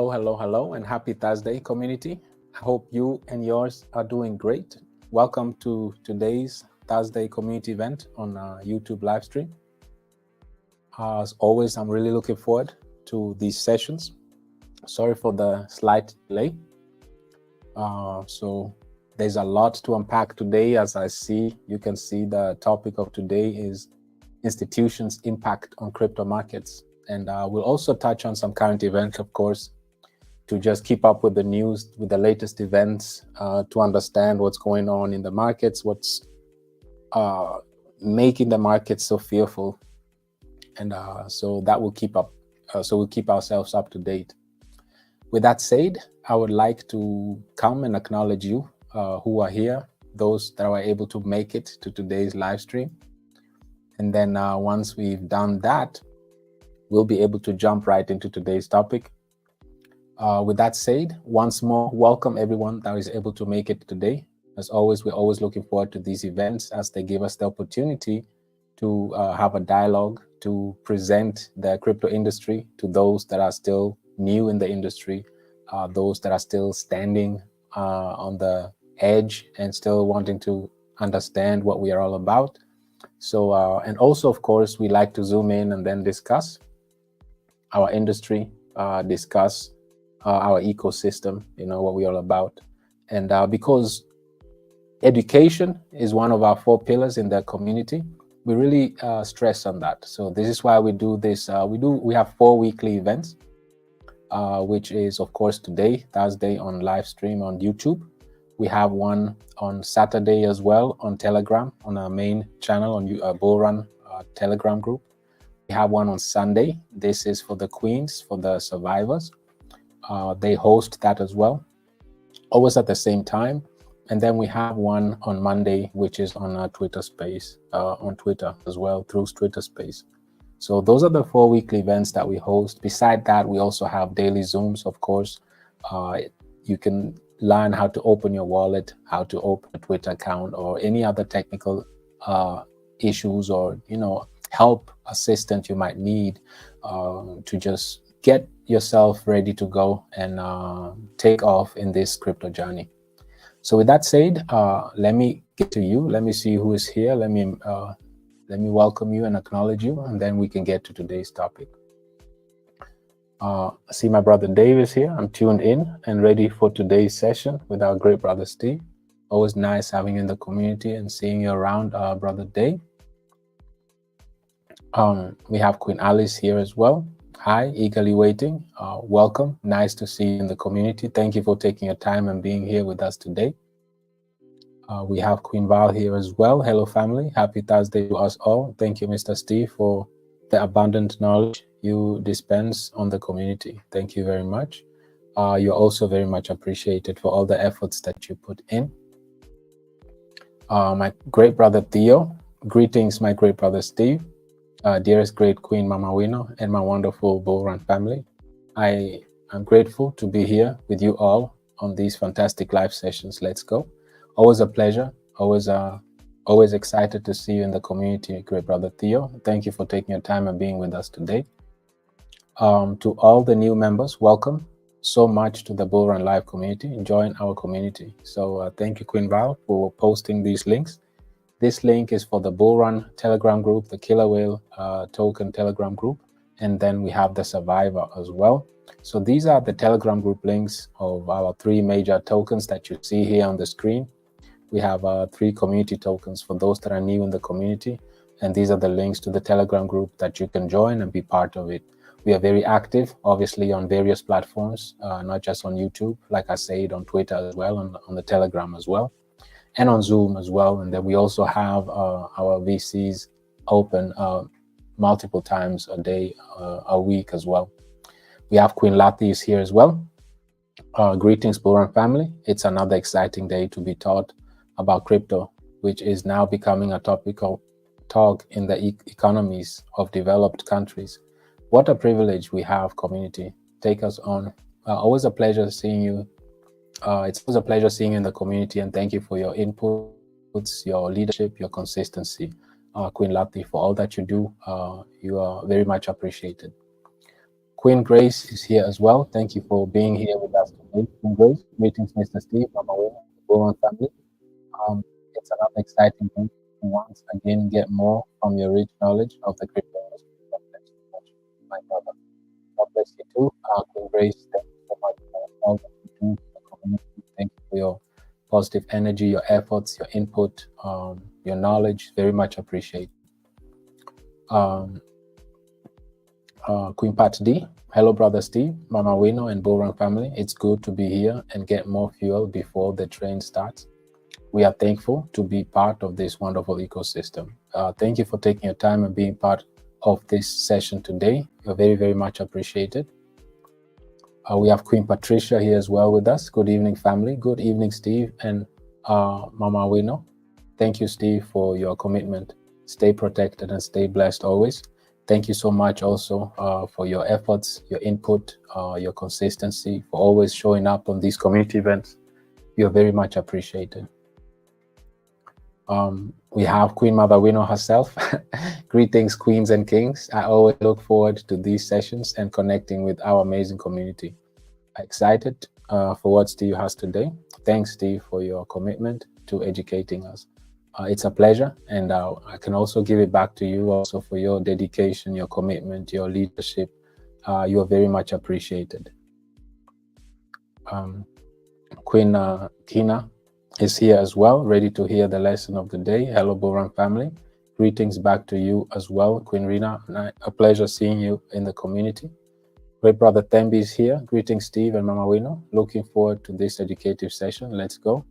Hello, and happy Thursday, community. I hope you and yours are doing great. Welcome to today's Thursday community event on YouTube live stream. As always, I'm really looking forward to these sessions. Sorry for the slight delay. So there's a lot to unpack today. As you can see the topic of today is institutions' impact on crypto markets. And we'll also touch on some current events, of course, to just keep up with the news, with the latest events, to understand what's going on in the markets, what's making the markets so fearful. And so that will keep up. So we'll keep ourselves up to date. With that said, I would like to come and acknowledge you who are here, those that were able to make it to today's live stream. And then once we've done that, we'll be able to jump right into today's topic. With that said, once more, welcome everyone that is able to make it today. As always, we're always looking forward to these events as they give us the opportunity to have a dialogue, to present the crypto industry to those that are still new in the industry, those that are still standing on the edge and still wanting to understand what we are all about. So, and also, of course, we like to zoom in and then discuss our industry, discuss our ecosystem, what we're all about. And because education is one of our 4 pillars in the community, we really stress on that. So this is why we do this. We have 4 weekly events, which is, of course, today, Thursday, on live stream on YouTube. We have one on Saturday as well on Telegram, on our main channel on Bullrun Telegram group. We have one on Sunday. This is for the queens, for the survivors. They host that as well, always at the same time. And then we have one on Monday, which is on our Twitter space, on Twitter as well, through Twitter space. So those are the 4 weekly events that we host. Beside that, we also have daily Zooms, of course. You can learn how to open your wallet, how to open a Twitter account, or any other technical issues or, help assistant you might need to just get yourself ready to go and take off in this crypto journey. So with that said, let me get to you. Let me see who is here. Let me welcome you and acknowledge you, and then we can get to today's topic. I see my brother Dave is here. I'm tuned in and ready for today's session with our great brother Steve. Always nice having you in the community and seeing you around, brother Dave. We have Queen Alice here as well. Hi, eagerly waiting. Welcome. Nice to see you in the community. Thank you for taking your time and being here with us today. We have Queen Val here as well. Hello, family. Happy Thursday to us all. Thank you, Mr. Steve, for the abundant knowledge you dispense on the community. Thank you very much. You're also very much appreciated for all the efforts that you put in. My great brother Theo. Greetings, my great brother Steve. Dearest great Queen Mama Wino and my wonderful Bullrun family. I am grateful to be here with you all on these fantastic live sessions. Let's go. Always a pleasure. Always excited to see you in the community, great brother Theo. Thank you for taking your time and being with us today. To all the new members, welcome so much to the Bullrun Live community. Join our community. So thank you, Queen Val, for posting these links. This link is for the Bullrun Telegram group, the Killer Whale token Telegram group, and then we have the Survivor as well. So these are the Telegram group links of our 3 major tokens that you see here on the screen. We have 3 community tokens for those that are new in the community, and these are the links to the Telegram group that you can join and be part of it. We are very active, obviously, on various platforms, not just on YouTube, like I said, on Twitter as well, on the Telegram as well, and on Zoom as well. And then we also have our VCs open multiple times a day, a week as well. We have Queen Lathi is here as well. Greetings, Bullrun family. It's another exciting day to be taught about crypto, which is now becoming a topical talk in the economies of developed countries. What a privilege we have, community. Take us on. Always a pleasure seeing you. It's always a pleasure seeing you in the community, and thank you for your inputs, your leadership, your consistency, Queen Lathi, for all that you do. You are very much appreciated. Queen Grace is here as well. Thank you for being here with us today, Queen Grace. Greetings, Mr. Steve, Mama Wina, Bowen family. It's another exciting week to once again get more from your rich knowledge of the crypto industry. God bless you so much, my brother. God bless you too, Queen Grace. Thank you so much for all that you do for the community. Thank you for your positive energy, your efforts, your input, your knowledge. Very much appreciate. Queen Pat D. Hello, Brother Steve, Mama Wino, and Borang family. It's good to be here and get more fuel before the train starts. We are thankful to be part of this wonderful ecosystem. Thank you for taking your time and being part of this session today. You're very, very much appreciated. We have Queen Patricia here as well with us. Good evening, family. Good evening, Steve and Mama Wino. Thank you, Steve, for your commitment. Stay protected and stay blessed always. Thank you so much also for your efforts, your input, your consistency, for always showing up on these community events. You're very much appreciated. We have Queen Mother Wino herself. Greetings, queens and kings. I always look forward to these sessions and connecting with our amazing community. Excited for what Steve has today. Thanks, Steve, for your commitment to educating us. It's a pleasure, and I can also give it back to you also for your dedication, your commitment, your leadership. You are very much appreciated. Queen Kina is here as well, ready to hear the lesson of the day. Hello, Borang family. Greetings back to you as well, Queen Rina. A pleasure seeing you in the community. Great brother Thembi is here. Greetings, Steve and Mama Wino. Looking forward to this educative session. Let's go.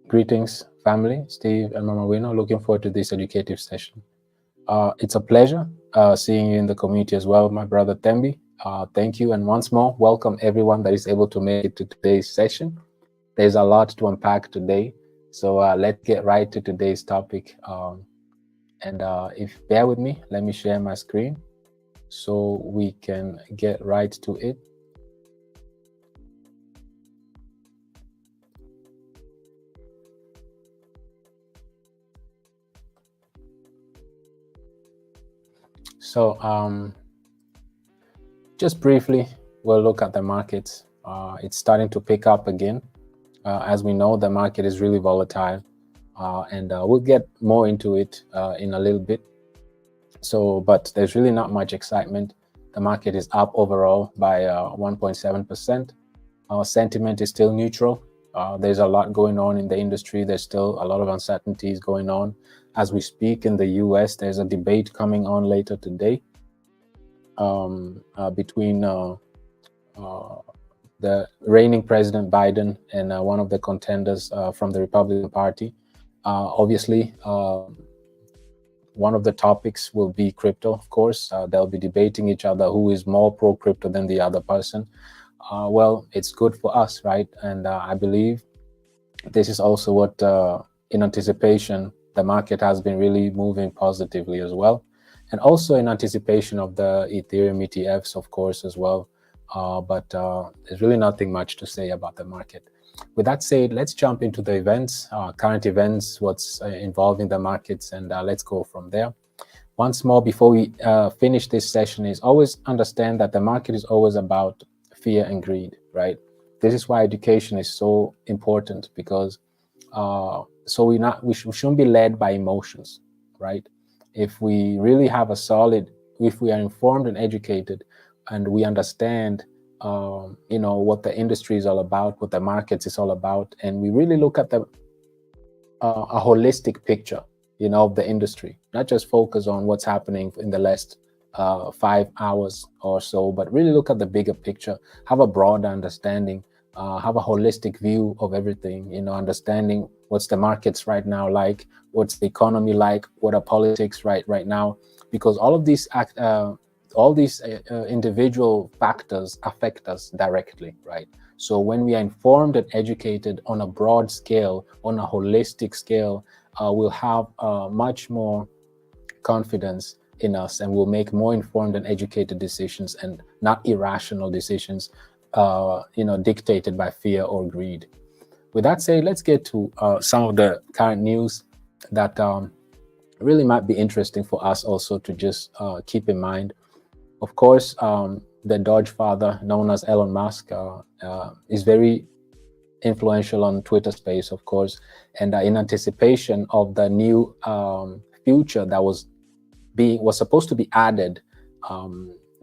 Greetings, family, Steve and Mama Wino. Looking forward to this educative session. It's a pleasure seeing you in the community as well, my brother Thembi. Thank you, and once more, welcome everyone that is able to make it to today's session. There's a lot to unpack today, so let's get right to today's topic. If bear with me, let me share my screen so we can get right to it. So just briefly, we'll look at the markets. It's starting to pick up again. As we know, the market is really volatile, and we'll get more into it in a little bit. But there's really not much excitement. The market is up overall by 1.7%. Sentiment is still neutral. There's a lot going on in the industry. There's still a lot of uncertainties going on. As we speak in the US, there's a debate coming on later today between the reigning President Biden and one of the contenders from the Republican Party. Obviously, one of the topics will be crypto, of course. They'll be debating each other who is more pro-crypto than the other person. Well, it's good for us, right? And I believe this is also what, in anticipation, the market has been really moving positively as well. And also in anticipation of the Ethereum ETFs, of course, as well. But there's really nothing much to say about the market. With that said, let's jump into the events, current events, what's involving the markets, and let's go from there. Once more, before we finish this session, is always understand that the market is always about fear and greed, right? This is why education is so important, because so we shouldn't be led by emotions, right? If we really have a solid, if we are informed and educated, and we understand, what the industry is all about, what the markets is all about, and we really look at a holistic picture, of the industry, not just focus on what's happening in the last 5 hours or so, but really look at the bigger picture, have a broader understanding, have a holistic view of everything, understanding what's the markets right now like, what's the economy like, what are politics right now, because all of these individual factors affect us directly, right? So when we are informed and educated on a broad scale, on a holistic scale, we'll have much more confidence in us, and we'll make more informed and educated decisions, and not irrational decisions, dictated by fear or greed. With that said, let's get to some of the current news that really might be interesting for us also to just keep in mind. Of course, the Doge father, known as Elon Musk, is very influential on Twitter space, of course, and in anticipation of the new future that was supposed to be added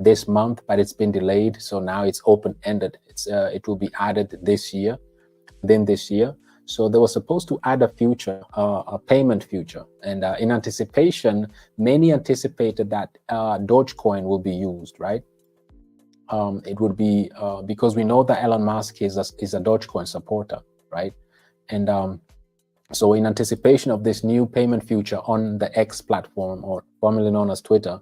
this month, but it's been delayed, so now it's open-ended. It will be added this year, this year. So they were supposed to add a future, a payment future, and in anticipation, many anticipated that Dogecoin will be used, right? It would be because we know that Elon Musk is a Dogecoin supporter, right? And so in anticipation of this new payment future on the X platform, or formerly known as Twitter,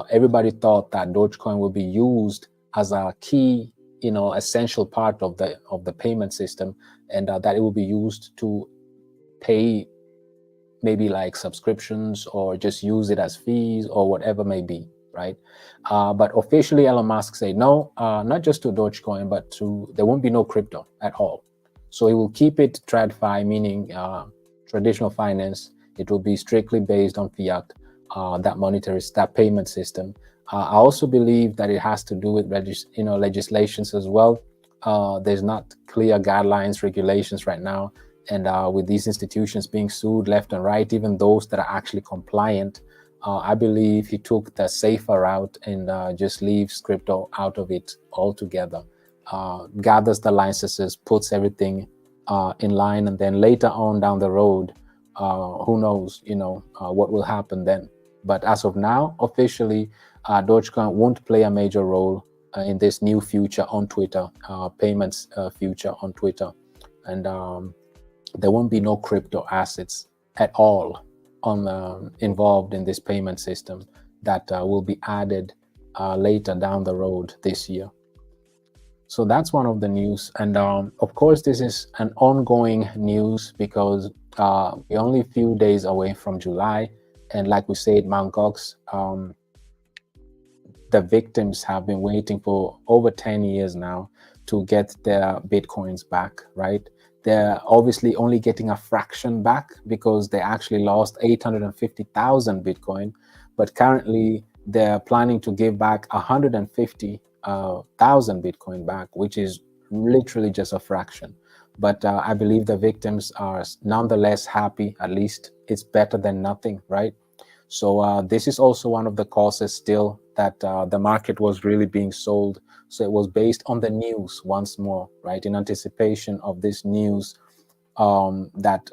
everybody thought that Dogecoin will be used as a key, essential part of the payment system, and that it will be used to pay maybe like subscriptions, or just use it as fees, or whatever may be, right? But officially, Elon Musk said no, not just to Dogecoin, but there won't be no crypto at all. So he will keep it TradFi, meaning traditional finance. It will be strictly based on fiat, that payment system. I also believe that it has to do with legislations as well. There's not clear guidelines, regulations right now, and with these institutions being sued left and right, even those that are actually compliant, I believe he took the safer route and just leaves crypto out of it altogether. Gathers the licenses, puts everything in line, and then later on down the road, who knows, what will happen then. But as of now, officially, Dogecoin won't play a major role in this new future on Twitter, payments future on Twitter, and there won't be no crypto assets at all involved in this payment system that will be added later down the road this year. So that's one of the news. And of course, this is an ongoing news because we're only a few days away from July. And like we said, Mt. Gox, the victims have been waiting for over 10 years now to get their Bitcoins back, right? They're obviously only getting a fraction back because they actually lost 850,000 Bitcoin. But currently, they're planning to give back 150,000 Bitcoin back, which is literally just a fraction. But I believe the victims are nonetheless happy. At least it's better than nothing, right? So this is also one of the causes still that the market was really being sold. So it was based on the news once more, right? In anticipation of this news that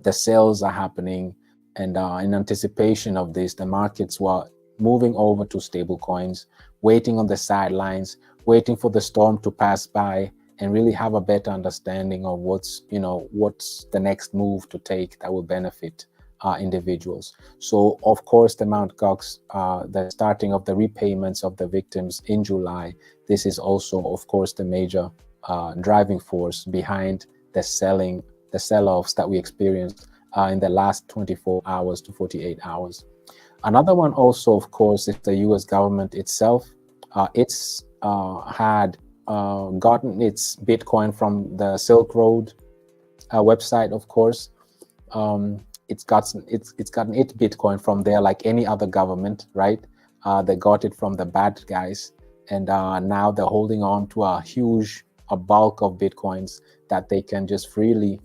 the sales are happening, and in anticipation of this, the markets were moving over to stable coins, waiting on the sidelines, waiting for the storm to pass by and really have a better understanding of what's the next move to take that will benefit individuals. So of course, the Mt. Gox, the starting of the repayments of the victims in July, this is also, of course, the major driving force behind the sell-offs that we experienced in the last 24 hours to 48 hours. Another one also, of course, is the US government itself. It's had gotten its Bitcoin from the Silk Road website, of course. It's gotten its Bitcoin from there, like any other government, right? They got it from the bad guys, and now they're holding on to a bulk of Bitcoins that they can just freely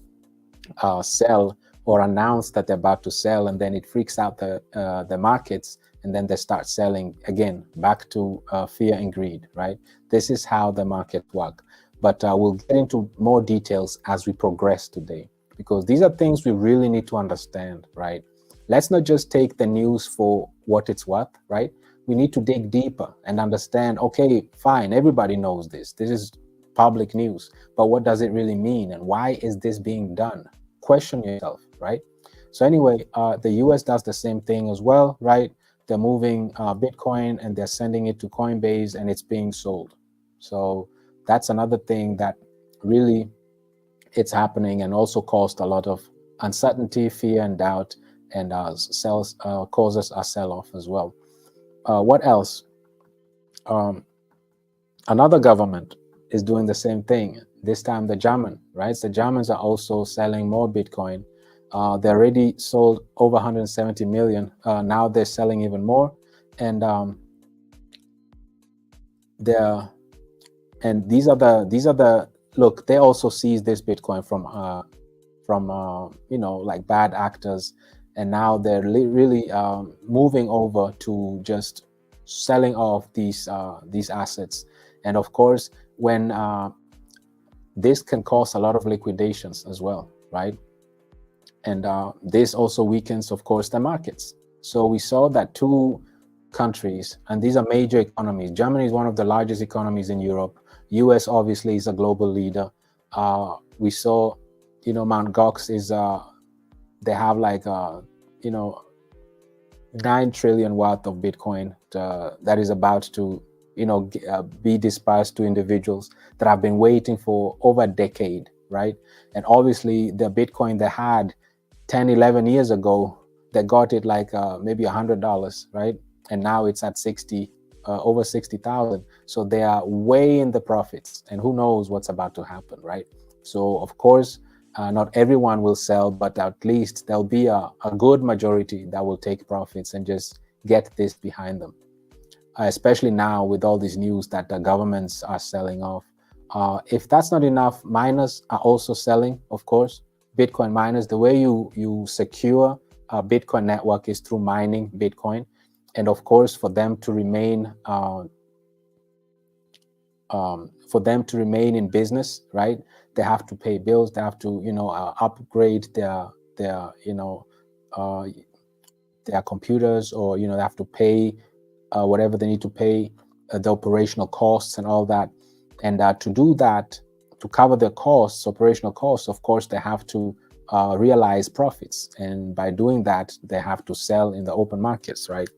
sell or announce that they're about to sell, and then it freaks out the markets, and then they start selling again, back to fear and greed, right? This is how the market work. But we'll get into more details as we progress today, because these are things we really need to understand, right? Let's not just take the news for what it's worth, right? We need to dig deeper and understand, okay, fine, everybody knows this. This is public news, but what does it really mean? And why is this being done? Question yourself, right? So anyway, the US does the same thing as well, right? They're moving Bitcoin and they're sending it to Coinbase and it's being sold. So that's another thing that really it's happening, and also caused a lot of uncertainty, fear, and doubt, and causes a sell-off as well. What else? Another government is doing the same thing. This time, the German, right? The Germans are also selling more Bitcoin. They already sold over 170 million. Now they're selling even more, and they're and these are the look, they also seized this Bitcoin from like bad actors, and now they're really moving over to just selling off these assets. And of course, when this can cause a lot of liquidations as well, right? And this also weakens, of course, the markets. So we saw that two countries, and these are major economies. Germany is one of the largest economies in Europe. US obviously is a global leader. We saw, Mt. Gox is, they have like, 9 trillion worth of Bitcoin that is about to, be dispersed to individuals that have been waiting for over a decade, right? And obviously the Bitcoin they had 10, 11 years ago, they got it like maybe $100, right? And now it's at over 60,000. So they are way in the profits, and who knows what's about to happen, right? So of course, not everyone will sell, but at least there'll be a good majority that will take profits and just get this behind them. Especially now with all these news that the governments are selling off. If that's not enough, miners are also selling, of course. Bitcoin miners, the way you secure a Bitcoin network is through mining Bitcoin. And of course, for them to remain in business, right? They have to pay bills. They have to, upgrade their computers, or they have to pay whatever they need to pay, the operational costs and all that. And to do that, to cover their costs, operational costs, of course, they have to realize profits. And by doing that, they have to sell in the open markets, right?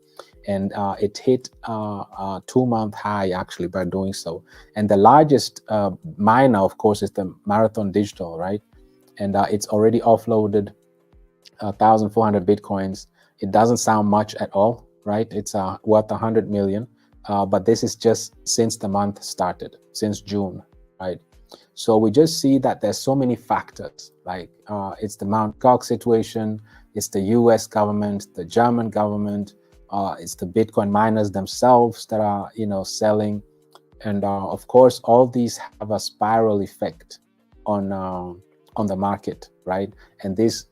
And it hit a 2-month high actually by doing so. And the largest miner, of course, is the Marathon Digital, right? And it's already offloaded 1,400 Bitcoins. It doesn't sound much at all, right? It's worth 100 million. But this is just since the month started, since June, right? So we just see that there's so many factors, like it's the Mt. Gox situation, it's the US government, the German government, it's the Bitcoin miners themselves that are, selling. And of course, all these have a spiral effect on the market, right? And this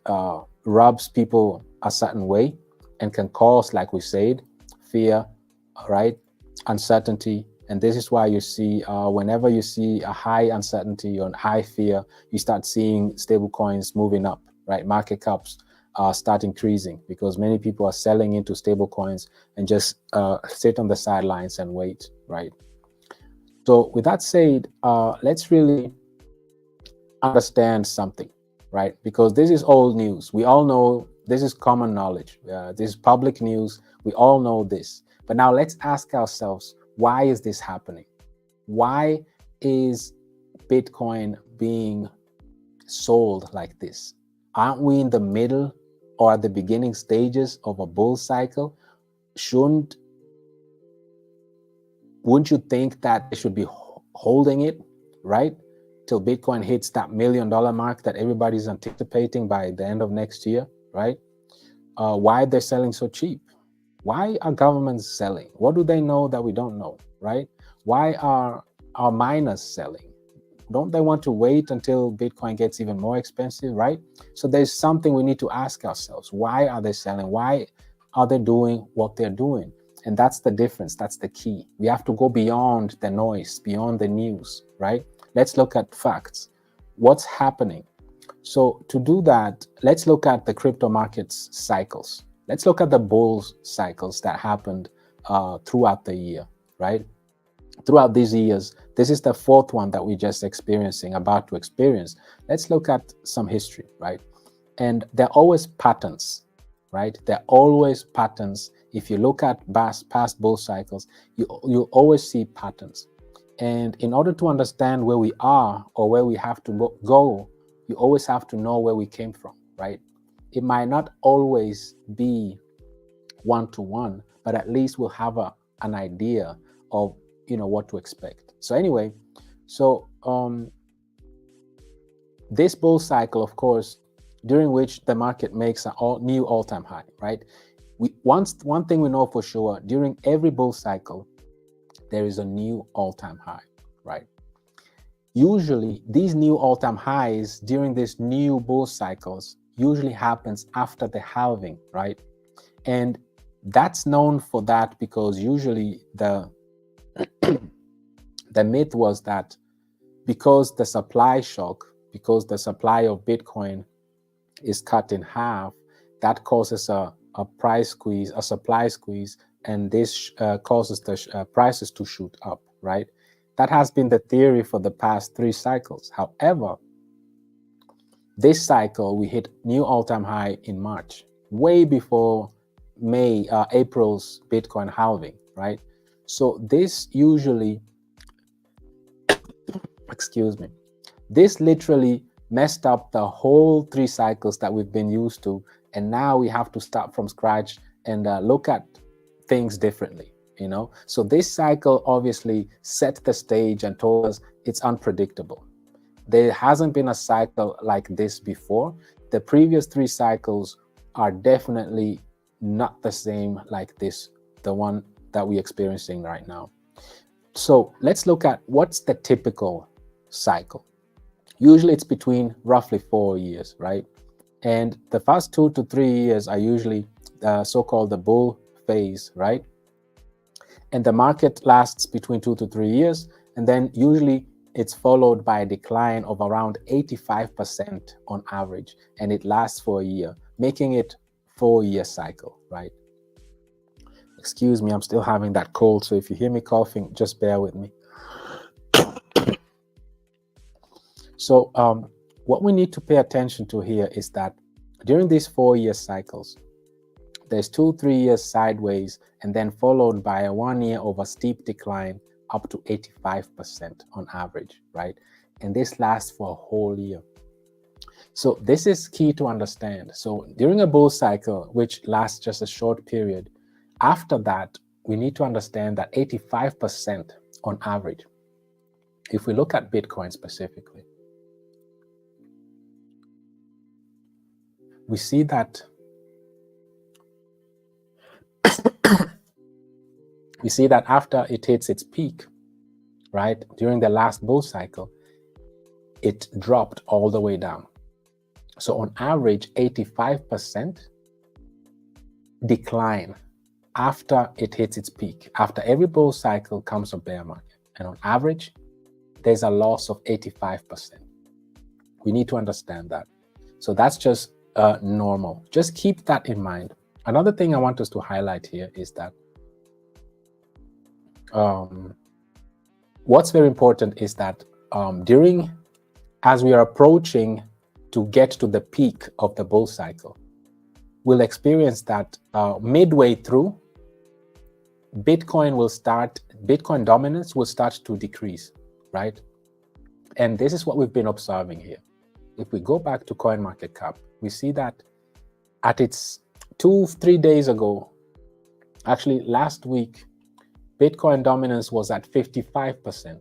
rubs people a certain way and can cause, like we said, fear, right? Uncertainty. And this is why you see whenever you see a high uncertainty or high fear, you start seeing stable coins moving up, right? Market caps start increasing because many people are selling into stable coins and just sit on the sidelines and wait, right? So with that said, let's really understand something, right? Because this is old news. We all know this is common knowledge. This is public news. We all know this. But now let's ask ourselves, why is this happening? Why is Bitcoin being sold like this? Aren't we in the middle or at the beginning stages of a bull cycle? Wouldn't you think that they should be holding it, right? Till Bitcoin hits that $1 million mark that everybody's anticipating by the end of next year, right? Why they're selling so cheap? Why are governments selling? What do they know that we don't know, right? Why are our miners selling? Don't they want to wait until Bitcoin gets even more expensive, right? So there's something we need to ask ourselves. Why are they selling? Why are they doing what they're doing? And that's the difference. That's the key. We have to go beyond the noise, beyond the news, right? Let's look at facts. What's happening? So to do that, let's look at the crypto markets cycles. Let's look at the bull cycles that happened throughout the year, right? Throughout these years, this is the 4th one that we're just about to experience. Let's look at some history, right? And there are always patterns, right? There are always patterns. If you look at past bull cycles, you always see patterns. And in order to understand where we are or where we have to go, you always have to know where we came from, right? It might not always be one-to-one, but at least we'll have an idea of what to expect. So anyway, this bull cycle, of course, during which the market makes a new all-time high, right? One thing we know for sure, during every bull cycle, there is a new all-time high, right? Usually these new all-time highs during these new bull cycles usually happens after the halving, right? And that's known for that because usually the myth was that because the supply shock, because the supply of Bitcoin is cut in half, that causes a price squeeze, a supply squeeze, and this causes the prices to shoot up, right? That has been the theory for the past 3 cycles. However, this cycle, we hit new all-time high in March, way before April's Bitcoin halving, right? So this usually, excuse me, this literally messed up the whole 3 cycles that we've been used to. And now we have to start from scratch and look at things differently, you know? So this cycle obviously set the stage and told us it's unpredictable. There hasn't been a cycle like this before. The previous 3 cycles are definitely not the same like this, the one that we're experiencing right now. So let's look at what's the typical cycle. Usually it's between roughly 4 years, right? And the first 2 to 3 years are usually so-called the bull phase, right? And the market lasts between 2 to 3 years, and then usually it's followed by a decline of around 85% on average, and it lasts for a year, making it 4-year cycle, right? Excuse me, I'm still having that cold, so if you hear me coughing, just bear with me. So what we need to pay attention to here is that during these 4-year cycles, there's 2-3 years sideways, and then followed by a 1 year of a steep decline up to 85% on average, right? And this lasts for a whole year. So this is key to understand. So during a bull cycle, which lasts just a short period, after that, we need to understand that 85% on average, if we look at Bitcoin specifically, we see that after it hits its peak, right, during the last bull cycle, it dropped all the way down. So on average, 85% decline after it hits its peak. After every bull cycle comes a bear market, and on average, there's a loss of 85%. We need to understand that. So that's just normal. Just keep that in mind. Another thing I want us to highlight here is that what's very important is that as we are approaching to get to the peak of the bull cycle, we'll experience that midway through, Bitcoin dominance will start to decrease, right? And this is what we've been observing here. If we go back to CoinMarketCap, we see that at its 2-3 days ago, actually last week, Bitcoin dominance was at 55%.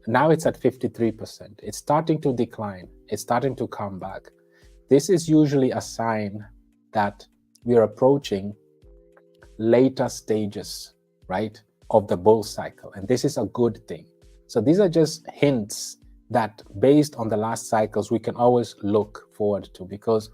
Now it's at 53%. It's starting to decline. It's starting to come back. This is usually a sign that we are approaching later stages, right, of the bull cycle. And this is a good thing. So these are just hints that based on the last cycles, we can always look forward to, because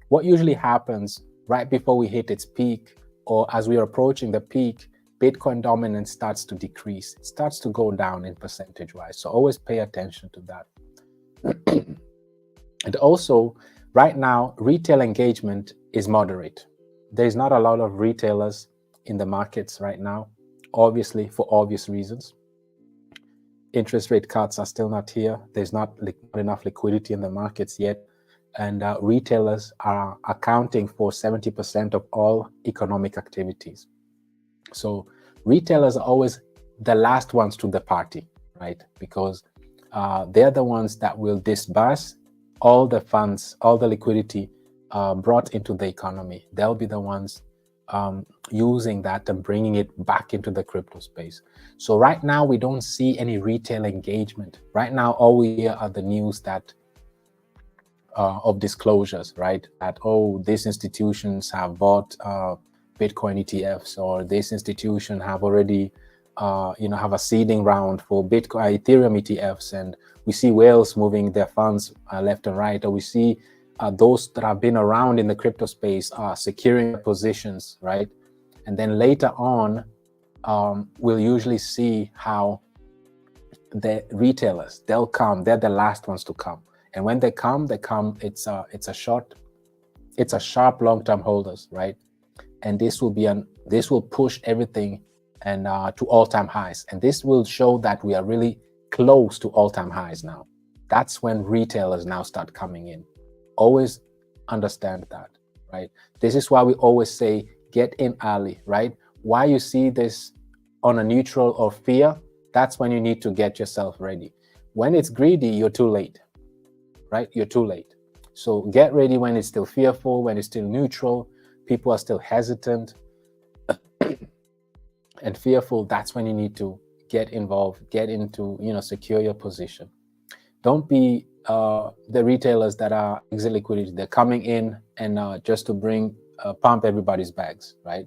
what usually happens right before we hit its peak, or as we are approaching the peak, Bitcoin dominance starts to decrease. It starts to go down in percentage-wise. So always pay attention to that. And also, right now, retail engagement is moderate. There's not a lot of retailers in the markets right now, obviously, for obvious reasons. Interest rate cuts are still not here. There's not enough liquidity in the markets yet. And retailers are accounting for 70% of all economic activities. So retailers are always the last ones to the party, right? Because they're the ones that will disburse all the funds, all the liquidity brought into the economy. They'll be the ones using that and bringing it back into the crypto space. So right now, we don't see any retail engagement. Right now, all we hear are the news that of disclosures, right? That, oh, these institutions have bought Bitcoin ETFs, or this institution have already have a seeding round for Bitcoin, Ethereum ETFs, and we see whales moving their funds left and right, or we see those that have been around in the crypto space are securing positions, right? And then later on, we'll usually see how the retailers, they'll come, they're the last ones to come. And when they come, it's a sharp long-term holders, right? And this will push everything and to all-time highs. And this will show that we are really close to all-time highs now. That's when retailers now start coming in. Always understand that, right? This is why we always say, get in early, right? Why you see this on a neutral or fear, that's when you need to get yourself ready. When it's greedy, you're too late, right? You're too late. So get ready when it's still fearful, when it's still neutral, people are still hesitant and fearful. That's when you need to get involved, get into, secure your position. Don't be the retailers that are exit liquidity. They're coming in and just to pump everybody's bags, right?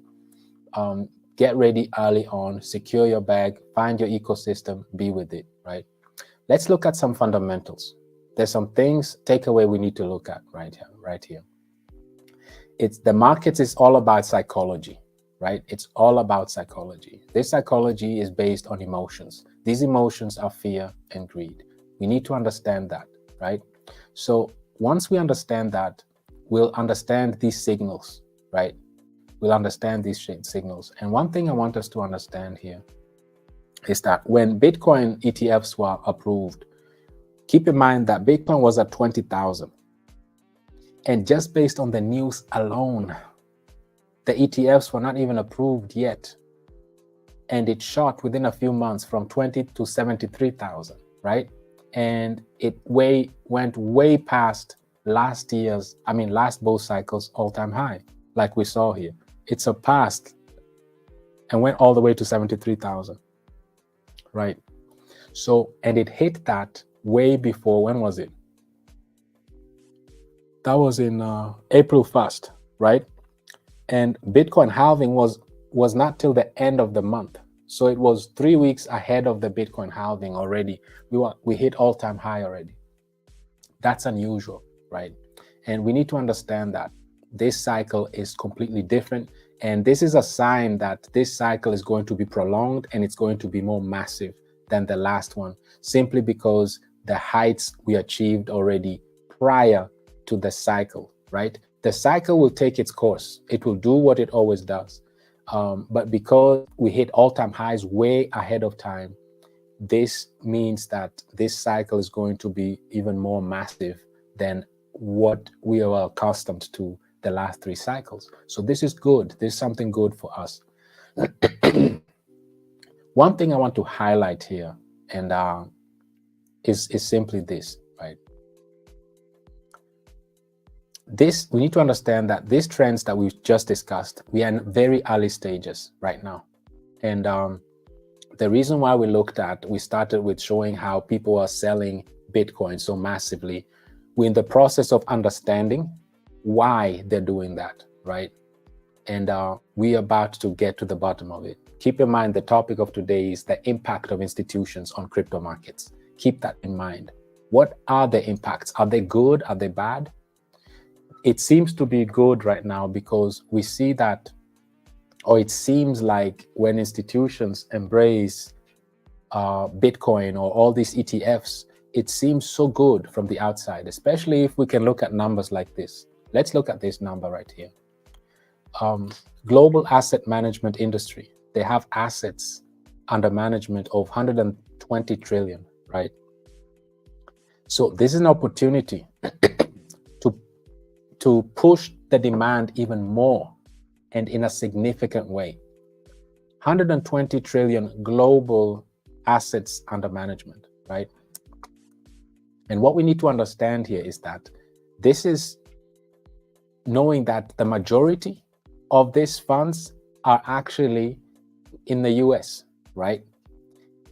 Get ready early on, secure your bag, find your ecosystem, be with it, right? Let's look at some fundamentals. There's some things, takeaway we need to look at right here. It's the markets is all about psychology, right? It's all about psychology. This psychology is based on emotions. These emotions are fear and greed. We need to understand that, right? So once we understand that, we'll understand these signals, right? We'll understand these signals. And one thing I want us to understand here is that when Bitcoin ETFs were approved, keep in mind that Bitcoin was at 20,000. And just based on the news alone, the ETFs were not even approved yet. And it shot within a few months from 20 to 73,000, right? And it went way past last bull cycle's all-time high, like we saw here. It surpassed and went all the way to 73,000, right? So, and it hit that way before, when was it? That was in April 1st, right? And Bitcoin halving was not till the end of the month. So it was 3 weeks ahead of the Bitcoin halving already. We hit all-time high already. That's unusual, right? And we need to understand that this cycle is completely different. And this is a sign that this cycle is going to be prolonged and it's going to be more massive than the last one, simply because the heights we achieved already prior to the cycle, right? The cycle will take its course. It will do what it always does. But because we hit all-time highs way ahead of time, this means that this cycle is going to be even more massive than what we are accustomed to the last 3 cycles. So this is good. This is something good for us. One thing I want to highlight here and is simply this, right? We need to understand that these trends that we've just discussed, we are in very early stages right now. And the reason why we started with showing how people are selling Bitcoin so massively, we're in the process of understanding why they're doing that, right? And we're about to get to the bottom of it. Keep in mind, the topic of today is the impact of institutions on crypto markets. Keep that in mind. What are the impacts? Are they good? Are they bad? It seems to be good right now because we see that, or it seems like when institutions embrace Bitcoin or all these ETFs, it seems so good from the outside, especially if we can look at numbers like this. Let's look at this number right here. Global asset management industry, they have assets under management of 120 trillion, right? So this is an opportunity to push the demand even more and in a significant way. 120 trillion global assets under management, right? And what we need to understand here is that this is knowing that the majority of these funds are actually in the US, right?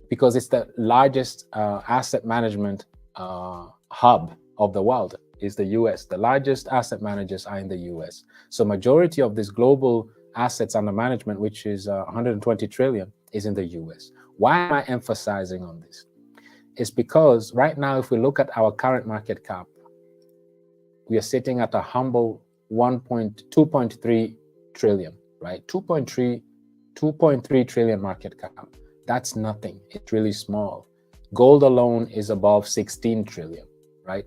Because it's the largest asset management hub of the world is the US. The largest asset managers are in the US. So majority of this global assets under management, which is 120 trillion, is in the US. Why am I emphasizing on this? It's because right now, if we look at our current market cap, we are sitting at a humble 2.3 trillion, right? 2.3 trillion market cap. That's nothing. It's really small. Gold alone is above 16 trillion, right?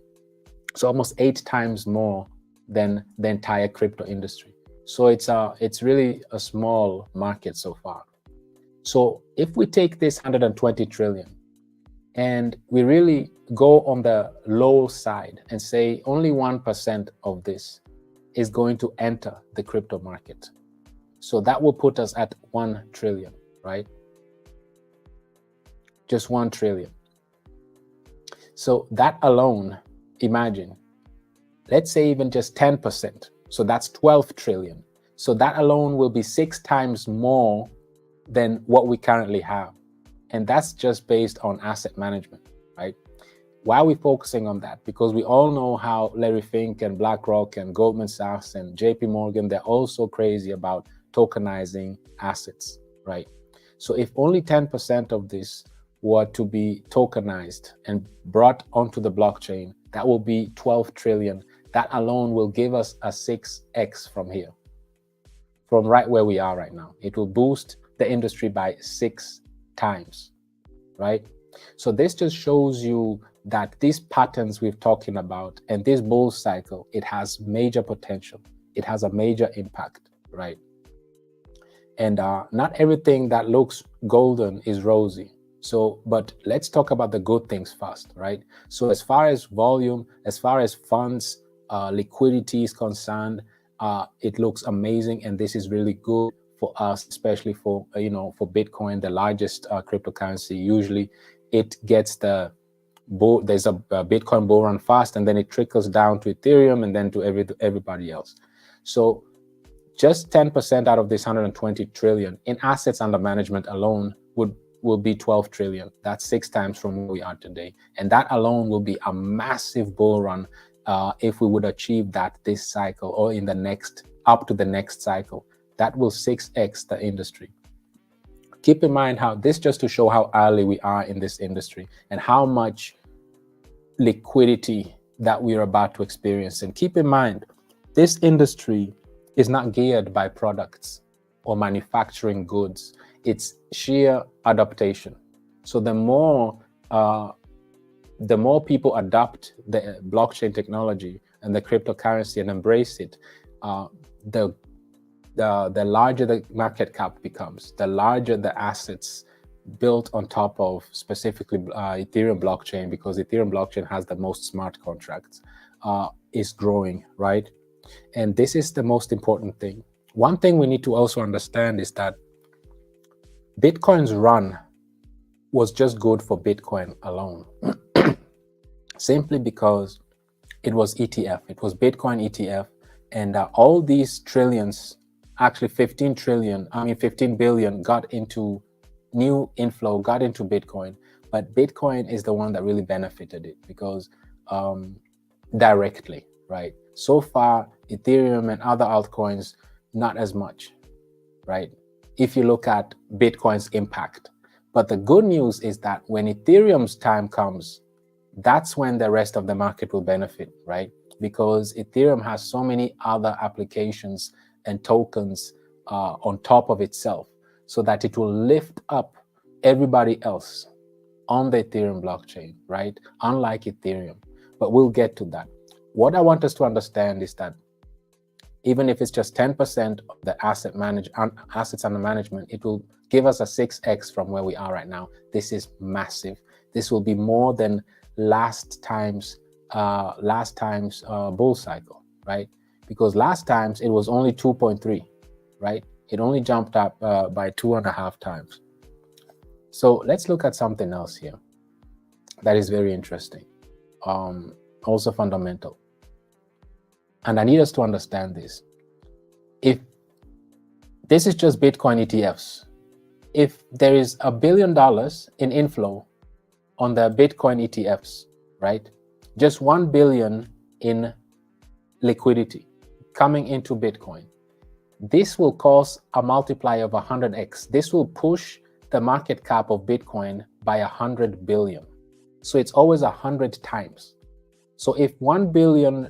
So almost 8 times more than the entire crypto industry. So it's really a small market so far. So if we take this 120 trillion and we really go on the low side and say only 1% of this is going to enter the crypto market, so that will put us at 1 trillion, right? Just 1 trillion. So that alone, imagine, let's say even just 10%. So that's 12 trillion. So that alone will be 6 times more than what we currently have. And that's just based on asset management, right? Why are we focusing on that? Because we all know how Larry Fink and BlackRock and Goldman Sachs and JP Morgan, they're all so crazy about tokenizing assets, right? So if only 10% of this were to be tokenized and brought onto the blockchain, that will be 12 trillion. That alone will give us a 6x from here, from right where we are right now. It will boost the industry by 6 times, right? So this just shows you that these patterns we've talking about and this bull cycle, it has major potential. It has a major impact, right? And not everything that looks golden is rosy. So, but let's talk about the good things first, right? So as far as volume, as far as funds, liquidity is concerned, it looks amazing. And this is really good for us, especially for, for Bitcoin, the largest cryptocurrency. Usually it gets there's a Bitcoin bull run fast, and then it trickles down to Ethereum and then to everybody else. So just 10% out of this 120 trillion in assets under management alone will be 12 trillion. That's 6 times from where we are today. And that alone will be a massive bull run if we would achieve that this cycle or in the next, up to the next cycle. That will 6x the industry. Keep in mind how this, just to show how early we are in this industry and how much liquidity that we are about to experience. And keep in mind, this industry is not geared by products or manufacturing goods. It's sheer adaptation. So the more people adopt the blockchain technology and the cryptocurrency and embrace it, the larger the market cap becomes, the larger the assets built on top of specifically Ethereum blockchain, because Ethereum blockchain has the most smart contracts, is growing, right? And this is the most important thing. One thing we need to also understand is that Bitcoin's run was just good for Bitcoin alone, simply because it was ETF, it was Bitcoin ETF, and all these trillions, actually 15 billion got into new inflow, got into Bitcoin, but Bitcoin is the one that really benefited it because directly, right? So far, Ethereum and other altcoins, not as much, right? If you look at Bitcoin's impact. But the good news is that when Ethereum's time comes, that's when the rest of the market will benefit, right? Because Ethereum has so many other applications and tokens on top of itself, so that it will lift up everybody else on the Ethereum blockchain, right? Unlike Ethereum, but we'll get to that. What I want us to understand is that even if it's just 10% of the assets under management, it will give us a 6x from where we are right now. This is massive. This will be more than last time's bull cycle, right? Because last times it was only 2.3, right? It only jumped up by 2.5 times. So let's look at something else here that is very interesting, also fundamental. And I need us to understand this. If this is just Bitcoin ETFs, if there is $1 billion in inflow on the Bitcoin ETFs, right? Just 1 billion in liquidity coming into Bitcoin. This will cause a multiplier of 100x. This will push the market cap of Bitcoin by 100 billion. So it's always 100 times. So if $1 billion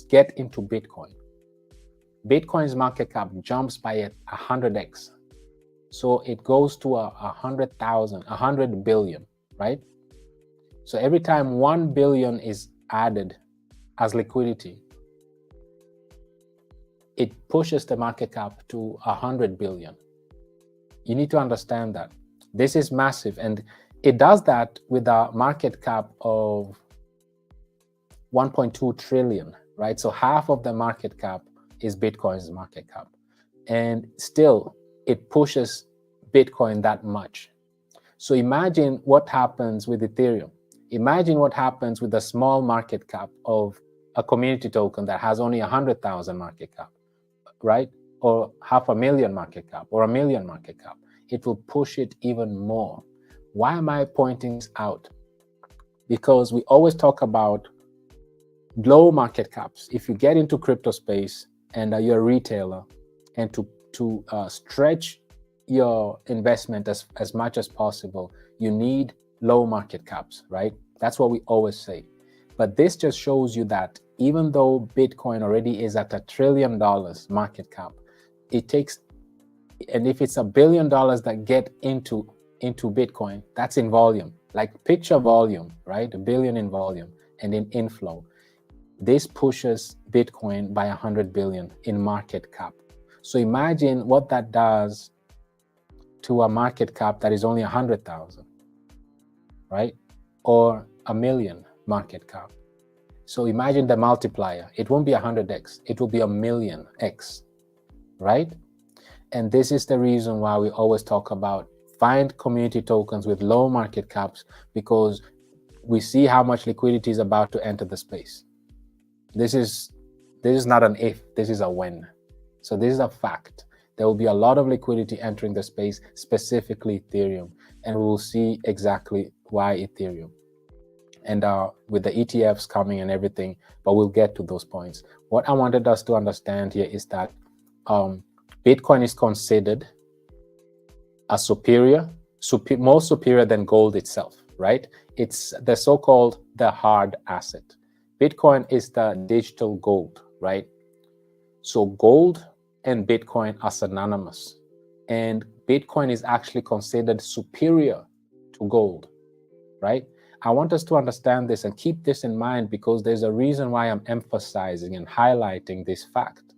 get into Bitcoin, Bitcoin's market cap jumps by 100x. So it goes to 100 billion, right? So every time 1 billion is added as liquidity, it pushes the market cap to 100 billion. You need to understand that. This is massive, and it does that with a market cap of 1.2 trillion, right? So half of the market cap is Bitcoin's market cap. And still, it pushes Bitcoin that much. So imagine what happens with Ethereum. Imagine what happens with a small market cap of a community token that has only 100,000 market cap, right? Or 500,000 market cap, or 1 million market cap. It will push it even more. Why am I pointing this out? Because we always talk about low market caps. If you get into crypto space and you're a retailer, and to stretch your investment as much as possible, you need low market caps, right? That's what we always say. But this just shows you that even though Bitcoin already is at $1 trillion market cap, it takes, and if it's $1 billion that get into Bitcoin, that's in volume. Like picture volume, right? 1 billion in volume and in inflow. This pushes Bitcoin by 100 billion in market cap. So imagine what that does to a market cap that is only 100,000, right? Or 1 million market cap. So imagine the multiplier. It won't be 100x, it will be 1 million x, right? And this is the reason why we always talk about find community tokens with low market caps, because we see how much liquidity is about to enter the space. This is not an if, this is a when. So this is a fact. There will be a lot of liquidity entering the space, specifically Ethereum, and we will see exactly why Ethereum. And with the ETFs coming and everything, but we'll get to those points. What I wanted us to understand here is that Bitcoin is considered a more superior than gold itself, right? It's the so-called the hard asset. Bitcoin is the digital gold, right? So gold and Bitcoin are synonymous, and Bitcoin is actually considered superior to gold, right? I want us to understand this and keep this in mind, because there's a reason why I'm emphasizing and highlighting this fact,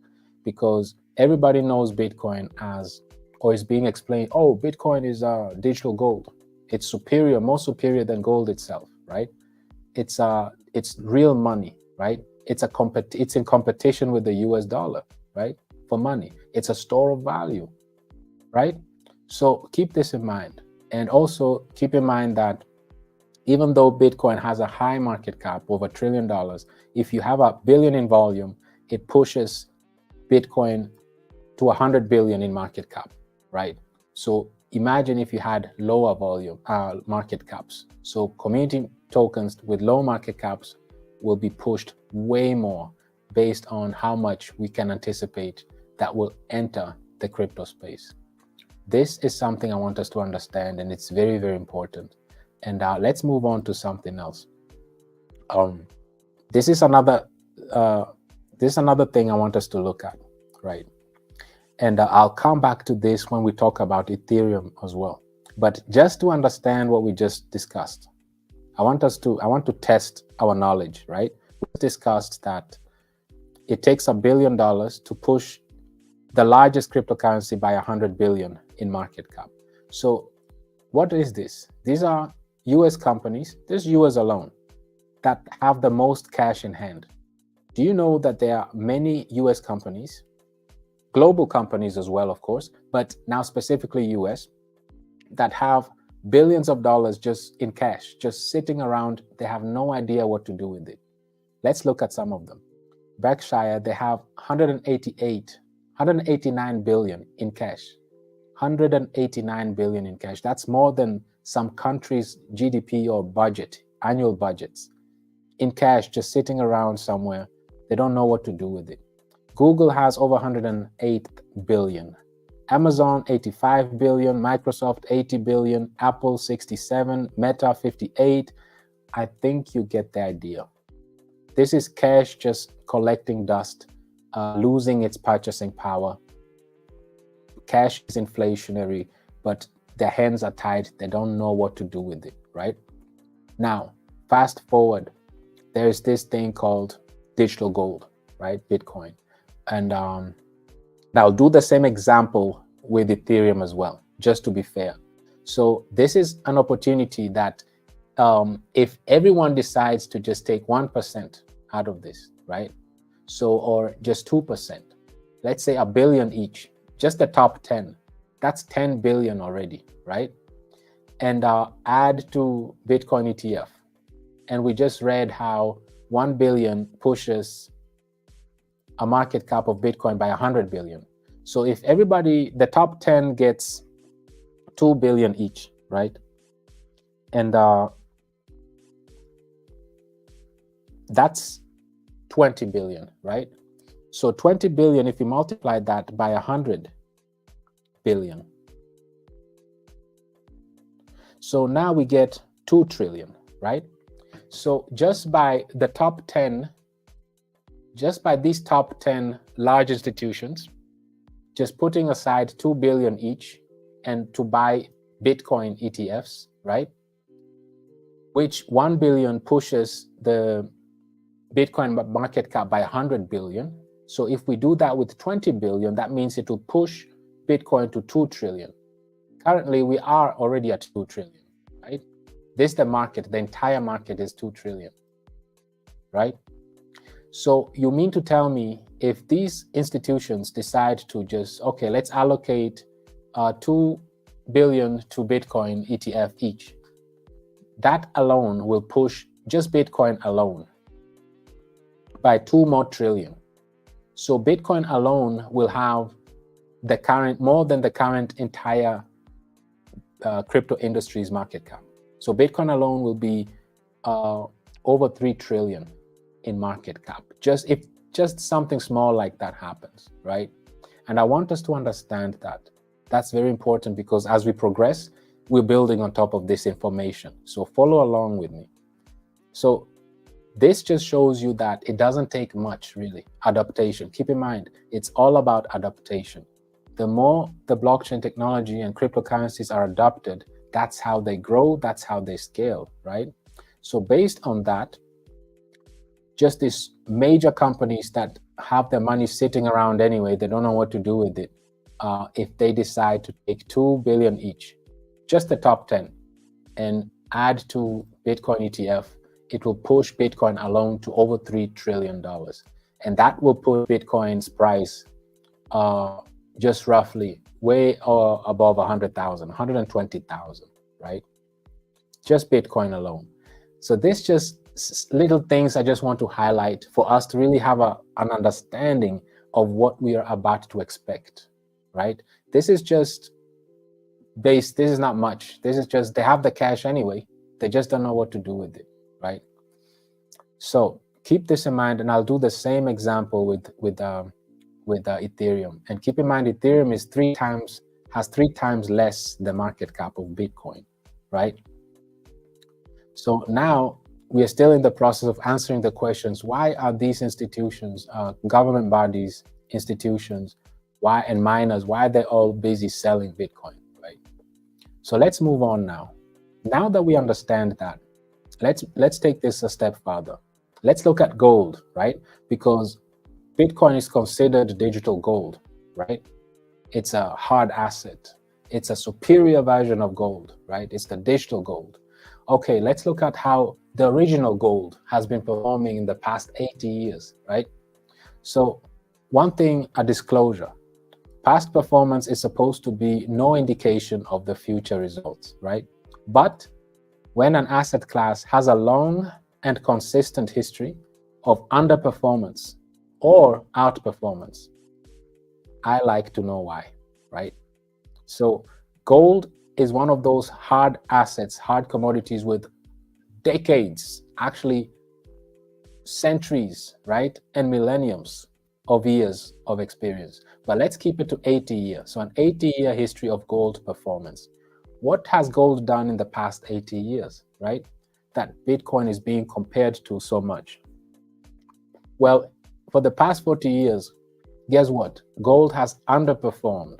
because everybody knows Bitcoin as, or is being explained, oh, Bitcoin is digital gold. It's superior, more superior than gold itself, right? It's real money, right? It's in competition with the US dollar, right? For money. It's a store of value, right? So keep this in mind. And also keep in mind that even though Bitcoin has a high market cap, over $1 trillion, if you have 1 billion in volume, it pushes Bitcoin to 100 billion in market cap, right? So imagine if you had lower volume market caps. So community tokens with low market caps will be pushed way more based on how much we can anticipate that will enter the crypto space. This is something I want us to understand, and it's very, very important. And let's move on to something else. This is another thing I want us to look at, right? And I'll come back to this when we talk about Ethereum as well. But just to understand what we just discussed, I want to test our knowledge, right? We discussed that it takes $1 billion to push the largest cryptocurrency by 100 billion in market cap. So what is this? These are US companies, this US alone, that have the most cash in hand. Do you know that there are many US companies, global companies as well, of course, but now specifically US, that have billions of dollars just in cash, just sitting around? They have no idea what to do with it. Let's look at some of them. Berkshire, they have 189 billion in cash. 189 billion in cash. That's more than some countries' GDP or budget, annual budgets, in cash, just sitting around somewhere. They don't know what to do with it. Google has over 108 billion. Amazon 85 billion, Microsoft 80 billion, Apple 67, Meta 58. I think you get the idea. This is cash just collecting dust, losing its purchasing power. Cash is inflationary, but their hands are tied. They don't know what to do with it, right? Now, fast forward, there's this thing called digital gold, right? Bitcoin. And I'll do the same example with Ethereum as well, just to be fair. So this is an opportunity that if everyone decides to just take 1% out of this, right? So, or just 2%, let's say $1 billion each, just the top 10, that's 10 billion already, right? And add to Bitcoin ETF. And we just read how 1 billion pushes a market cap of Bitcoin by 100 billion. So if everybody, the top 10 gets 2 billion each, right? And that's 20 billion, right? So 20 billion, if you multiply that by 100 billion. So now we get 2 trillion, right? So just by the top 10, just by these top 10 large institutions, just putting aside 2 billion each and to buy Bitcoin ETFs, right? Which 1 billion pushes the Bitcoin market cap by 100 billion. So if we do that with 20 billion, that means it will push Bitcoin to 2 trillion. Currently, we are already at 2 trillion, right? This is the market, the entire market is 2 trillion, right? So you mean to tell me if these institutions decide to just, okay, let's allocate 2 billion to Bitcoin ETF each, that alone will push just Bitcoin alone by 2 more trillion. So Bitcoin alone will have the current, more than the current entire crypto industry's market cap. So Bitcoin alone will be over 3 trillion in market cap, just if just something small like that happens, right? And I want us to understand that. That's very important because as we progress, we're building on top of this information. So follow along with me. So this just shows you that it doesn't take much, really, adaptation. Keep in mind, it's all about adaptation. The more the blockchain technology and cryptocurrencies are adopted, that's how they grow, that's how they scale, right? So based on that, just these major companies that have their money sitting around anyway, they don't know what to do with it. If they decide to take 2 billion each, just the top 10, and add to Bitcoin ETF, it will push Bitcoin alone to over $3 trillion. And that will put Bitcoin's price just roughly way above 100,000, 120,000, right? Just Bitcoin alone. So this just little things I just want to highlight for us to really have an understanding of what we are about to expect, right? This is just base. This is not much. This is just, they have the cash anyway. They just don't know what to do with it, right? So keep this in mind, and I'll do the same example with Ethereum. And keep in mind, Ethereum is has 3 times less the market cap of Bitcoin, right? So now we are still in the process of answering the questions: why are these institutions, government bodies, institutions, and miners, why are they all busy selling Bitcoin, right? So let's move on now. Now that we understand that, let's take this a step further. Let's look at gold, right? Because Bitcoin is considered digital gold, right? It's a hard asset. It's a superior version of gold, right? It's the digital gold. Okay, let's look at how the original gold has been performing in the past 80 years, right? So one thing, a disclosure: past performance is supposed to be no indication of the future results, right? But when an asset class has a long and consistent history of underperformance or outperformance, I like to know why, right? So gold is one of those hard assets, hard commodities with decades, actually centuries, right, and millenniums of years of experience, but let's keep it to 80 years. So an 80-year history of gold performance. What has gold done in the past 80 years, right? That Bitcoin is being compared to so much. Well, for the past 40 years, guess what? Gold has underperformed.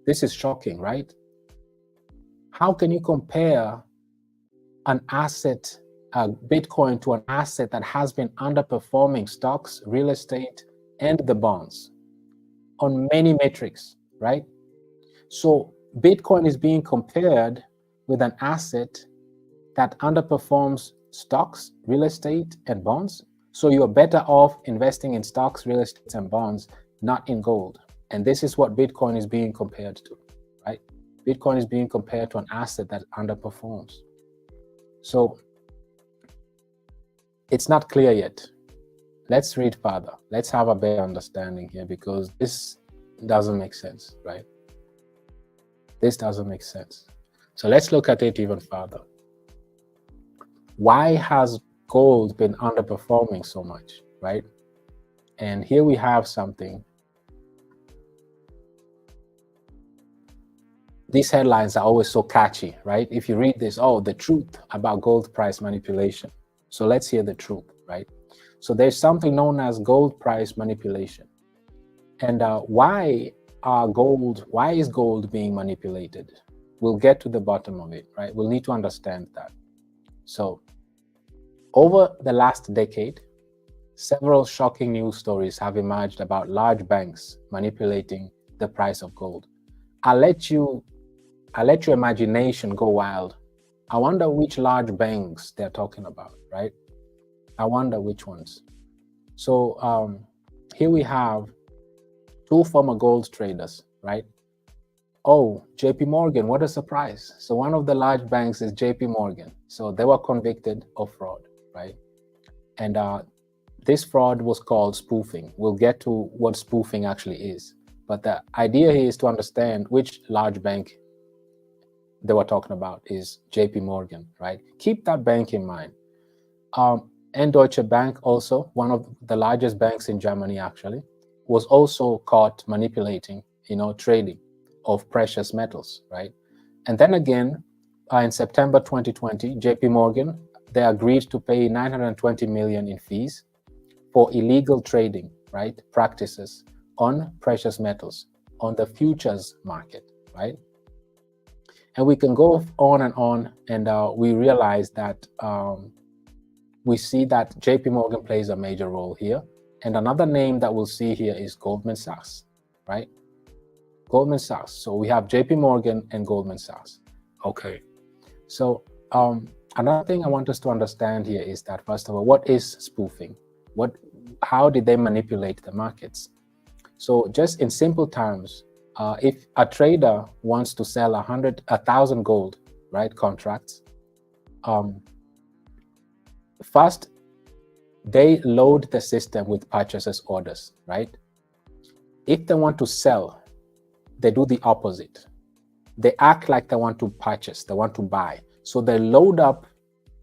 This is shocking, right? How can you compare an asset, Bitcoin, to an asset that has been underperforming stocks, real estate, and the bonds on many metrics, right? So Bitcoin is being compared with an asset that underperforms stocks, real estate, and bonds. So you're better off investing in stocks, real estate, and bonds, not in gold. And this is what Bitcoin is being compared to, right? Bitcoin is being compared to an asset that underperforms. So it's not clear yet. Let's read further. Let's have a better understanding here, because this doesn't make sense, right? This doesn't make sense. So let's look at it even further. Why has gold been underperforming so much, right? And here we have something. These headlines are always so catchy, right? If you read this, oh, the truth about gold price manipulation. So let's hear the truth, right? So there's something known as gold price manipulation. And why is gold being manipulated? We'll get to the bottom of it, right? We'll need to understand that. So over the last decade, several shocking news stories have emerged about large banks manipulating the price of gold. I'll let your imagination go wild. I wonder which large banks they're talking about, right? I wonder which ones. So here we have two former gold traders, right? Oh, JP Morgan, what a surprise. So one of the large banks is JP Morgan. So they were convicted of fraud, right? And this fraud was called spoofing. We'll get to what spoofing actually is. But the idea here is to understand which large bank they were talking about is JP Morgan, right? Keep that bank in mind. And Deutsche Bank, also one of the largest banks in Germany, actually, was also caught manipulating, trading of precious metals, right? And then again, in September 2020, JP Morgan, they agreed to pay 920 million in fees for illegal trading, right, practices on precious metals on the futures market, right? And we can go on, and we realize that we see that JP Morgan plays a major role here. And another name that we'll see here is Goldman Sachs, right? Goldman Sachs. So we have JP Morgan and Goldman Sachs. Okay. So another thing I want us to understand here is that, first of all, what is spoofing? How did they manipulate the markets? So just in simple terms, if a trader wants to sell 1,000 gold, right, contracts, first they load the system with purchases orders, right? If they want to sell, they do the opposite. They act like they want to purchase, they want to buy. So they load up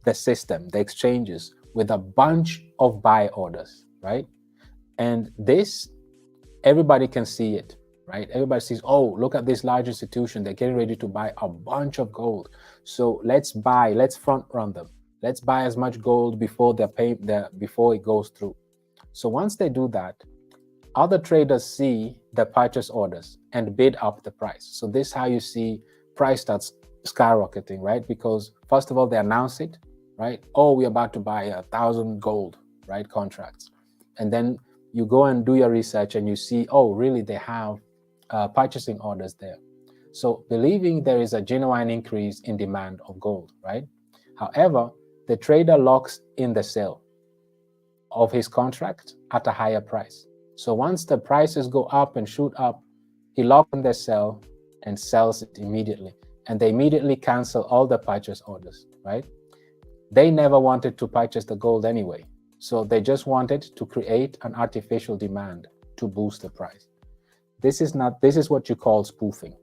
the system, the exchanges, with a bunch of buy orders, right? And this, everybody can see it, right? Everybody sees, oh, look at this large institution. They're getting ready to buy a bunch of gold. So let's front run them. Let's buy as much gold before before it goes through. So once they do that, other traders see the purchase orders and bid up the price. So this is how you see price starts skyrocketing, right? Because first of all, they announce it, right? Oh, we're about to buy 1,000 gold, right, contracts. And then you go and do your research and you see, oh, really, they have purchasing orders there. So believing there is a genuine increase in demand of gold, right? However, the trader locks in the sale of his contract at a higher price. So once the prices go up and shoot up, he locks in the sell and sells it immediately. And they immediately cancel all the purchase orders, right? They never wanted to purchase the gold anyway. So they just wanted to create an artificial demand to boost the price. This is what you call spoofing,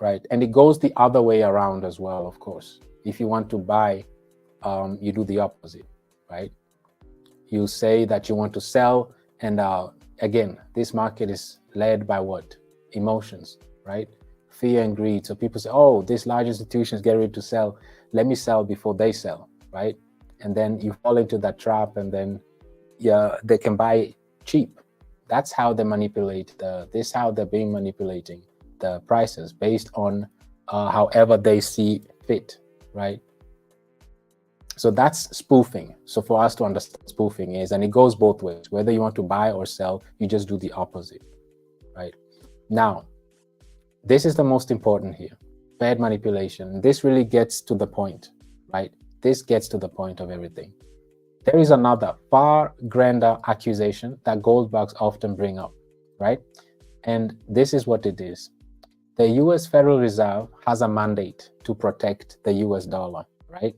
right? And it goes the other way around as well, of course. If you want to buy, you do the opposite, right? You say that you want to sell And again, this market is led by what? Emotions, right? Fear and greed. So people say, oh, this large institution is getting ready to sell. Let me sell before they sell, right? And then you fall into that trap, and then they can buy cheap. That's how they manipulate this. How they're being manipulating the prices based on however they see fit, right? So that's spoofing. So for us to understand spoofing is, and it goes both ways, whether you want to buy or sell, you just do the opposite, right? Now, this is the most important here, Fed manipulation. This really gets to the point, right? This gets to the point of everything. There is another far grander accusation that gold bugs often bring up, right? And this is what it is. The US Federal Reserve has a mandate to protect the US dollar, right?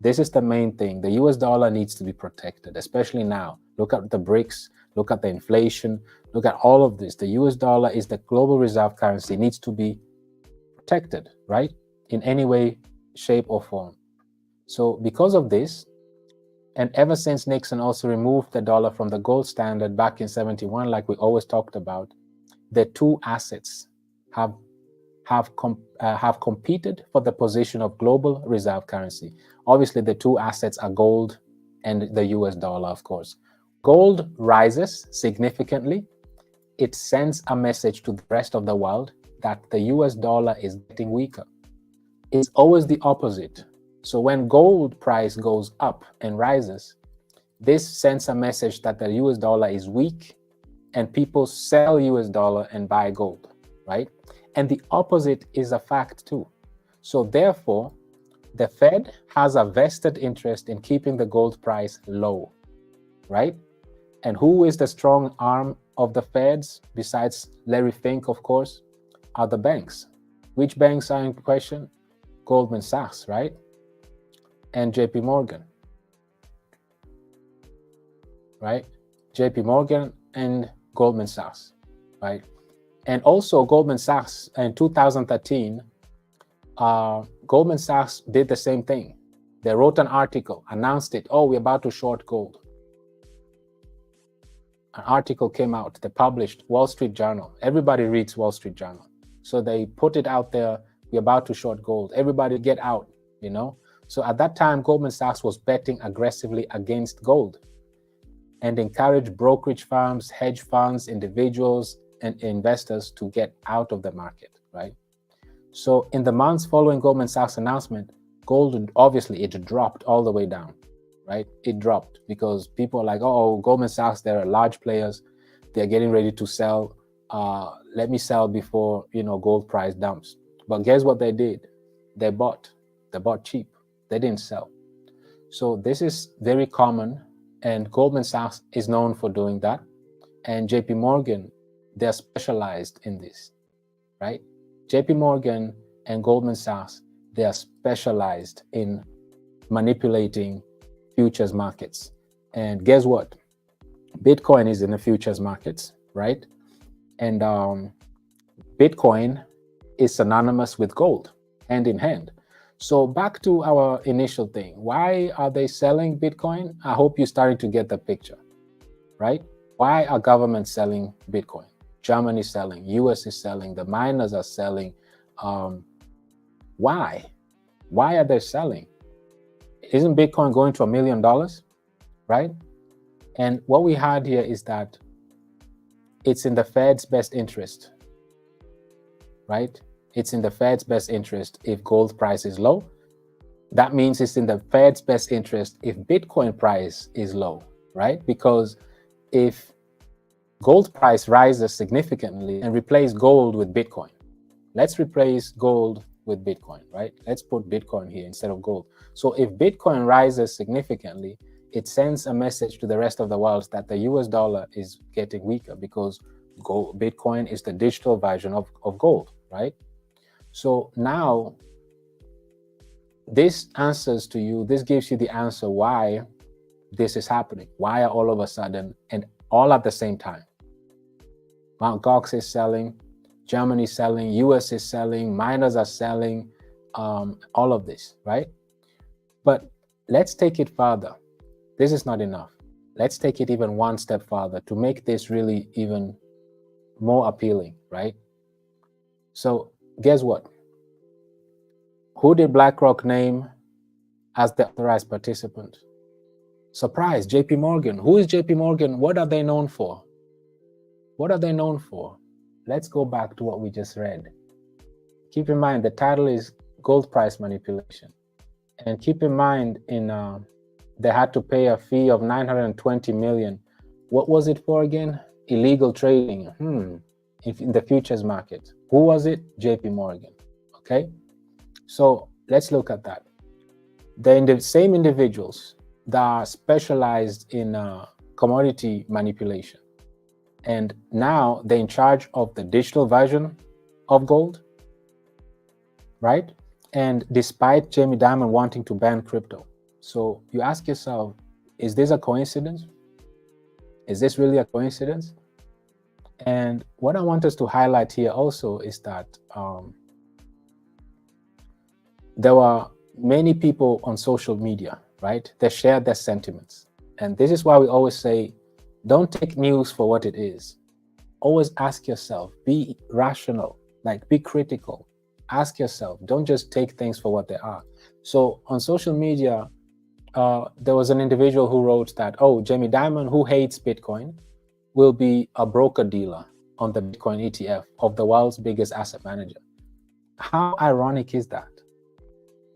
This is the main thing. The US dollar needs to be protected, especially now. Look at the BRICS, look at the inflation, look at all of this. The US dollar is the global reserve currency, needs to be protected, right? In any way, shape, or form. So because of this, and ever since Nixon also removed the dollar from the gold standard back in '71, like we always talked about, the two assets have competed for the position of global reserve currency. Obviously, the two assets are gold and the US dollar, of course. Gold rises significantly. It sends a message to the rest of the world that the US dollar is getting weaker. It's always the opposite. So when gold price goes up and rises, this sends a message that the US dollar is weak, and people sell US dollar and buy gold, right? And the opposite is a fact too. So therefore, the Fed has a vested interest in keeping the gold price low, right? And who is the strong arm of the Feds, besides Larry Fink, of course, are the banks. Which banks are in question? Goldman Sachs, right? And JP Morgan, right? JP Morgan and Goldman Sachs, right? And also Goldman Sachs in 2013, Goldman Sachs did the same thing. They wrote an article, announced it, oh, we're about to short gold. An article came out, they published, Wall Street Journal. Everybody reads Wall Street Journal. So they put it out there, we're about to short gold. Everybody get out, you know? So at that time, Goldman Sachs was betting aggressively against gold and encouraged brokerage firms, hedge funds, individuals, and investors to get out of the market, right? So in the months following Goldman Sachs' announcement, gold, obviously, it dropped all the way down, right? It dropped because people are like, oh, Goldman Sachs, they're large players. They're getting ready to sell. Let me sell before, gold price dumps. But guess what they did? They bought cheap. They didn't sell. So this is very common, and Goldman Sachs is known for doing that. And JP Morgan, they're specialized in this, right? JP Morgan and Goldman Sachs, they are specialized in manipulating futures markets. And guess what? Bitcoin is in the futures markets, right? And Bitcoin is synonymous with gold, hand in hand. So back to our initial thing. Why are they selling Bitcoin? I hope you're starting to get the picture, right? Why are governments selling Bitcoin? Germany is selling, US is selling, the miners are selling. Why? Why are they selling? Isn't Bitcoin going to $1 million, right? And what we had here is that it's in the Fed's best interest, right? It's in the Fed's best interest if gold price is low. That means it's in the Fed's best interest if Bitcoin price is low, right? Because if gold price rises significantly and replace gold with Bitcoin, let's replace gold with Bitcoin, right? Let's put Bitcoin here instead of gold. So if Bitcoin rises significantly, it sends a message to the rest of the world that the US dollar is getting weaker because Bitcoin is the digital version of gold, right? So now this answers to you, this gives you the answer why this is happening. Why are all of a sudden and all at the same time? Mt. Gox is selling, Germany is selling, US is selling, miners are selling, all of this, right? But let's take it further. This is not enough. let's take it even one step further to make this really even more appealing, right? So guess what? Who did BlackRock name as the authorized participant? Surprise, JP Morgan. Who is JP Morgan? What are they known for? What are they known for? Let's go back to what we just read. Keep in mind, the title is Gold Price Manipulation. And keep in mind, they had to pay a fee of 920 million. What was it for again? Illegal trading in the futures market. Who was it? JP Morgan. Okay, so let's look at that. The same individuals that are specialized in commodity manipulation, and now they're in charge of the digital version of gold, right? And despite Jamie Dimon wanting to ban crypto, so you ask yourself, is this a coincidence? Is this really a coincidence? And what I want us to highlight here also is that there were many people on social media, right? They shared their sentiments. And this is why we always say, don't take news for what it is. Always ask yourself, be rational, like be critical. Ask yourself, don't just take things for what they are. So on social media, there was an individual who wrote that, oh, Jamie Dimon, who hates Bitcoin, will be a broker-dealer on the Bitcoin ETF of the world's biggest asset manager. How ironic is that,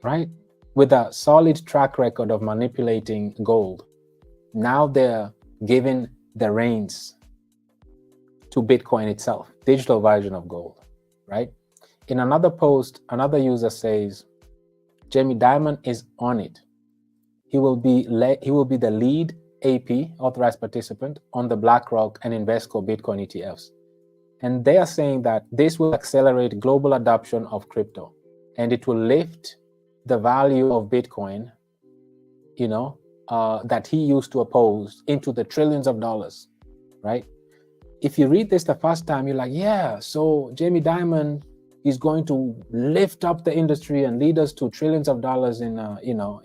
right? With a solid track record of manipulating gold, now they're giving the reins to Bitcoin itself, digital version of gold, right? In another post, another user says, Jamie Dimon is on it. He will be the lead AP, authorized participant, on the BlackRock and Invesco Bitcoin ETFs. And they are saying that this will accelerate global adoption of crypto, and it will lift the value of Bitcoin, that he used to oppose, into the trillions of dollars, right? If you read this the first time, you're like, yeah, so Jamie Dimon is going to lift up the industry and lead us to trillions of dollars in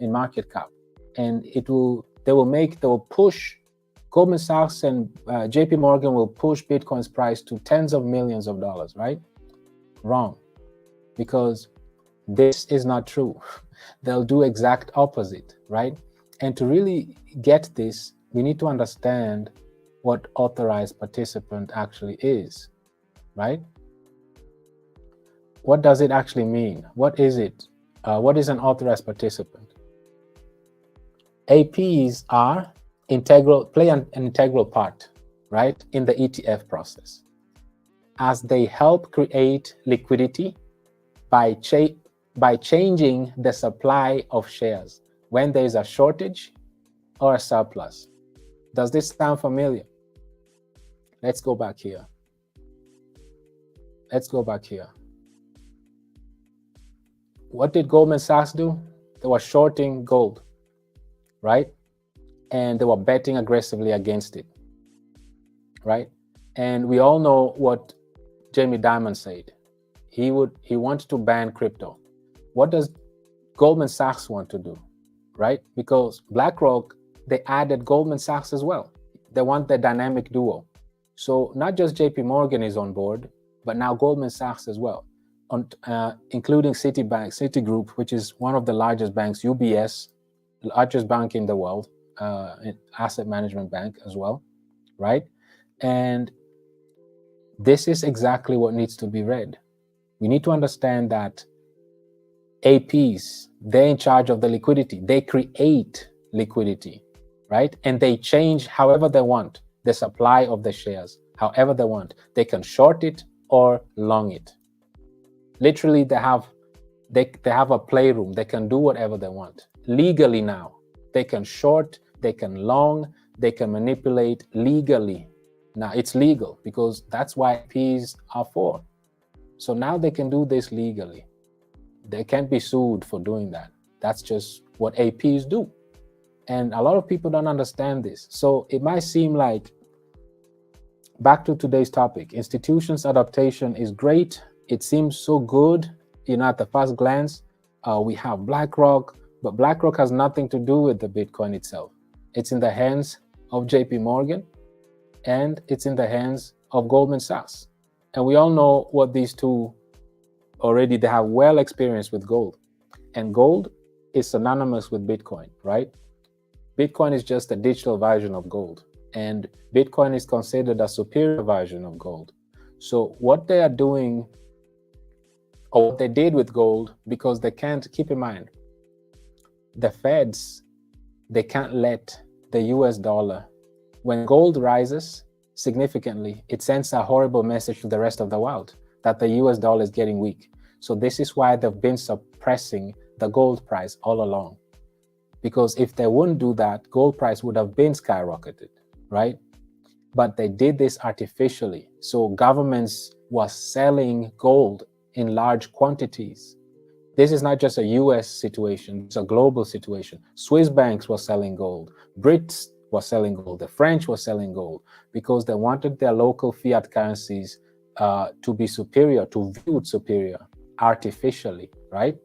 market cap. And they will push, Goldman Sachs and JP Morgan will push Bitcoin's price to tens of millions of dollars, right? Wrong, because this is not true. They'll do exact opposite, right? And to really get this, we need to understand what authorized participant actually is, right? What does it actually mean? What is it? What is an authorized participant? APs play an integral part, right, in the ETF process, as they help create liquidity by changing the supply of shares when there is a shortage or a surplus. Does this sound familiar? Let's go back here. What did Goldman Sachs do? They were shorting gold, right? And they were betting aggressively against it, right? And we all know what Jamie Dimon said. He wanted to ban crypto. What does Goldman Sachs want to do, right? Because BlackRock, they added Goldman Sachs as well. They want the dynamic duo. So not just JP Morgan is on board, but now Goldman Sachs as well, including Citigroup, which is one of the largest banks, UBS, the largest bank in the world, asset management bank as well, right? And this is exactly what needs to be read. We need to understand that APs, they're in charge of the liquidity. They create liquidity, right? And they change however they want the supply of the shares, however they want. They can short it or long it. Literally, they have a playroom. They can do whatever they want. Legally now, they can short, they can long, they can manipulate legally. Now it's legal because that's why APs are for. So now they can do this legally. They can't be sued for doing that. That's just what APs do. And a lot of people don't understand this. So it might seem like, back to today's topic, institutions adaptation is great. It seems so good, at the first glance. We have BlackRock, but BlackRock has nothing to do with the Bitcoin itself. It's in the hands of JP Morgan, and it's in the hands of Goldman Sachs. And we all know what these two already, they have well experience with gold. And gold is synonymous with Bitcoin, right? Bitcoin is just a digital version of gold. And Bitcoin is considered a superior version of gold. So what they are doing, or what they did with gold, because they can't, keep in mind, the Feds, they can't let the US dollar, when gold rises significantly, it sends a horrible message to the rest of the world that the US dollar is getting weak. So this is why they've been suppressing the gold price all along. Because if they wouldn't do that, gold price would have been skyrocketed, right? But they did this artificially. So governments were selling gold in large quantities. This is not just a US situation, it's a global situation. Swiss banks were selling gold, Brits were selling gold, the French were selling gold, because they wanted their local fiat currencies to be superior, to viewed superior artificially, right?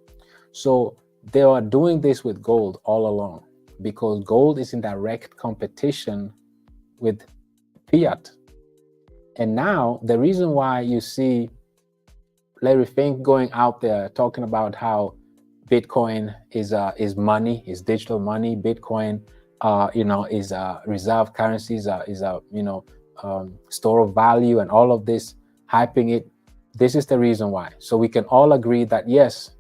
So they are doing this with gold all along, because gold is in direct competition with fiat. And now the reason why you see Larry Fink going out there talking about how Bitcoin is money, is digital money, Bitcoin is a reserve currency, is a store of value, and all of this, hyping it. This is the reason why. So we can all agree that yes,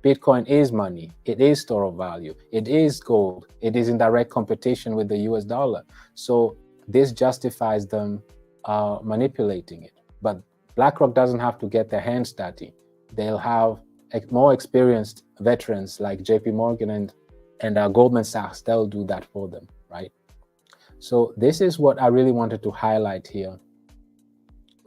Bitcoin is money, it is store of value, it is gold, it is in direct competition with the US dollar. So this justifies them manipulating it. But BlackRock doesn't have to get their hands dirty. They'll have more experienced veterans like JP Morgan and Goldman Sachs. They'll do that for them, right? So this is what I really wanted to highlight here,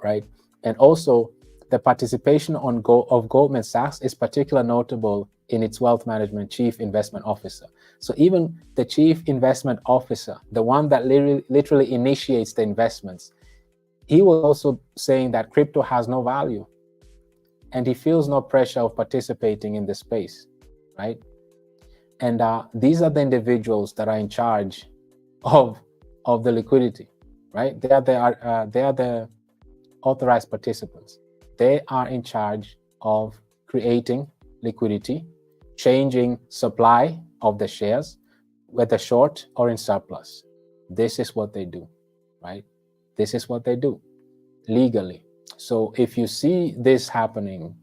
right? And also, the participation of Goldman Sachs is particularly notable in its wealth management chief investment officer. So even the chief investment officer, the one that literally initiates the investments, he was also saying that crypto has no value and he feels no pressure of participating in the space, right? And these are the individuals that are in charge of the liquidity, right? They are the authorized participants. They are in charge of creating liquidity, changing supply of the shares, whether short or in surplus. This is what they do, right? This is what they do legally. So if you see this happening,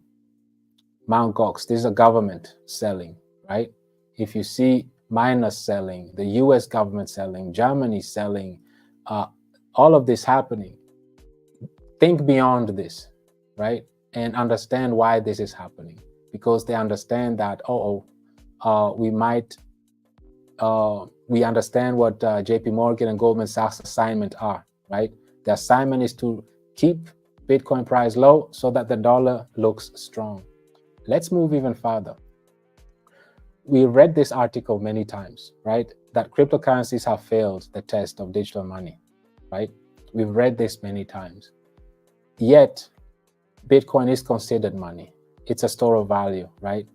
Mt. Gox, this is a government selling, right? If you see miners selling, the US government selling, Germany selling, all of this happening, think beyond this, right? And understand why this is happening. Because they understand that, we understand what JP Morgan and Goldman Sachs assignment are, right? The assignment is to keep Bitcoin price low so that the dollar looks strong. Let's move even further. We read this article many times, right? That cryptocurrencies have failed the test of digital money, right? We've read this many times. Yet, Bitcoin is considered money. It's a store of value, right?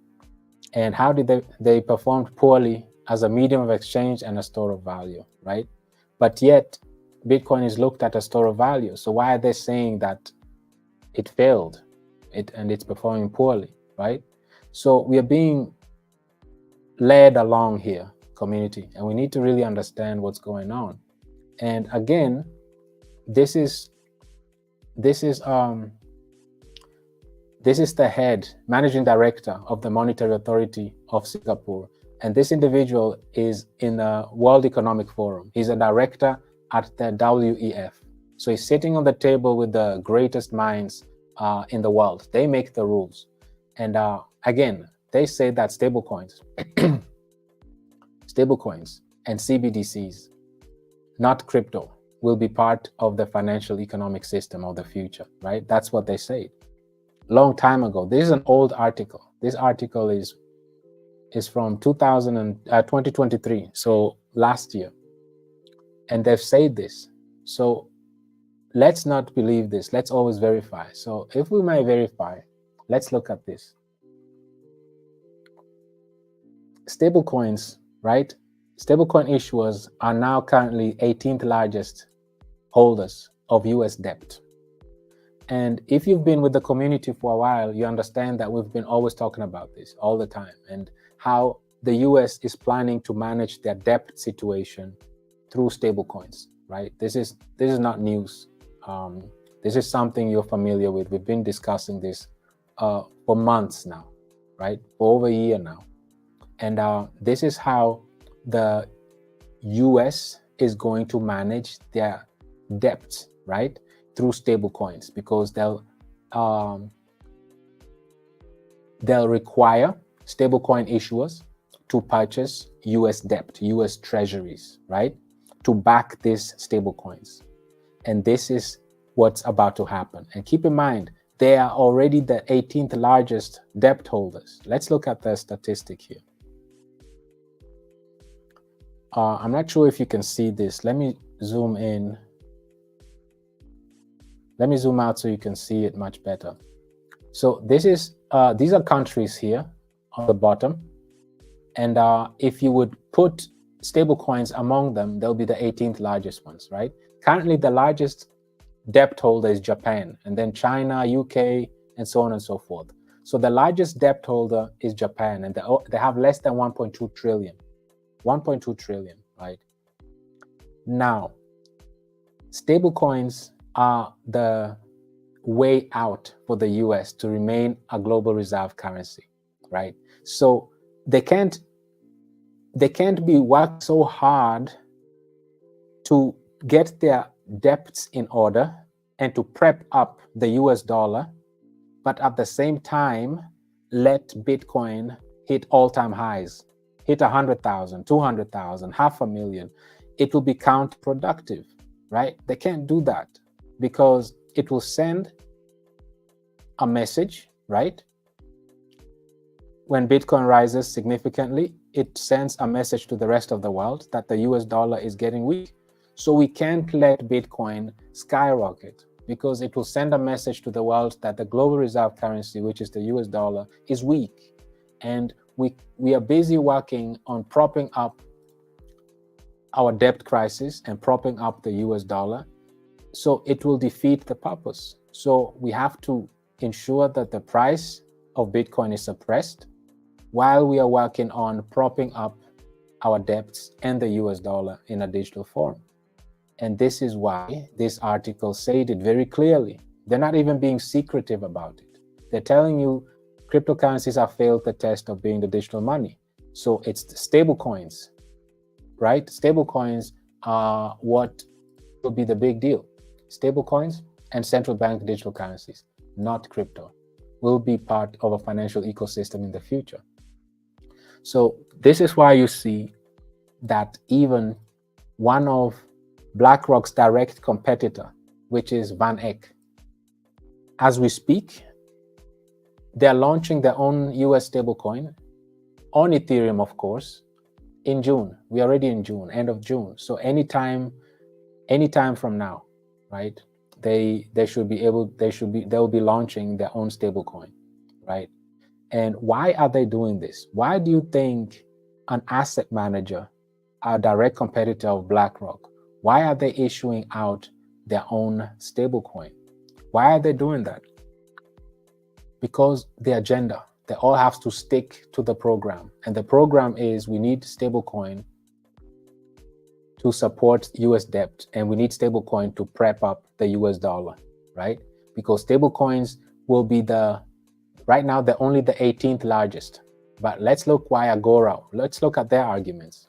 And how did they performed poorly as a medium of exchange and a store of value, right? But yet, Bitcoin is looked at as a store of value. So why are they saying that it failed and it's performing poorly, right? So we are being led along here, community, and we need to really understand what's going on. And again, this is the head managing director of the Monetary Authority of Singapore. And this individual is in the World Economic Forum. He's a director at the WEF. So he's sitting on the table with the greatest minds in the world. They make the rules. And again, they say that stablecoins and CBDCs, not crypto, will be part of the financial economic system of the future, right? That's what they say. Long time ago. This is an old article. This article is from 2023, so last year. And they've said this. So let's not believe this. Let's always verify. So if we may verify, let's look at this. Stablecoins, right? stablecoin issuers are now currently 18th largest holders of US debt. And if you've been with the community for a while, you understand that we've been always talking about this all the time, and how the US is planning to manage their debt situation through stablecoins, right? This is not news. This is something you're familiar with. We've been discussing this for months now, right? For over a year now. And this is how the US is going to manage their debt, right? Through stablecoins, because they'll require stablecoin issuers to purchase US debt, US treasuries, right? To back these stablecoins. And this is what's about to happen. And keep in mind, they are already the 18th largest debt holders. Let's look at the statistic here. I'm not sure if you can see this. Let me zoom in. Let me zoom out so you can see it much better. So this is these are countries here on the bottom. And if you would put stablecoins among them, they'll be the 18th largest ones, right? Currently, the largest debt holder is Japan, and then China, UK, and so on and so forth. So the largest debt holder is Japan, and they have less than 1.2 trillion. 1.2 trillion, right? Now, stablecoins are the way out for the US to remain a global reserve currency, right? So they can't be worked so hard to get their debts in order and to prep up the US dollar, but at the same time, let Bitcoin hit all-time highs, hit 100,000, 200,000, 500,000. It will be counterproductive, right? They can't do that because it will send a message, right? When Bitcoin rises significantly, it sends a message to the rest of the world that the US dollar is getting weak. So we can't let Bitcoin skyrocket because it will send a message to the world that the global reserve currency, which is the US dollar, is weak. And we are busy working on propping up our debt crisis and propping up the US dollar. So it will defeat the purpose. So we have to ensure that the price of Bitcoin is suppressed while we are working on propping up our debts and the US dollar in a digital form. And this is why this article said it very clearly. They're not even being secretive about it. They're telling you cryptocurrencies have failed the test of being the digital money. So it's the stable coins, right? Stable coins are what will be the big deal. Stable coins and central bank digital currencies, not crypto, will be part of a financial ecosystem in the future. So this is why you see that even one of BlackRock's direct competitor, which is Van Eck, as we speak, they're launching their own US stablecoin on Ethereum, of course, in June. We're already in June, end of June. So anytime from now, right? They'll be launching their own stablecoin, right? And why are they doing this? Why do you think an asset manager, a direct competitor of BlackRock, why are they issuing out their own stablecoin? Why are they doing that? Because the agenda, they all have to stick to the program. And the program is we need stablecoin to support US debt, and we need stablecoin to prep up the US dollar, right? Because stablecoins will be right now, they're only the 18th largest. But let's look why Agora, let's look at their arguments.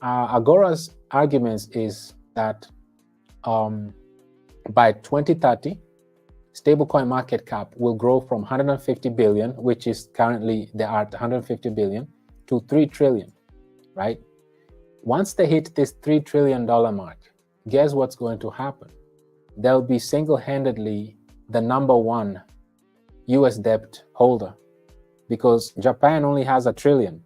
Agora's arguments is that by 2030, stablecoin market cap will grow from 150 billion, which is currently they are at 150 billion, to 3 trillion, right? Once they hit this $3 trillion mark, guess what's going to happen? They'll be single-handedly the #1 US debt holder because Japan only has $1 trillion.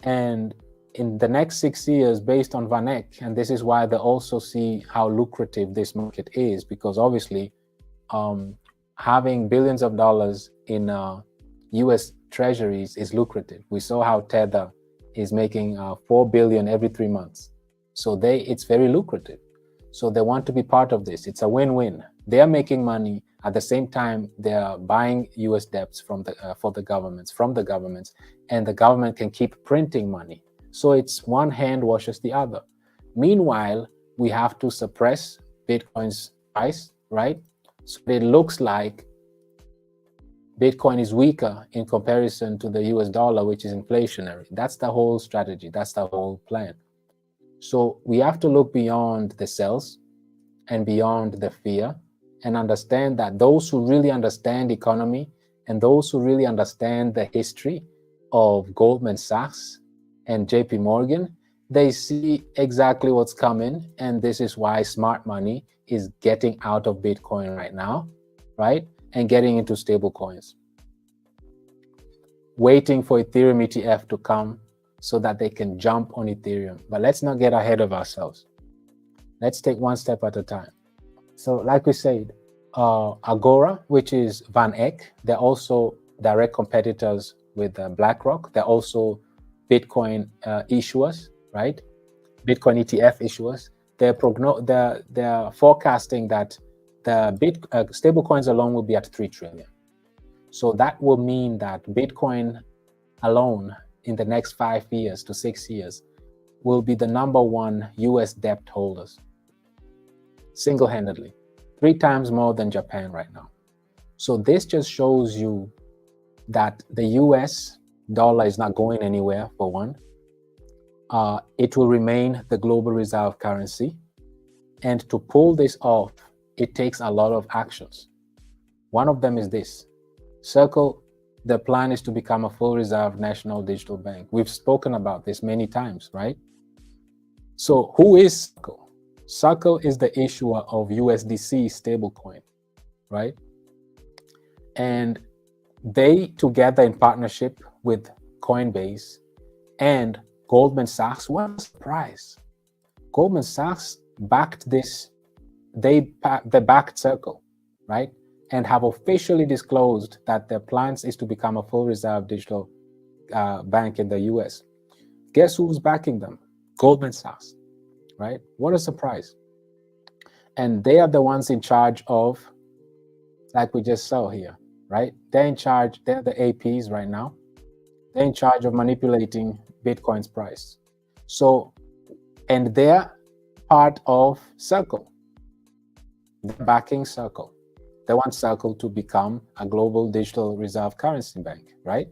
And in the next 6 years, based on Van Eck, and this is why they also see how lucrative this market is, because obviously having billions of dollars in US treasuries is lucrative. We saw how Tether is making 4 billion every 3 months. So it's very lucrative. So they want to be part of this. It's a win-win. They are making money at the same time they are buying US debts from the governments, and the government can keep printing money. So it's one hand washes the other. Meanwhile, we have to suppress Bitcoin's price, right? So it looks like Bitcoin is weaker in comparison to the US dollar, which is inflationary. That's the whole strategy. That's the whole plan. So we have to look beyond the sells and beyond the fear and understand that those who really understand economy and those who really understand the history of Goldman Sachs and JP Morgan, they see exactly what's coming. And this is why smart money is getting out of Bitcoin right now, right? And getting into stable coins, waiting for Ethereum ETF to come so that they can jump on Ethereum. But let's not get ahead of ourselves. Let's take one step at a time. So like we said, Agora, which is Van Eck, they're also direct competitors with BlackRock. They're also Bitcoin issuers, right? Bitcoin ETF issuers. They're forecasting that the stable coins alone will be at 3 trillion. So that will mean that Bitcoin alone in the next 5 years to 6 years will be the #1 US debt holders, single-handedly, 3 times more than Japan right now. So this just shows you that the US dollar is not going anywhere, for one. It will remain the global reserve currency. And to pull this off, it takes a lot of actions. One of them is this. Circle, the plan is to become a full reserve national digital bank. We've spoken about this many times, right? So who is Circle? Circle is the issuer of USDC stablecoin, right? And they, together in partnership with Coinbase and Goldman Sachs, what a surprise. Goldman Sachs backed this, they backed Circle, right? And have officially disclosed that their plans is to become a full reserve digital bank in the US. Guess who's backing them? Goldman Sachs, right? What a surprise. And they are the ones in charge of, like we just saw here, right? They're in charge, they're the APs right now. They're in charge of manipulating Bitcoin's price. So, and they're part of Circle. They're backing Circle. They want Circle to become a global digital reserve currency bank, right?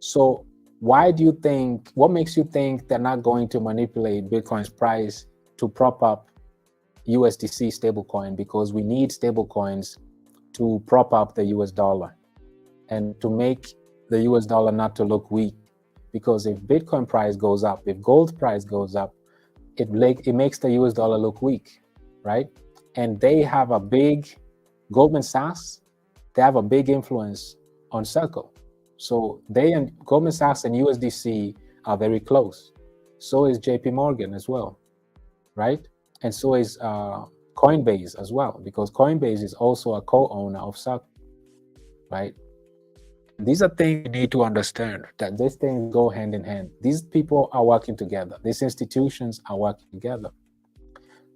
So why do you think, what makes you think they're not going to manipulate Bitcoin's price to prop up USDC stablecoin? Because we need stablecoins to prop up the US dollar and to make the US dollar not to look weak. Because if Bitcoin price goes up, if gold price goes up, it makes the US dollar look weak, right? And they have a big, Goldman Sachs, they have a big influence on Circle. So they and Goldman Sachs and USDC are very close. So is JP Morgan as well, right? And so is Coinbase as well, because Coinbase is also a co-owner of Circle, right? These are things you need to understand, that these things go hand in hand. These people are working together. These institutions are working together.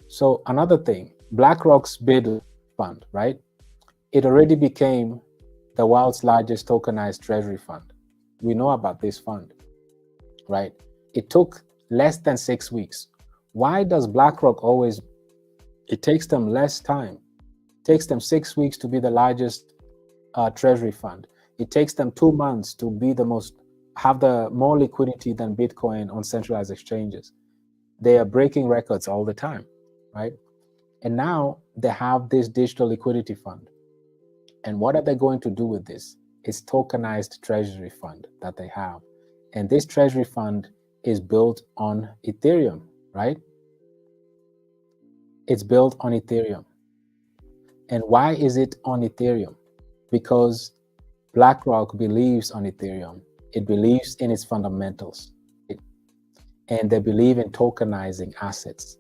So another thing, BlackRock's bid fund, right? It already became the world's largest tokenized treasury fund. We know about this fund, right? It took less than 6 weeks. Why does BlackRock always, it takes them less time? It takes them 6 weeks to be the largest treasury fund. It takes them 2 months to be have the more liquidity than Bitcoin on centralized exchanges. They are breaking records all the time, right? And now they have this digital liquidity fund. And what are they going to do with this? It's tokenized treasury fund that they have. And this treasury fund is built on Ethereum, right? It's built on Ethereum. And why is it on Ethereum? Because BlackRock believes on Ethereum. It believes in its fundamentals. And they believe in tokenizing assets.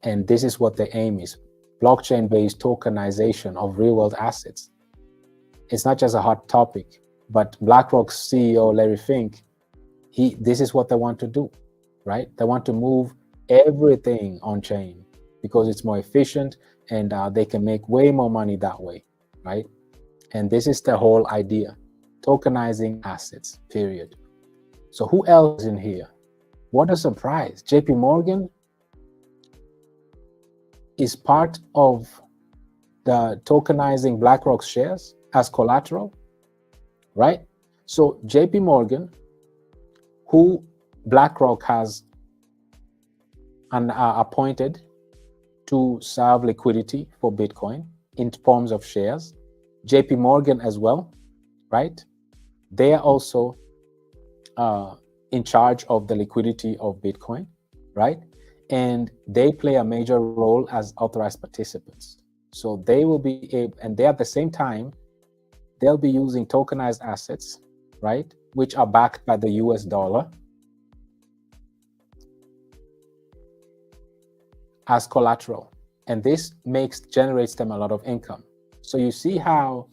And this is what their aim is. Blockchain-based tokenization of real-world assets. It's not just a hot topic. But BlackRock's CEO, Larry Fink, this is what they want to do, right? They want to move everything on chain because it's more efficient and they can make way more money that way, right? And this is the whole idea, tokenizing assets, period. So who else is in here? What a surprise. JP Morgan is part of the tokenizing BlackRock shares as collateral, right? So JP Morgan, who BlackRock has appointed to serve liquidity for Bitcoin in forms of shares, JP Morgan as well, right? They are also in charge of the liquidity of Bitcoin, right? And they play a major role as authorized participants. So they will be able, and they at the same time, they'll be using tokenized assets, right? Which are backed by the US dollar as collateral. And this generates them a lot of income. So you see how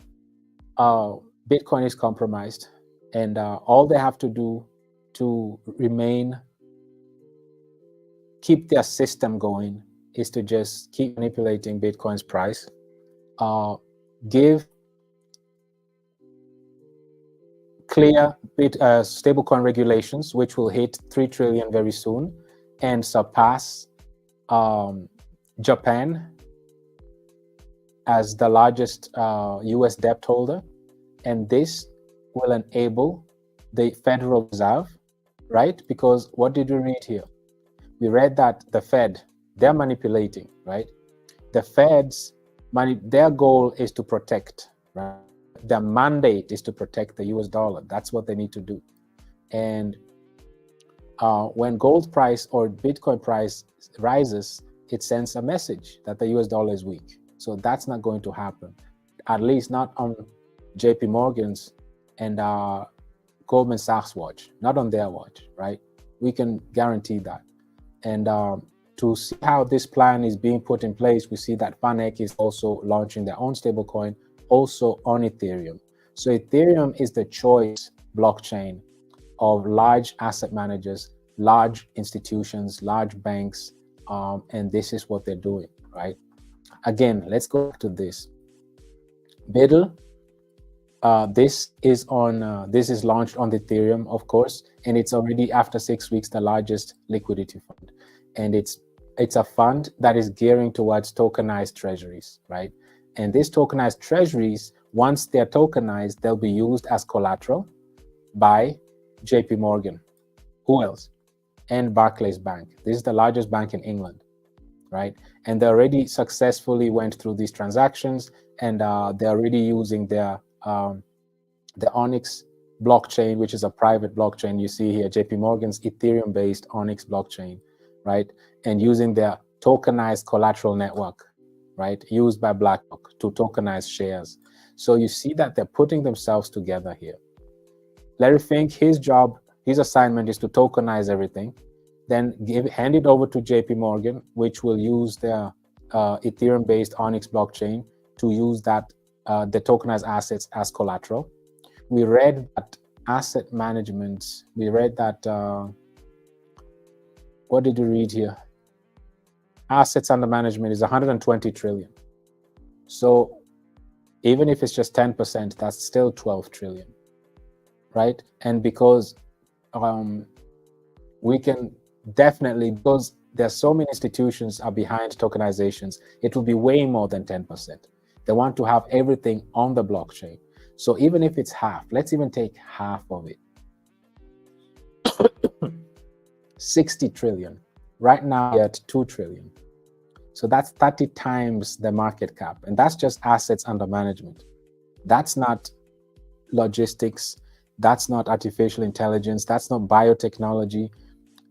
Bitcoin is compromised, and all they have to do to keep their system going is to just keep manipulating Bitcoin's price, give clear stablecoin regulations, which will hit 3 trillion very soon and surpass Japan as the largest US debt holder. And this will enable the Federal Reserve, right? Because what did we read here? We read that the Fed, they're manipulating, right? The Fed's their goal is to protect, right? Their mandate is to protect the US dollar. That's what they need to do. And when gold price or Bitcoin price rises, it sends a message that the US dollar is weak. So that's not going to happen, at least not on JP Morgan's and Goldman Sachs watch, not on their watch, right? We can guarantee that. And to see how this plan is being put in place, we see that VanEck is also launching their own stablecoin, also on Ethereum. So Ethereum is the choice blockchain of large asset managers, large institutions, large banks, and this is what they're doing, right? Again, let's go back to this. BUIDL, this is launched on Ethereum, of course, and it's already after 6 weeks the largest liquidity fund, and it's a fund that is gearing towards tokenized treasuries, right? And these tokenized treasuries, once they're tokenized, they'll be used as collateral by JP Morgan. Who else? And Barclays Bank. This is the largest bank in England, right? And they already successfully went through these transactions, and they're already using their the Onyx blockchain, which is a private blockchain. You see here, JP Morgan's Ethereum-based Onyx blockchain, right? And using their tokenized collateral network, right? Used by BlackRock to tokenize shares. So you see that they're putting themselves together here. Larry Fink, his assignment is to tokenize everything, then hand it over to JP Morgan, which will use their Ethereum-based Onyx blockchain to use that the tokenized assets as collateral. We read that asset management, we read that, what did we read here? Assets under management is 120 trillion. So even if it's just 10%, that's still 12 trillion, right? And because we can definitely, because there's so many institutions are behind tokenizations, it will be way more than 10%. They want to have everything on the blockchain. So even if it's half, let's even take half of it. 60 trillion. Right now we're at 2 trillion. So that's 30 times the market cap. And that's just assets under management. That's not logistics. That's not artificial intelligence. That's not biotechnology.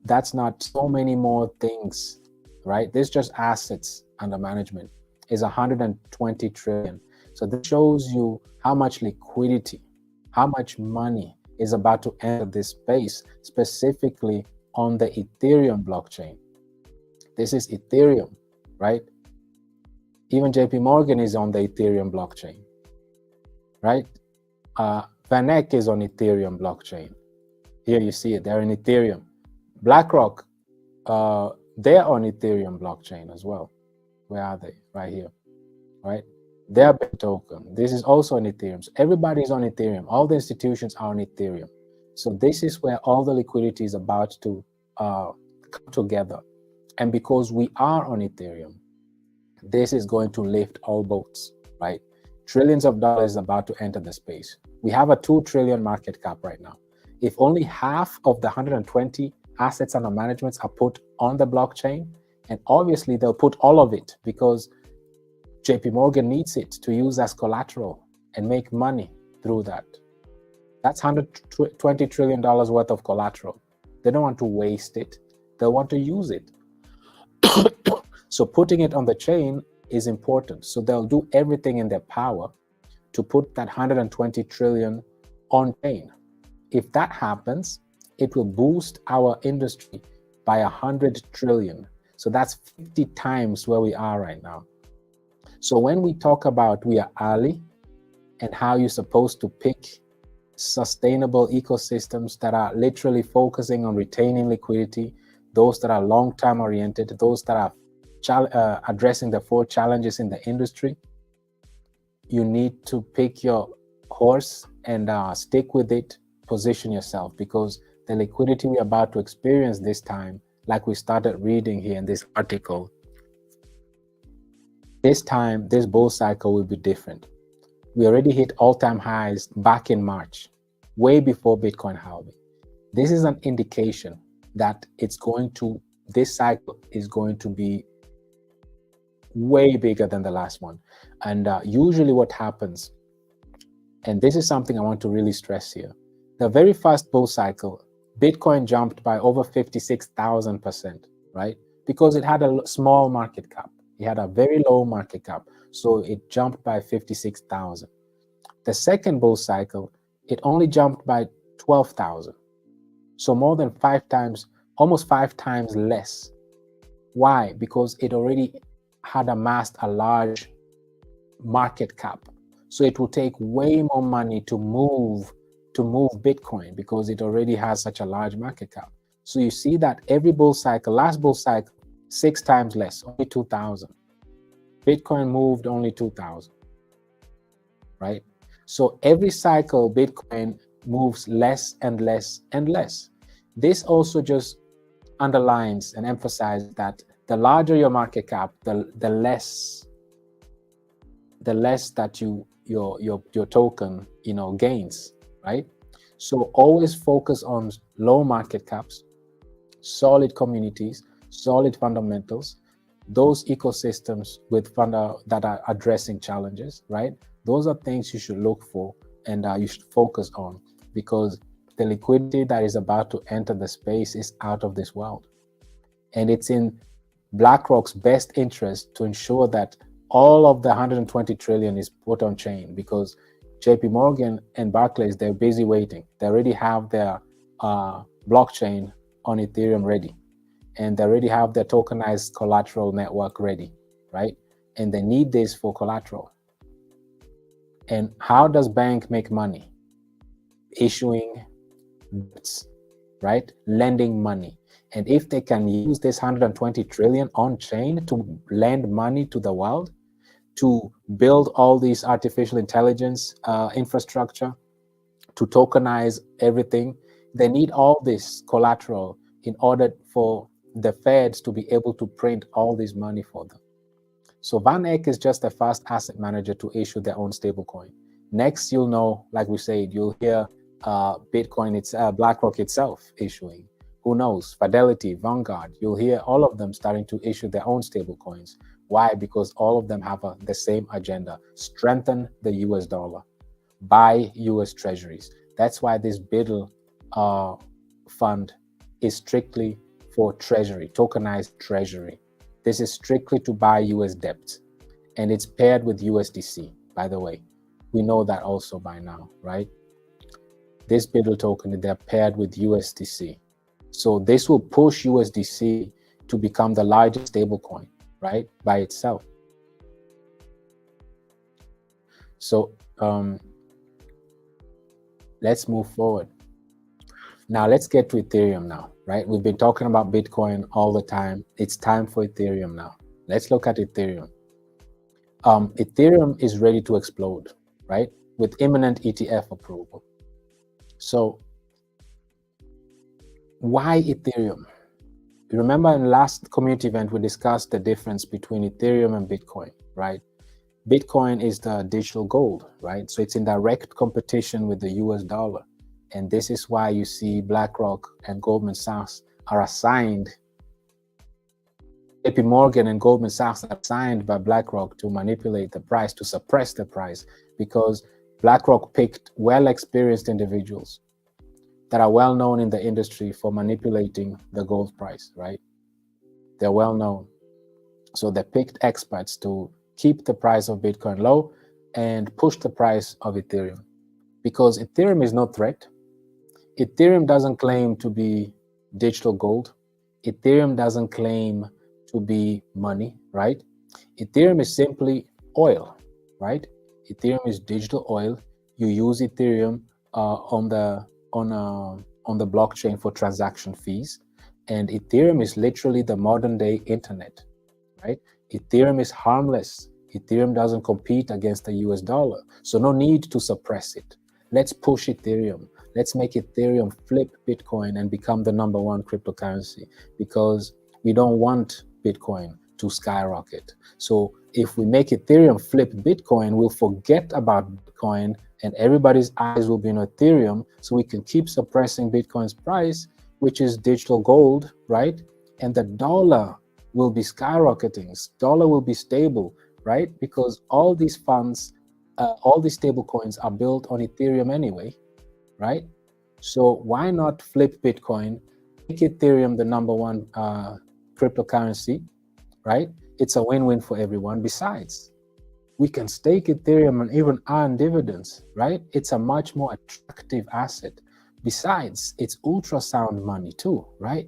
That's not so many more things, right? There's just assets under management is 120 trillion. So this shows you how much liquidity, how much money is about to enter this space, specifically on the Ethereum blockchain. This is Ethereum, right? Even JP Morgan is on the Ethereum blockchain, right? Van Eck is on Ethereum blockchain. Here you see it, they're in Ethereum. BlackRock, they're on Ethereum blockchain as well. Where are they? Right here, right? Their BIT token. This is also on Ethereum. So everybody's on Ethereum. All the institutions are on Ethereum. So this is where all the liquidity is about to come together. And because we are on Ethereum, this is going to lift all boats, right? Trillions of dollars about to enter the space. We have a 2 trillion market cap right now. If only half of the 120 assets under management are put on the blockchain, and obviously they'll put all of it because JP Morgan needs it to use as collateral and make money through that. That's $120 trillion worth of collateral. They don't want to waste it. They want to use it. So putting it on the chain is important. So they'll do everything in their power to put that 120 trillion on chain. If that happens, it will boost our industry by 100 trillion. So that's 50 times where we are right now. So when we talk about we are early and how you're supposed to pick sustainable ecosystems that are literally focusing on retaining liquidity, those that are long-term oriented, those that are addressing the 4 challenges in the industry, you need to pick your horse and stick with it, position yourself, because the liquidity we're about to experience this time, like we started reading here in this article, this time, this bull cycle will be different. We already hit all-time highs back in March, way before Bitcoin halving. This is an indication that this cycle is going to be way bigger than the last one. And usually what happens, and this is something I want to really stress here, the very first bull cycle, Bitcoin jumped by over 56,000%, right? Because it had a small market cap. It had a very low market cap, so it jumped by 56,000. The second bull cycle, it only jumped by 12,000. So more than 5 times, almost 5 times less. Why? Because it already had amassed a large market cap. So it will take way more money to move Bitcoin because it already has such a large market cap. So you see that every bull cycle, last bull cycle, 6 times less, only 2,000. Bitcoin moved only 2,000, right? So every cycle, Bitcoin moves less and less and less. This also just underlines and emphasizes that the larger your market cap, the less that your token gains, right? So always focus on low market caps, solid communities, solid fundamentals, those ecosystems that are addressing challenges, right? Those are things you should look for and you should focus on, because the liquidity that is about to enter the space is out of this world. And it's in BlackRock's best interest to ensure that all of the 120 trillion is put on chain, because JP Morgan and Barclays, they're busy waiting. They already have their blockchain on Ethereum ready, and they already have their tokenized collateral network ready, right? And they need this for collateral. And how does bank make money? Issuing debts, right? Lending money. And if they can use this 120 trillion on chain to lend money to the world, to build all these artificial intelligence infrastructure, to tokenize everything, they need all this collateral in order for the Feds to be able to print all this money for them. So Van Eck is just the first asset manager to issue their own stablecoin. Next, you'll know, like we said, you'll hear BlackRock itself issuing. Who knows? Fidelity, Vanguard, you'll hear all of them starting to issue their own stablecoins. Why? Because all of them have the same agenda: strengthen the US dollar, buy US treasuries. That's why this BUIDL fund is strictly for treasury, tokenized treasury. This is strictly to buy US debt, and it's paired with USDC, by the way. We know that also by now, right? This BUIDL token, they're paired with USDC. So this will push USDC to become the largest stablecoin, right, by itself. So Let's move forward. Now let's get to Ethereum now, right? We've been talking about Bitcoin all the time. It's time for Ethereum now. Let's look at Ethereum. Ethereum is ready to explode, right? With imminent ETF approval. So why Ethereum? Remember in the last community event, we discussed the difference between Ethereum and Bitcoin, right? Bitcoin is the digital gold, right? So it's in direct competition with the US dollar. And this is why you see BlackRock and Goldman Sachs are assigned, JP Morgan and Goldman Sachs are assigned by BlackRock to manipulate the price, to suppress the price, because BlackRock picked well-experienced individuals that are well known in the industry for manipulating the gold price, right? They're well known. So they picked experts to keep the price of Bitcoin low and push the price of Ethereum, because Ethereum is no threat. Ethereum doesn't claim to be digital gold. Ethereum doesn't claim to be money, right? Ethereum is simply oil, right? Ethereum is digital oil. You use Ethereum on the blockchain for transaction fees, and Ethereum is literally the modern day internet, right? Ethereum is harmless. Ethereum doesn't compete against the US dollar, so no need to suppress it. Let's push Ethereum. Let's make Ethereum flip Bitcoin and become the #1 cryptocurrency, because we don't want Bitcoin to skyrocket. So if we make Ethereum flip Bitcoin, we'll forget about Bitcoin and everybody's eyes will be on Ethereum, so we can keep suppressing Bitcoin's price, which is digital gold, right? And the dollar will be skyrocketing. Dollar will be stable, right? Because all these funds, all these stable coins are built on Ethereum anyway, right? So why not flip Bitcoin, make Ethereum the #1 cryptocurrency, right? It's a win-win for everyone. Besides, we can stake Ethereum and even earn dividends, right? It's a much more attractive asset. Besides, it's ultrasound money too, right?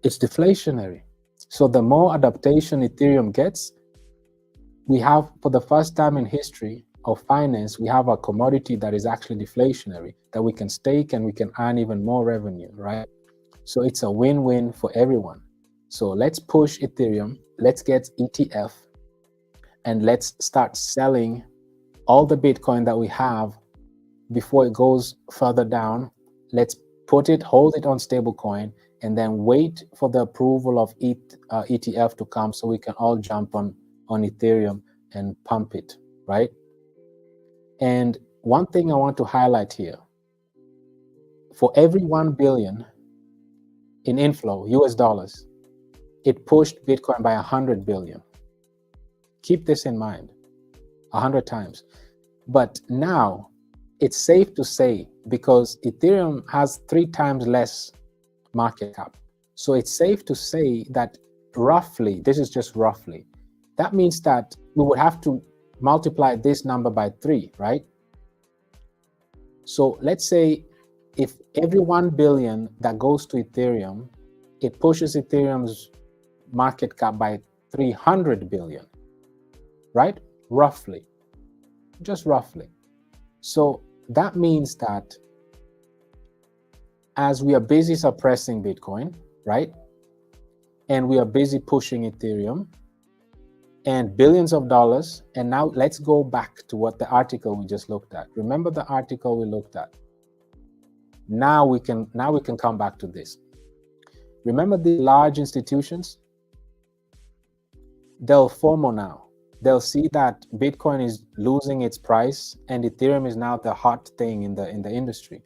It's deflationary. So the more adaptation Ethereum gets, we have, for the first time in history of finance, we have a commodity that is actually deflationary, that we can stake and we can earn even more revenue, right? So it's a win-win for everyone. So let's push Ethereum, let's get ETF, and let's start selling all the Bitcoin that we have before it goes further down. Let's put it, hold it on stablecoin, and then wait for the approval of ETF to come so we can all jump on Ethereum and pump it, right? And one thing I want to highlight here, for every 1 billion in inflow, US dollars, it pushed Bitcoin by 100 billion. Keep this in mind, 100 times. But now it's safe to say, because Ethereum has 3 times less market cap, so it's safe to say that roughly, this is just roughly, that means that we would have to multiply this number by 3, right? So let's say if every 1 billion that goes to Ethereum, it pushes Ethereum's market cap by 300 billion, right? Roughly, just roughly. So that means that as we are busy suppressing Bitcoin, right? And we are busy pushing Ethereum and billions of dollars. And now let's go back to what the article we just looked at. Remember the article we looked at? Now we can come back to this. Remember the large institutions? They'll FOMO now. They'll see that Bitcoin is losing its price and Ethereum is now the hot thing in the industry.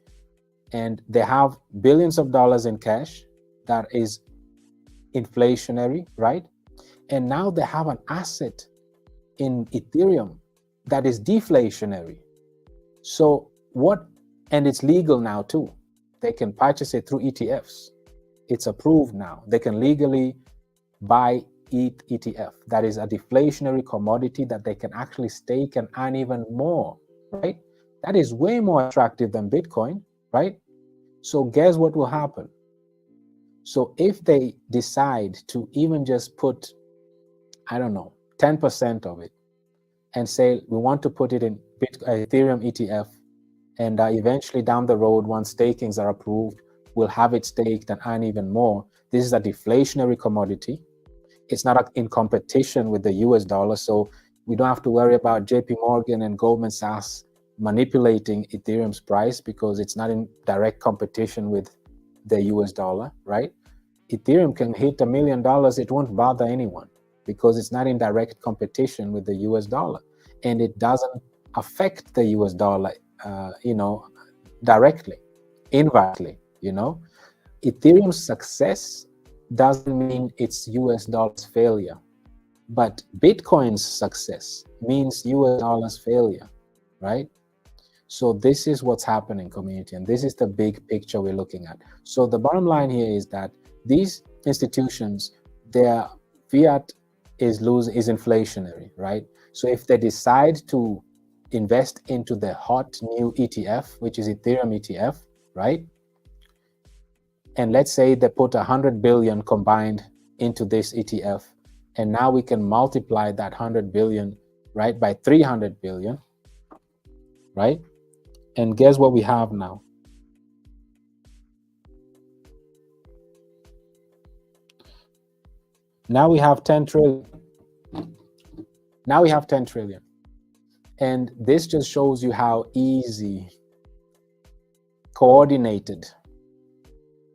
And they have billions of dollars in cash that is inflationary, right? And now they have an asset in Ethereum that is deflationary. So what, and it's legal now too. They can purchase it through ETFs. It's approved now. They can legally buy ETF. That is a deflationary commodity that they can actually stake and earn even more, right? That is way more attractive than Bitcoin, right? So guess what will happen? So if they decide to even just put, I don't know, 10% of it and say, we want to put it in Ethereum ETF, And eventually down the road, once stakings are approved, we'll have it staked and earn even more. This is a deflationary commodity. It's not in competition with the US dollar, so we don't have to worry about JP Morgan and Goldman Sachs manipulating Ethereum's price because it's not in direct competition with the US dollar, right? Ethereum can hit $1 million, it won't bother anyone because it's not in direct competition with the US dollar, and it doesn't affect the US dollar, directly, indirectly, Ethereum's success doesn't mean it's US dollar's failure, but Bitcoin's success means US dollar's failure, right? So this is what's happening, community, and this is the big picture we're looking at. So the bottom line here is that these institutions, their fiat is inflationary, right? So if they decide to invest into the hot new ETF, which is Ethereum ETF, right? And let's say they put 100 billion combined into this ETF, and now we can multiply that 100 billion, right, by 300 billion, right? And guess what we have now? Now we have 10 trillion. Now we have 10 trillion. And this just shows you how easy, coordinated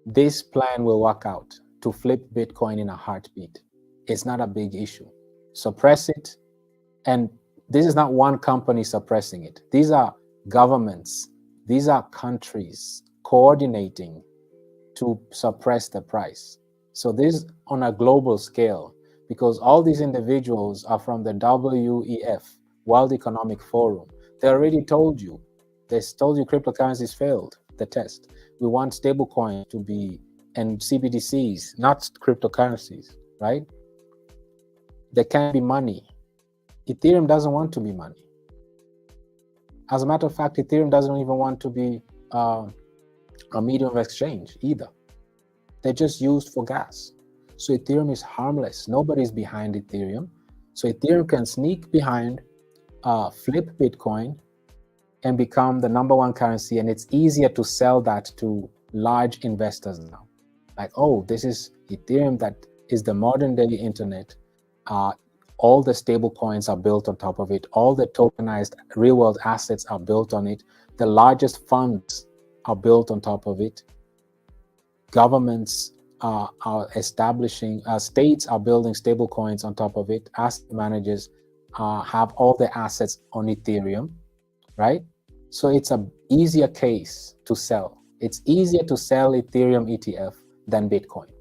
this plan will work out to flip Bitcoin in a heartbeat. It's not a big issue. Suppress it. And this is not one company suppressing it. These are governments. These are countries coordinating to suppress the price. So this is on a global scale because all these individuals are from the WEF, World Economic Forum. They already told you. They told you cryptocurrencies failed the test. We want stablecoin to be, and CBDCs, not cryptocurrencies, right? There can't be money. Ethereum doesn't want to be money. As a matter of fact, Ethereum doesn't even want to be a medium of exchange either. They're just used for gas. So Ethereum is harmless. Nobody's behind Ethereum. So Ethereum can sneak behind, flip Bitcoin, and become the #1 currency. And it's easier to sell that to large investors now. Like, oh, this is Ethereum that is the modern day internet. All the stable coins are built on top of it. All the tokenized real world assets are built on it. The largest funds are built on top of it. Governments are establishing, states are building stable coins on top of it. Asset managers have all their assets on Ethereum, right? So it's an easier case to sell. It's easier to sell Ethereum ETF than Bitcoin,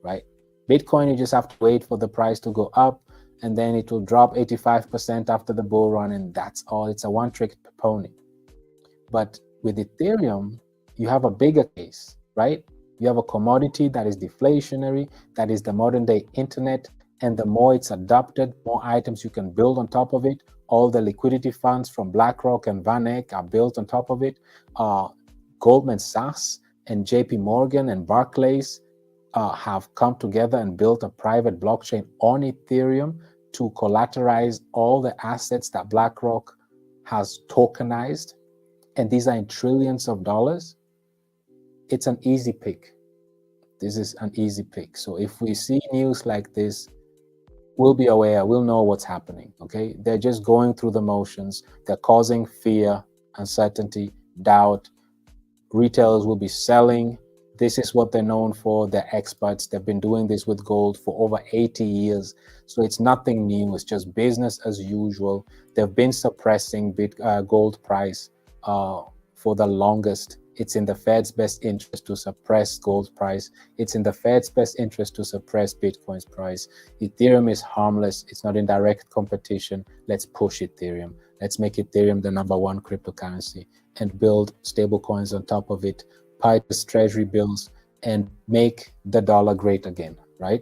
right? Bitcoin, you just have to wait for the price to go up, and then it will drop 85% after the bull run, and that's all. It's a one-trick pony. But with Ethereum, you have a bigger case, right? You have a commodity that is deflationary, that is the modern day internet, and the more it's adopted, more items you can build on top of it. All the liquidity funds from BlackRock and Van Eck are built on top of it. Goldman Sachs and JP Morgan and Barclays have come together and built a private blockchain on Ethereum to collateralize all the assets that BlackRock has tokenized. And these are in trillions of dollars. It's an easy pick. This is an easy pick. So if we see news like this, we'll be aware, we'll know what's happening, okay? They're just going through the motions. They're causing fear, uncertainty, doubt. Retailers will be selling. This is what they're known for. They're experts. They've been doing this with gold for over 80 years. So it's nothing new. It's just business as usual. They've been suppressing gold price for the longest. It's in the Fed's best interest to suppress gold price. It's in the Fed's best interest to suppress Bitcoin's price. Ethereum is harmless. It's not in direct competition. Let's push Ethereum. Let's make Ethereum the #1 cryptocurrency and build stable coins on top of it, purchase treasury bills, and make the dollar great again, right?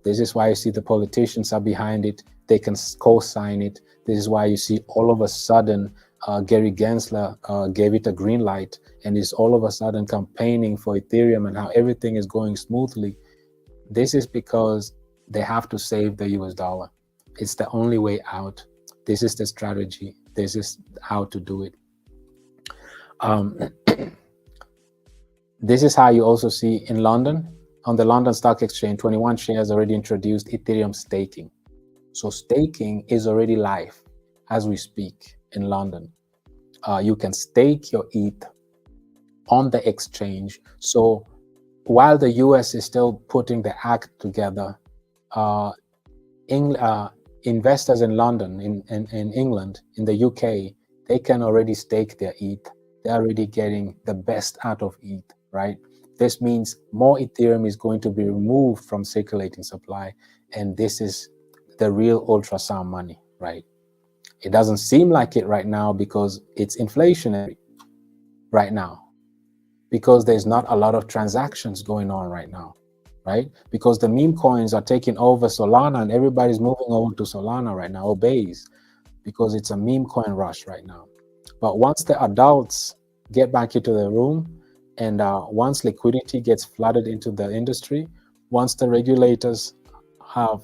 This is why you see the politicians are behind it. They can co-sign it. This is why you see all of a sudden Gary Gensler gave it a green light and is all of a sudden campaigning for Ethereum and how everything is going smoothly. This is because they have to save the US dollar. It's the only way out. This is the strategy. This is how to do it. This is how you also see in London, on the London Stock Exchange, 21 Shares already introduced Ethereum staking. So staking is already live as we speak in London. You can stake your ETH on the exchange. So while the US is still putting the act together, investors in London, in England, in the UK, they can already stake their ETH. They're already getting the best out of ETH, right? This means more Ethereum is going to be removed from circulating supply. And this is the real ultrasound money, right? It doesn't seem like it right now because it's inflationary right now, because there's not a lot of transactions going on right now, right? Because the meme coins are taking over Solana and everybody's moving over to Solana right now, or Base, because it's a meme coin rush right now. But once the adults get back into the room, and once liquidity gets flooded into the industry, once the regulators have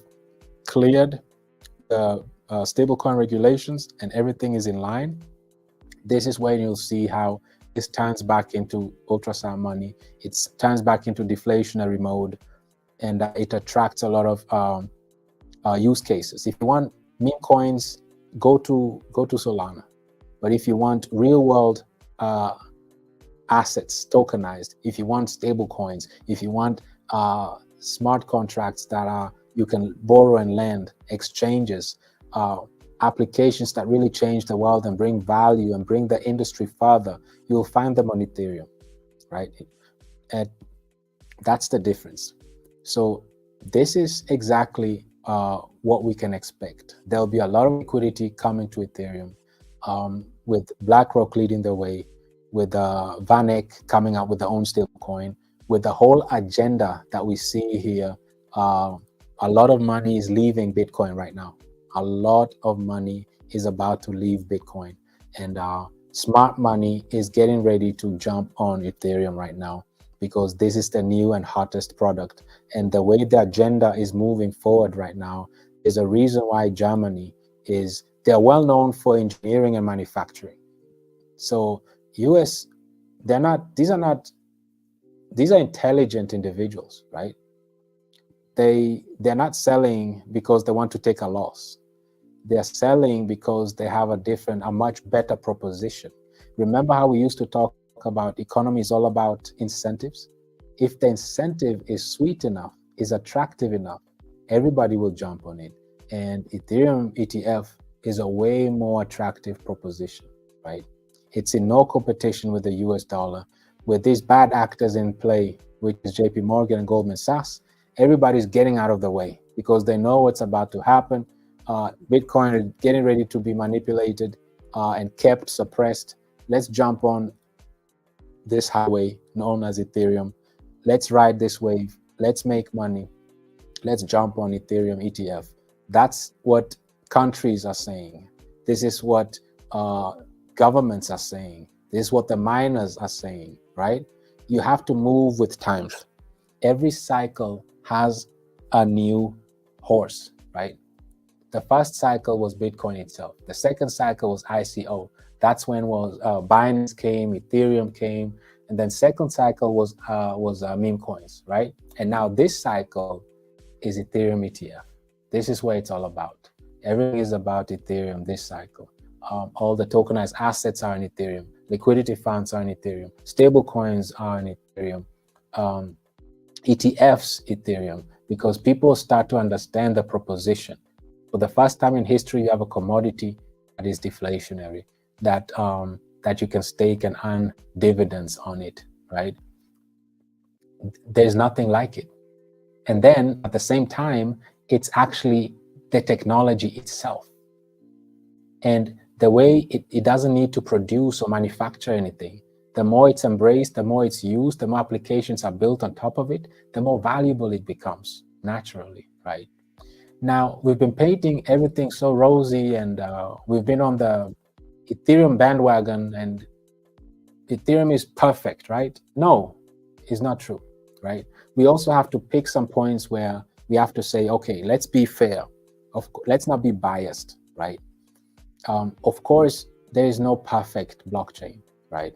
cleared the stablecoin regulations and everything is in line, this is where you'll see how this turns back into ultrasound money. It turns back into deflationary mode, and it attracts a lot of use cases. If you want meme coins, go to Solana. But if you want real world assets tokenized, if you want stable coins, if you want smart contracts that are you can borrow and lend, exchanges, applications that really change the world and bring value and bring the industry further, you'll find them on Ethereum, right? And that's the difference. So this is exactly what we can expect. There'll be a lot of liquidity coming to Ethereum, with BlackRock leading the way, with VanEck coming out with their own stablecoin, with the whole agenda that we see here. A lot of money is leaving Bitcoin right now. A lot of money is about to leave Bitcoin, and smart money is getting ready to jump on Ethereum right now, because this is the new and hottest product. And the way the agenda is moving forward right now is a reason why Germany they're well known for engineering and manufacturing. So US, these are intelligent individuals, right? They're not selling because they want to take a loss. They're selling because they have a much better proposition. Remember how we used to talk about economy is all about incentives? If the incentive is sweet enough, is attractive enough, everybody will jump on it. And Ethereum ETF is a way more attractive proposition, right? It's in no competition with the US dollar. With these bad actors in play, which is JP Morgan and Goldman Sachs, everybody's getting out of the way because they know what's about to happen. Bitcoin is getting ready to be manipulated and kept suppressed. Let's jump on this highway known as Ethereum. Let's ride this wave. Let's make money. Let's jump on Ethereum ETF. That's what countries are saying. This is what governments are saying. This is what the miners are saying, right? You have to move with times. Every cycle has a new horse, right? The first cycle was Bitcoin itself. The second cycle was ICO. That's when Binance came, Ethereum came, and then second cycle was meme coins, right? And now this cycle is Ethereum ETF. This is what it's all about. Everything is about Ethereum this cycle. All the tokenized assets are in Ethereum. Liquidity funds are in Ethereum. Stable coins are in Ethereum. ETFs, Ethereum, because people start to understand the proposition. For the first time in history, you have a commodity that is deflationary, that you can stake and earn dividends on it, right? There's nothing like it. And then at the same time, it's actually the technology itself. And the way it doesn't need to produce or manufacture anything. The more it's embraced, the more it's used, the more applications are built on top of it, the more valuable it becomes naturally, right? Now, we've been painting everything so rosy, and we've been on the Ethereum bandwagon, and Ethereum is perfect, right? No, it's not true, right? We also have to pick some points where we have to say, okay, let's be fair. Let's not be biased, right? Of course, there is no perfect blockchain, right?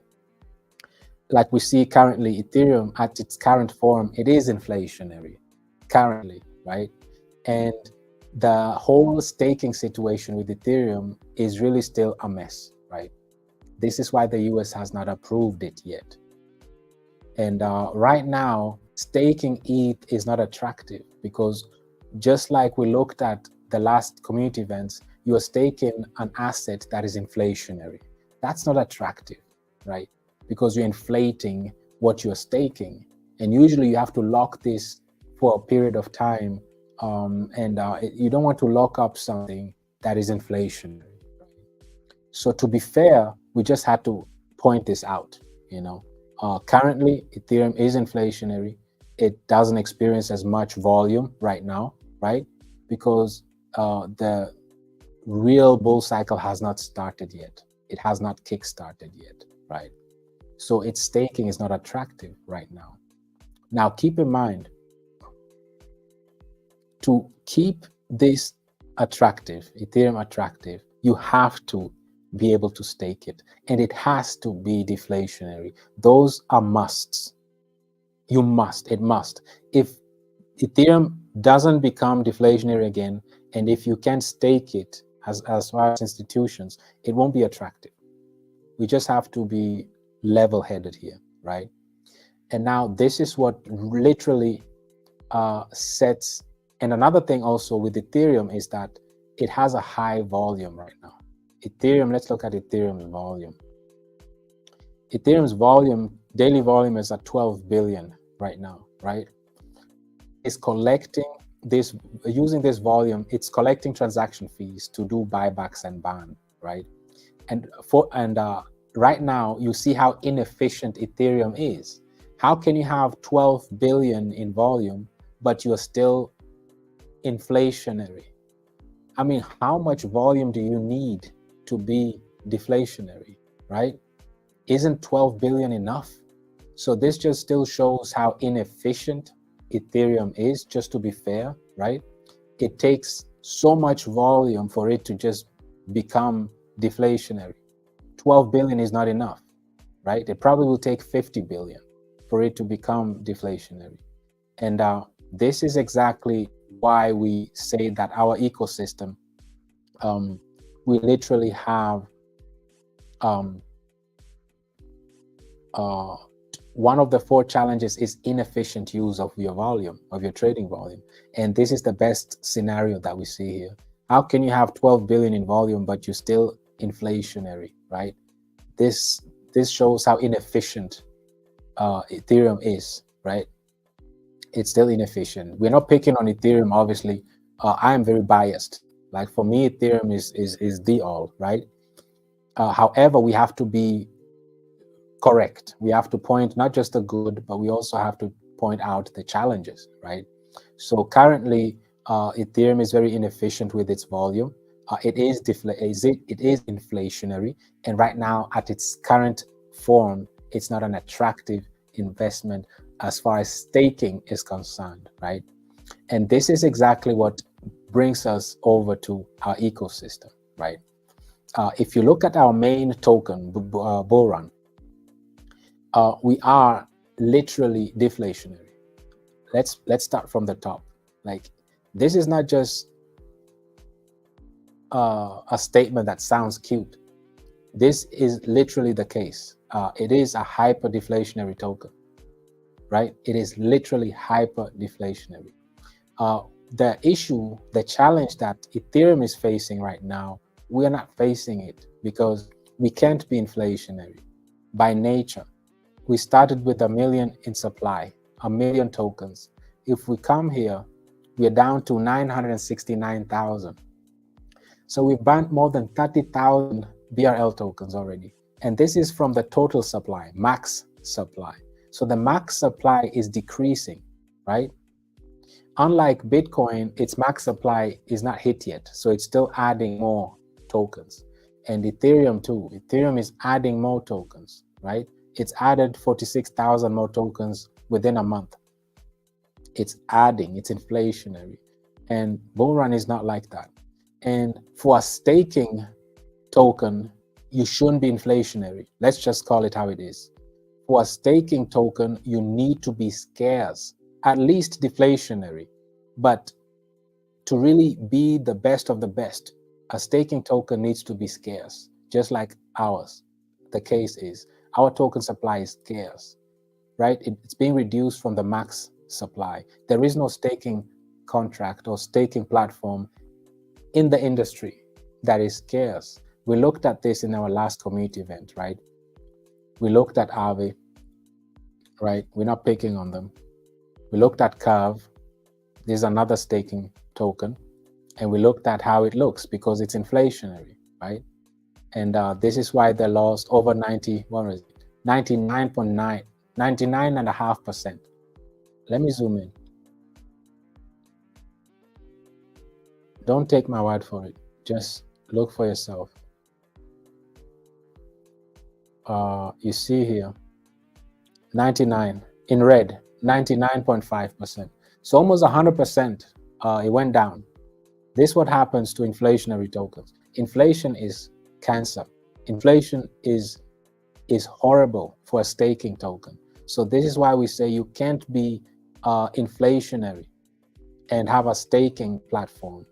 like we see currently, Ethereum at its current form, it is inflationary currently, right? And the whole staking situation with Ethereum is really still a mess, right? This is why the US has not approved it yet. And right now, staking ETH is not attractive because just like we looked at the last community events, you are staking an asset that is inflationary. That's not attractive, right? Because you're inflating what you're staking. And usually you have to lock this for a period of time. You don't want to lock up something that is inflationary. So to be fair, we just had to point this out, you know. Currently, Ethereum is inflationary. It doesn't experience as much volume right now, right? Because the real bull cycle has not started yet. It has not kick-started yet, right? So its staking is not attractive right now. Now, keep in mind, to keep this attractive, Ethereum attractive, you have to be able to stake it, and it has to be deflationary. Those are musts. You must, it must. If Ethereum doesn't become deflationary again, and if you can stake it as far as institutions, it won't be attractive. We just have to be level-headed here, right? And now this is what literally sets. And another thing also with Ethereum is that it has a high volume right now. Ethereum, let's look at Ethereum's volume. Ethereum's volume, daily volume is at 12 billion right now, right? It's collecting this, using this volume, it's collecting transaction fees to do buybacks and ban, right? And right now, you see how inefficient Ethereum is. How can you have 12 billion in volume, but you're still inflationary? I mean, how much volume do you need to be deflationary, right? Isn't 12 billion enough? So this just still shows how inefficient Ethereum is, just to be fair, right? It takes so much volume for it to just become deflationary. 12 billion is not enough, right? It probably will take 50 billion for it to become deflationary. And this is exactly why we say that our ecosystem, we literally have one of the 4 challenges is inefficient use of your volume, of your trading volume. And this is the best scenario that we see here. How can you have 12 billion in volume, but you're still inflationary, right? This shows how inefficient Ethereum is, right? It's still inefficient. We're not picking on Ethereum, obviously. I am very biased. Like for me, Ethereum is the all, right? However, we have to be correct. We have to point not just the good, but we also have to point out the challenges, right? So currently, Ethereum is very inefficient with its volume. It is inflationary, and right now, at its current form, it's not an attractive investment as far as staking is concerned, right? And this is exactly what brings us over to our ecosystem, right? If you look at our main token, Bull Run, we are literally deflationary. Let's start from the top. Like, this is not just a statement that sounds cute. This is literally the case. It is a hyper deflationary token, right? It is literally hyper deflationary. The issue, the challenge that Ethereum is facing right now, we are not facing it because we can't be inflationary by nature. We started with 1 million in supply, 1 million tokens. If we come here, we are down to 969,000. So we've burnt more than 30,000 BRL tokens already. And this is from the total supply, max supply. So the max supply is decreasing, right? Unlike Bitcoin, its max supply is not hit yet. So it's still adding more tokens. And Ethereum too. Ethereum is adding more tokens, right? It's added 46,000 more tokens within a month. It's adding, it's inflationary. And Bull Run is not like that. And for a staking token, you shouldn't be inflationary. Let's just call it how it is. For a staking token, you need to be scarce, at least deflationary. But to really be the best of the best, a staking token needs to be scarce, just like ours. The case is our token supply is scarce, right? It's being reduced from the max supply. There is no staking contract or staking platform in the industry that is scarce. We looked at this in our last community event, right? We looked at Aave, right? We're not picking on them. We looked at Curve. This is another staking token. And we looked at how it looks because it's inflationary, right? And this is why they lost over 99.9, 99.5%. Let me zoom in. Don't take my word for it. Just look for yourself. You see here, 99 in red, 99.5%. So almost 100%. It went down. This is what happens to inflationary tokens. Inflation is cancer. Inflation is horrible for a staking token. So this is why we say you can't be inflationary and have a staking platform.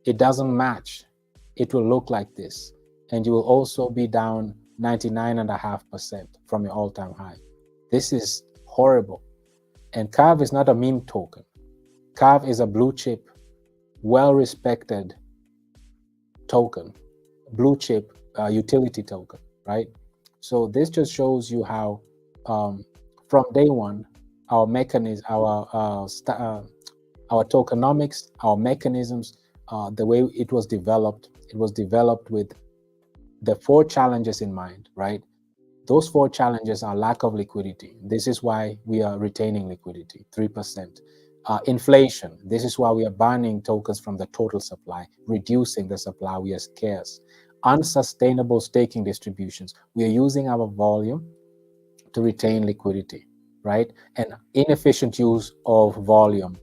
It doesn't match. It will look like this. And you will also be down 99.5% from your all-time high. This is horrible. And Curve is not a meme token. Curve is a blue chip, well-respected token, blue chip utility token, right? So this just shows you how from day one, our mechanism, our tokenomics, our mechanisms, the way it was developed with the 4 challenges in mind, right? Those 4 challenges are lack of liquidity. This is why we are retaining liquidity, 3%. Inflation, this is why we are banning tokens from the total supply, reducing the supply, we are scarce. Unsustainable staking distributions, we are using our volume to retain liquidity, right? And inefficient use of volume.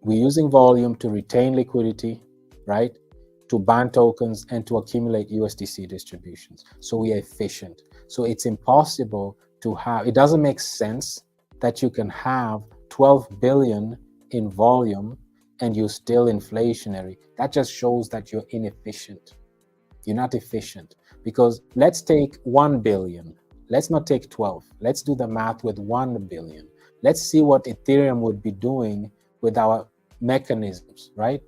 We're using volume to retain liquidity, right? To ban tokens and to accumulate USDC distributions. So we are efficient. So it's impossible to have, it doesn't make sense that you can have 12 billion in volume and you're still inflationary. That just shows that you're inefficient. You're not efficient, because let's take 1 billion. Let's not take 12. Let's do the math with 1 billion. Let's see what Ethereum would be doing with our mechanisms, right?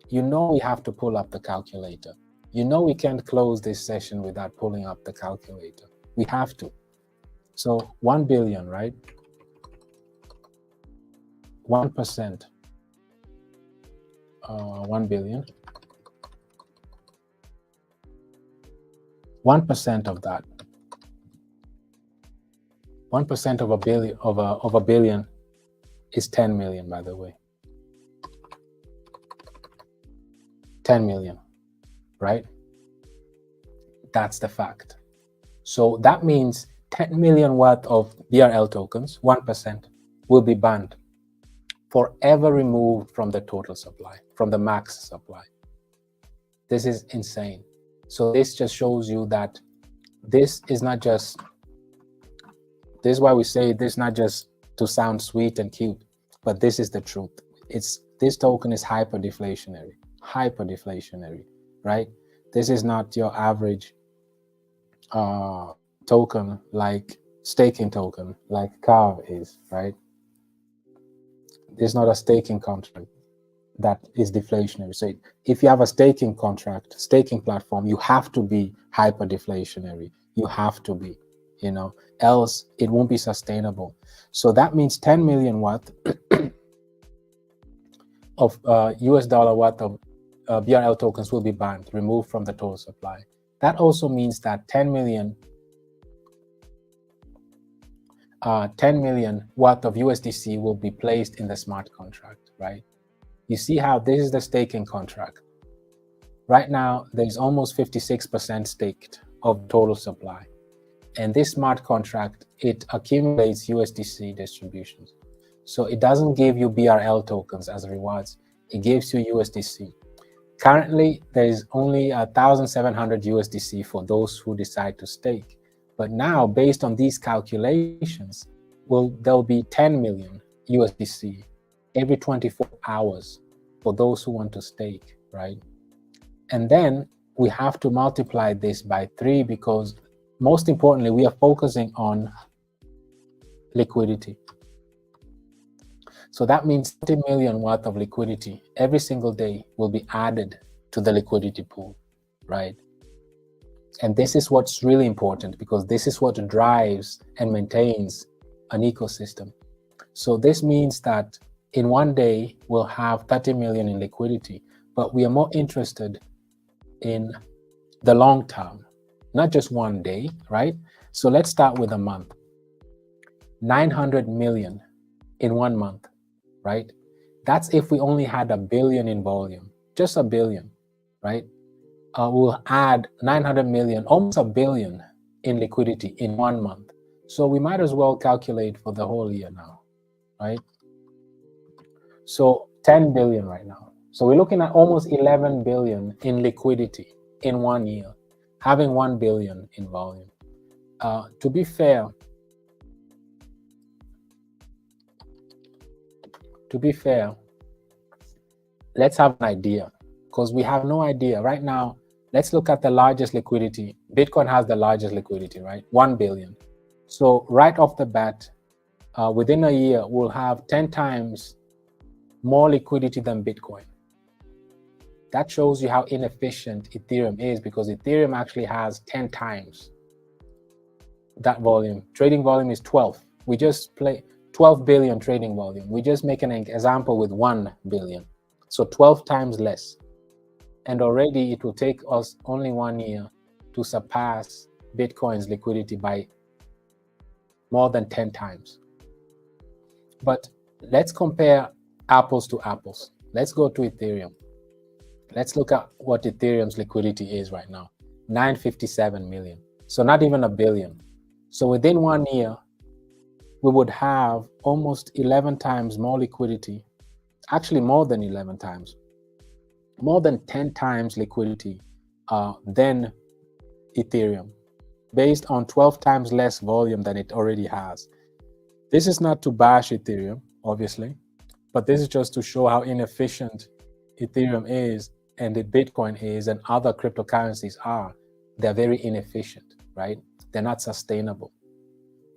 You know we have to pull up the calculator. You know we can't close this session without pulling up the calculator. We have to. So 1 billion, right? 1%. 1 billion. 1% of that. 1% of a billion of a billion is 10 million, by the way. 10 million, right? That's the fact. So that means 10 million worth of BRL tokens, 1%, will be banned, forever removed from the total supply, from the max supply. This is insane. So this just shows you that this is not just, this is why we say this not just to sound sweet and cute, but this is the truth. This token is hyper deflationary, right? This is not your average token, like staking token, like Curve is, right? This is not a staking contract that is deflationary. So if you have a staking contract, staking platform, you have to be hyper deflationary. You have to be, you know, else it won't be sustainable. So that means 10 million worth of US dollar worth of BRL tokens will be banned, removed from the total supply. That also means that 10 million worth of USDC will be placed in the smart contract, right? You see how this is the staking contract. Right now, there's almost 56% staked of total supply. And this smart contract, it accumulates USDC distributions. So it doesn't give you BRL tokens as rewards. It gives you USDC. Currently, there is only 1,700 USDC for those who decide to stake. But now, based on these calculations, there'll be 10 million USDC every 24 hours for those who want to stake, right? And then we have to multiply this by 3 because most importantly, we are focusing on liquidity. So that means 30 million worth of liquidity every single day will be added to the liquidity pool, right? And this is what's really important because this is what drives and maintains an ecosystem. So this means that in one day, we'll have 30 million in liquidity, but we are more interested in the long term, not just one day, right? So let's start with a month. 900 million in 1 month, right? That's if we only had 1 billion in volume, just 1 billion, right? We'll add 900 million, almost 1 billion in liquidity in 1 month. So we might as well calculate for the whole year now, right? So 10 billion right now. So we're looking at almost 11 billion in liquidity in 1 year, having 1 billion in volume. To be fair, let's have an idea because we have no idea right now. Let's look at the largest liquidity. Bitcoin has the largest liquidity, right? 1 billion. So right off the bat, within a year, we'll have 10 times more liquidity than Bitcoin. That shows you how inefficient Ethereum is because Ethereum actually has 10 times that volume. Trading volume is 12. We just play 12 billion trading volume. We just make an example with 1 billion. So 12 times less. And already it will take us only 1 year to surpass Bitcoin's liquidity by more than 10 times. But let's compare apples to apples. Let's go to Ethereum. Let's look at what Ethereum's liquidity is right now. 957 million. So not even 1 billion. So within 1 year, we would have almost 11 times more liquidity. Actually, more than 11 times. More than 10 times liquidity than Ethereum, based on 12 times less volume than it already has. This is not to bash Ethereum, obviously, but this is just to show how inefficient Ethereum is and the Bitcoin is and other cryptocurrencies are. They're very inefficient, right? They're not sustainable.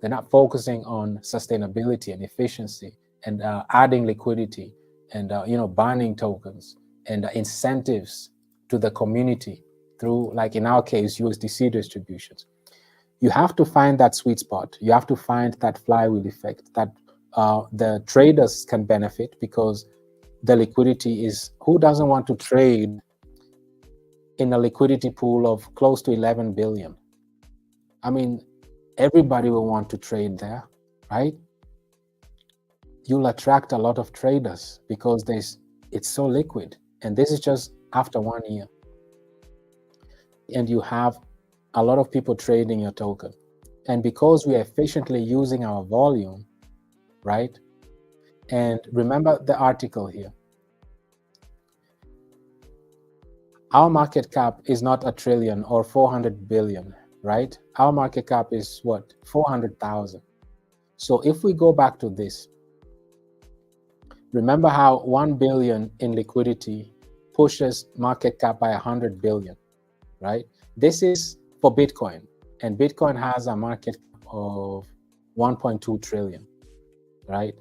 They're not focusing on sustainability and efficiency and adding liquidity and burning tokens and incentives to the community through, like in our case, USDC distributions. You have to find that sweet spot. You have to find that flywheel effect that the traders can benefit because the liquidity is, who doesn't want to trade in a liquidity pool of close to 11 billion? I mean, everybody will want to trade there, right? You'll attract a lot of traders because it's so liquid. And this is just after 1 year. And you have a lot of people trading your token. And because we are efficiently using our volume, right? And remember the article here. Our market cap is not 1 trillion or 400 billion, right? Our market cap is what? 400,000. So if we go back to this, remember how 1 billion in liquidity pushes market cap by 100 billion, right? This is for Bitcoin, and Bitcoin has a market cap of 1.2 trillion, right?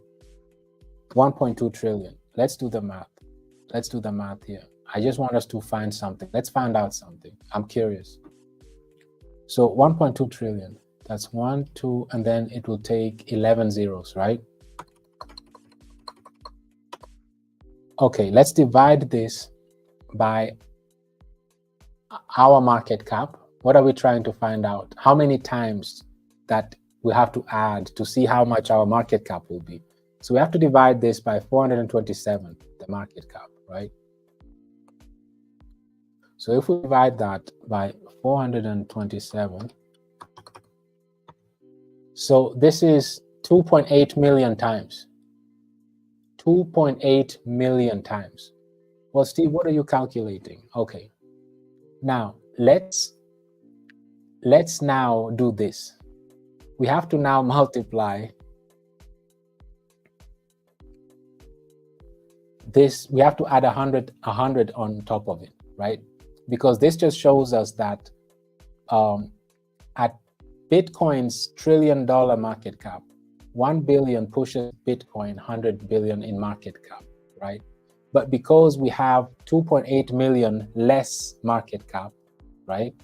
1.2 trillion. Let's do the math. Let's do the math here. I just want us to find something. Let's find out something. I'm curious. So 1.2 trillion, that's 1, 2, and then it will take 11 zeros, right? Okay, let's divide this by our market cap. What are we trying to find out? How many times that we have to add to see how much our market cap will be? So we have to divide this by 427, the market cap, right? So if we divide that by 427, so this is 2.8 million times. 2.8 million times. Well, Steve, what are you calculating? Okay. Now, let's let's now do this. We have to now multiply this. We have to add 100 on top of it, right? Because this just shows us that at Bitcoin's $1 trillion market cap, 1 billion pushes Bitcoin 100 billion in market cap, right? But because we have 2.8 million less market cap, right?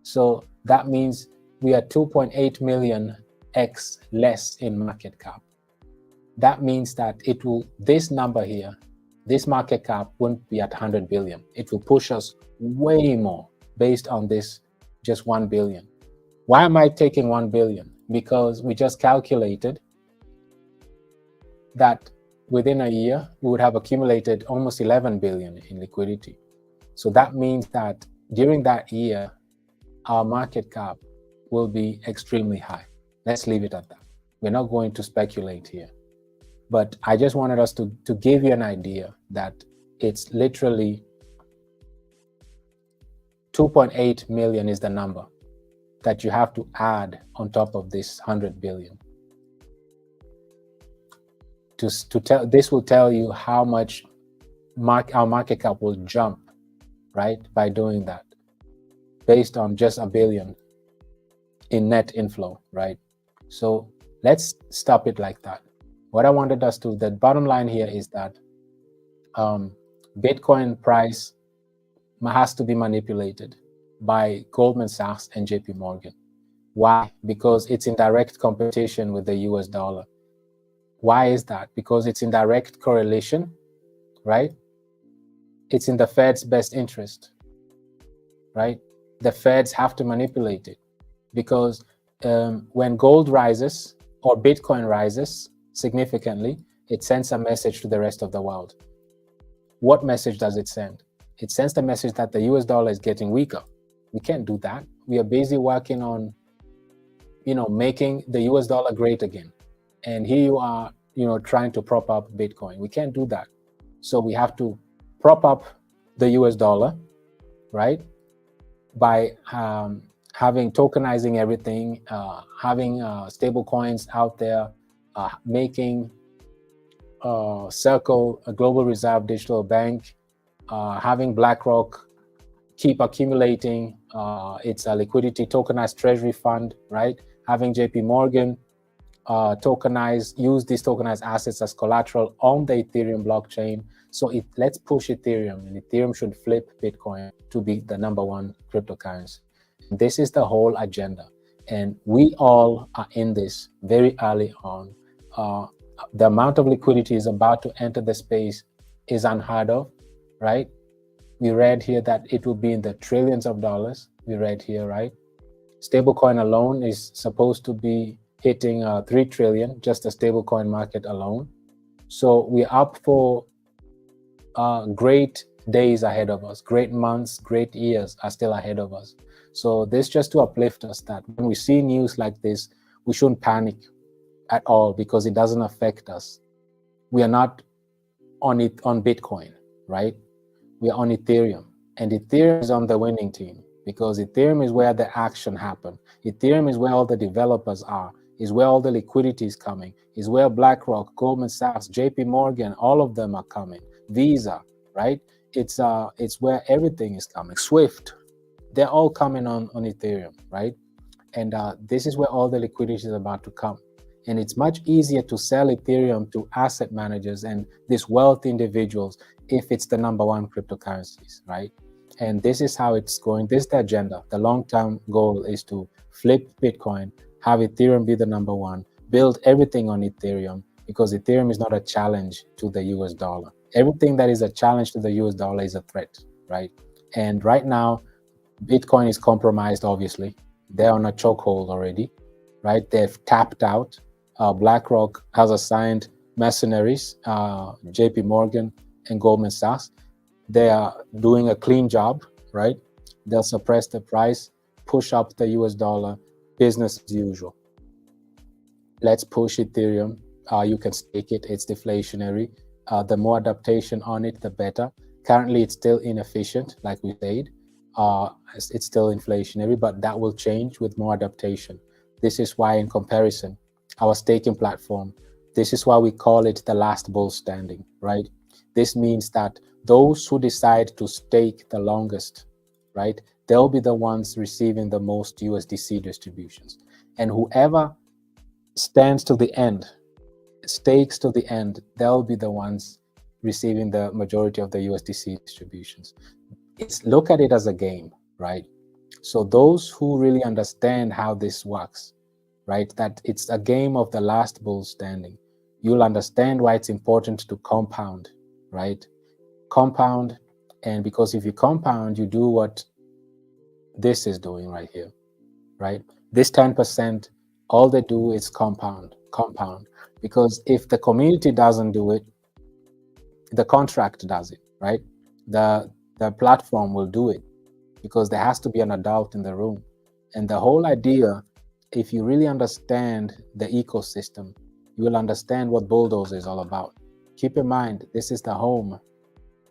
So that means we are 2.8 million X less in market cap. That means that it will, this number here, this market cap won't be at 100 billion. It will push us way more based on this just 1 billion. Why am I taking 1 billion? Because we just calculated that within a year, we would have accumulated almost 11 billion in liquidity. So that means that during that year, our market cap will be extremely high. Let's leave it at that. We're not going to speculate here. But I just wanted us to give you an idea that it's literally 2.8 million is the number that you have to add on top of this 100 billion. This will tell you how much our market cap will jump, right, by doing that, based on just a billion in net inflow, right? So let's stop it like that. What I wanted us to, the bottom line here is that Bitcoin price has to be manipulated by Goldman Sachs and JP Morgan. Why? Because it's in direct competition with the US dollar. Why is that? Because it's in direct correlation, right? It's in the Fed's best interest, right? The Feds have to manipulate it because when gold rises or Bitcoin rises significantly, it sends a message to the rest of the world. What message does it send? It sends the message that the US dollar is getting weaker. We can't do that. We are busy working on, making the US dollar great again. And here you are, trying to prop up Bitcoin. We can't do that. So we have to prop up the US dollar, right? By tokenizing everything, having stable coins out there, making Circle a global reserve digital bank, having BlackRock keep accumulating its liquidity tokenized treasury fund, right? Having JP Morgan use these tokenized assets as collateral on the Ethereum blockchain. So let's push Ethereum, and Ethereum should flip Bitcoin to be the #1 cryptocurrency. This is the whole agenda. And we all are in this very early on. The amount of liquidity is about to enter the space is unheard of, right? We read here that it will be in the trillions of dollars. We read here, right? Stablecoin alone is supposed to be hitting 3 trillion, just the stablecoin market alone. So we're up for great days ahead of us, great months, great years are still ahead of us. So this just to uplift us that when we see news like this, we shouldn't panic at all because it doesn't affect us. We are not on Bitcoin, right? We are on Ethereum, and Ethereum is on the winning team because Ethereum is where the action happened. Ethereum is where all the developers are, is where all the liquidity is coming, is where BlackRock, Goldman Sachs, JP Morgan, all of them are coming. Visa, right? It's where everything is coming. Swift, they're all coming on Ethereum, right? And this is where all the liquidity is about to come. And it's much easier to sell Ethereum to asset managers and these wealthy individuals if it's the #1 cryptocurrencies, right? And this is how it's going. This is the agenda. The long-term goal is to flip Bitcoin, have Ethereum be the #1, build everything on Ethereum, because Ethereum is not a challenge to the US dollar. Everything that is a challenge to the US dollar is a threat, right? And right now, Bitcoin is compromised, obviously. They're on a chokehold already, right? They've tapped out. BlackRock has assigned mercenaries, JP Morgan and Goldman Sachs. They are doing a clean job, right? They'll suppress the price, push up the US dollar, business as usual. Let's push Ethereum. You can stake it, it's deflationary. The more adaptation on it, the better. Currently, it's still inefficient, like we said. It's still inflationary, but that will change with more adaptation. This is why, in comparison, our staking platform, this is why we call it the last bull standing, right? This means that those who decide to stake the longest, right, they'll be the ones receiving the most USDC distributions. And whoever stands to the end, stakes to the end, they'll be the ones receiving the majority of the USDC distributions. Look at it as a game, right? So those who really understand how this works, right, that it's a game of the last bull standing, you'll understand why it's important to compound, right? Compound, and because if you compound, you do what this is doing right here, right? This 10%, all they do is compound, because if the community doesn't do it, the contract does it, right? The platform will do it, because there has to be an adult in the room. And the whole idea, if you really understand the ecosystem, you will understand what Bulldozer is all about. Keep in mind, this is the home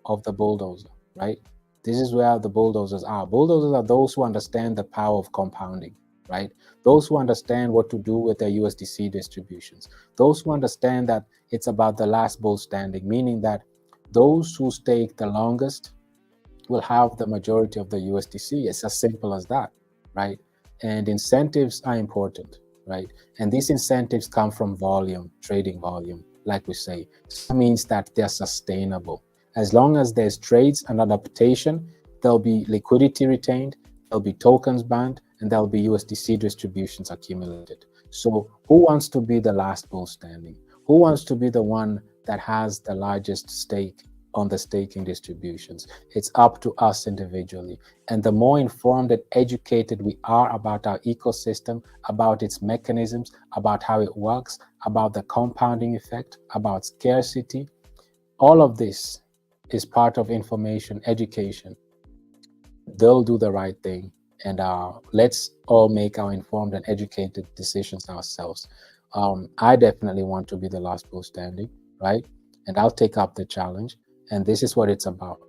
of the Bulldozer, right? This is where the bulldozers are. Bulldozers are those who understand the power of compounding, right? Those who understand what to do with their USDC distributions. Those who understand that it's about the last bull standing, meaning that those who stake the longest will have the majority of the USDC. It's as simple as that, right? And incentives are important, right? And these incentives come from volume, trading volume, like we say. So that means that they're sustainable. As long as there's trades and adaptation, there'll be liquidity retained, there'll be tokens banned, and there'll be USDC distributions accumulated. So who wants to be the last bull standing? Who wants to be the one that has the largest stake on the staking distributions? It's up to us individually. And the more informed and educated we are about our ecosystem, about its mechanisms, about how it works, about the compounding effect, about scarcity, all of this is part of information education. They'll do the right thing. And let's all make our informed and educated decisions ourselves. I definitely want to be the last bull standing, right? And I'll take up the challenge. And this is what it's about.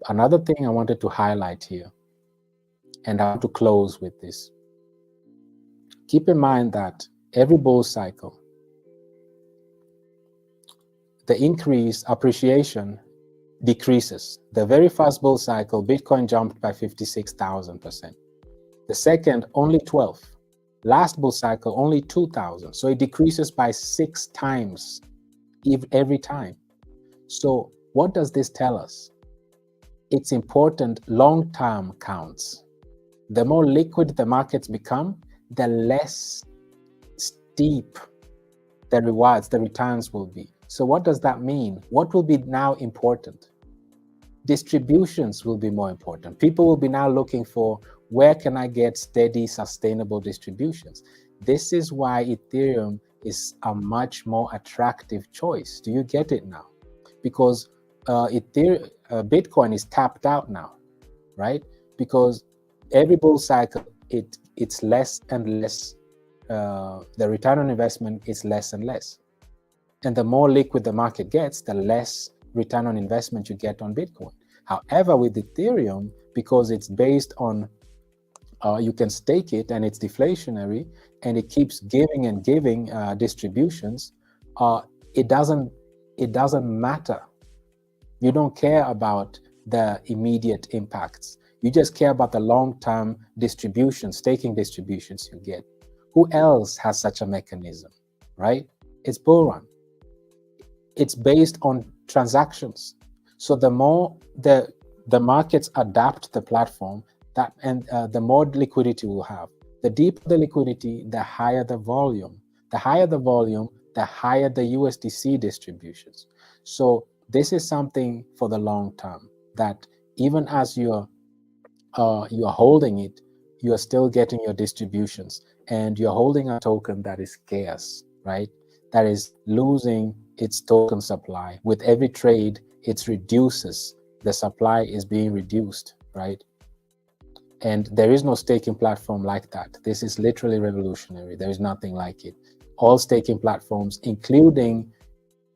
Another thing I wanted to highlight here, and I want to close with this. Keep in mind that every bull cycle, the increase, appreciation decreases. The very first bull cycle, Bitcoin jumped by 56,000%. The second, only 12. Last bull cycle, only 2,000. So it decreases by 6 times every time. So what does this tell us? It's important long-term counts. The more liquid the markets become, the less steep the rewards, the returns will be. So what does that mean? What will be now important? Distributions will be more important. People will be now looking for, where can I get steady, sustainable distributions? This is why Ethereum is a much more attractive choice. Do you get it now? Because Bitcoin is tapped out now, right? Because every bull cycle, it's less and less. The return on investment is less and less. And the more liquid the market gets, the less return on investment you get on Bitcoin. However, with Ethereum, because it's based on, you can stake it and it's deflationary and it keeps giving and giving distributions, it doesn't matter. You don't care about the immediate impacts. You just care about the long-term distributions, staking distributions you get. Who else has such a mechanism, right? It's bull run. It's based on transactions. So the more the markets adapt the platform, the more liquidity we'll have. The deeper the liquidity, the higher the volume. The higher the volume, the higher the USDC distributions. So this is something for the long term, that even as you're holding it, you're still getting your distributions, and you're holding a token that is scarce, right? That is losing its token supply. With every trade, it reduces. The supply is being reduced, right? And there is no staking platform like that. This is literally revolutionary. There is nothing like it. All staking platforms, including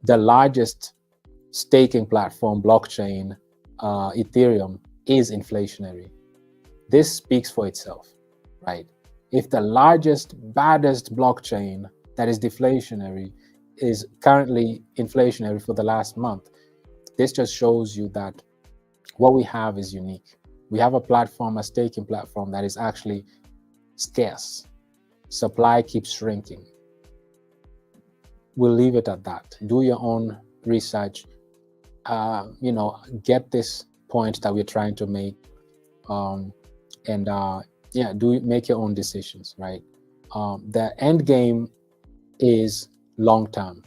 the largest staking platform, blockchain, Ethereum, is inflationary. This speaks for itself, right? If the largest, baddest blockchain that is deflationary is currently inflationary for the last month, this just shows you that what we have is unique. We have a platform, a staking platform that is actually scarce. Supply keeps shrinking. We'll leave it at that. Do your own research. Get this point that we're trying to make, make your own decisions, right? The end game is long term,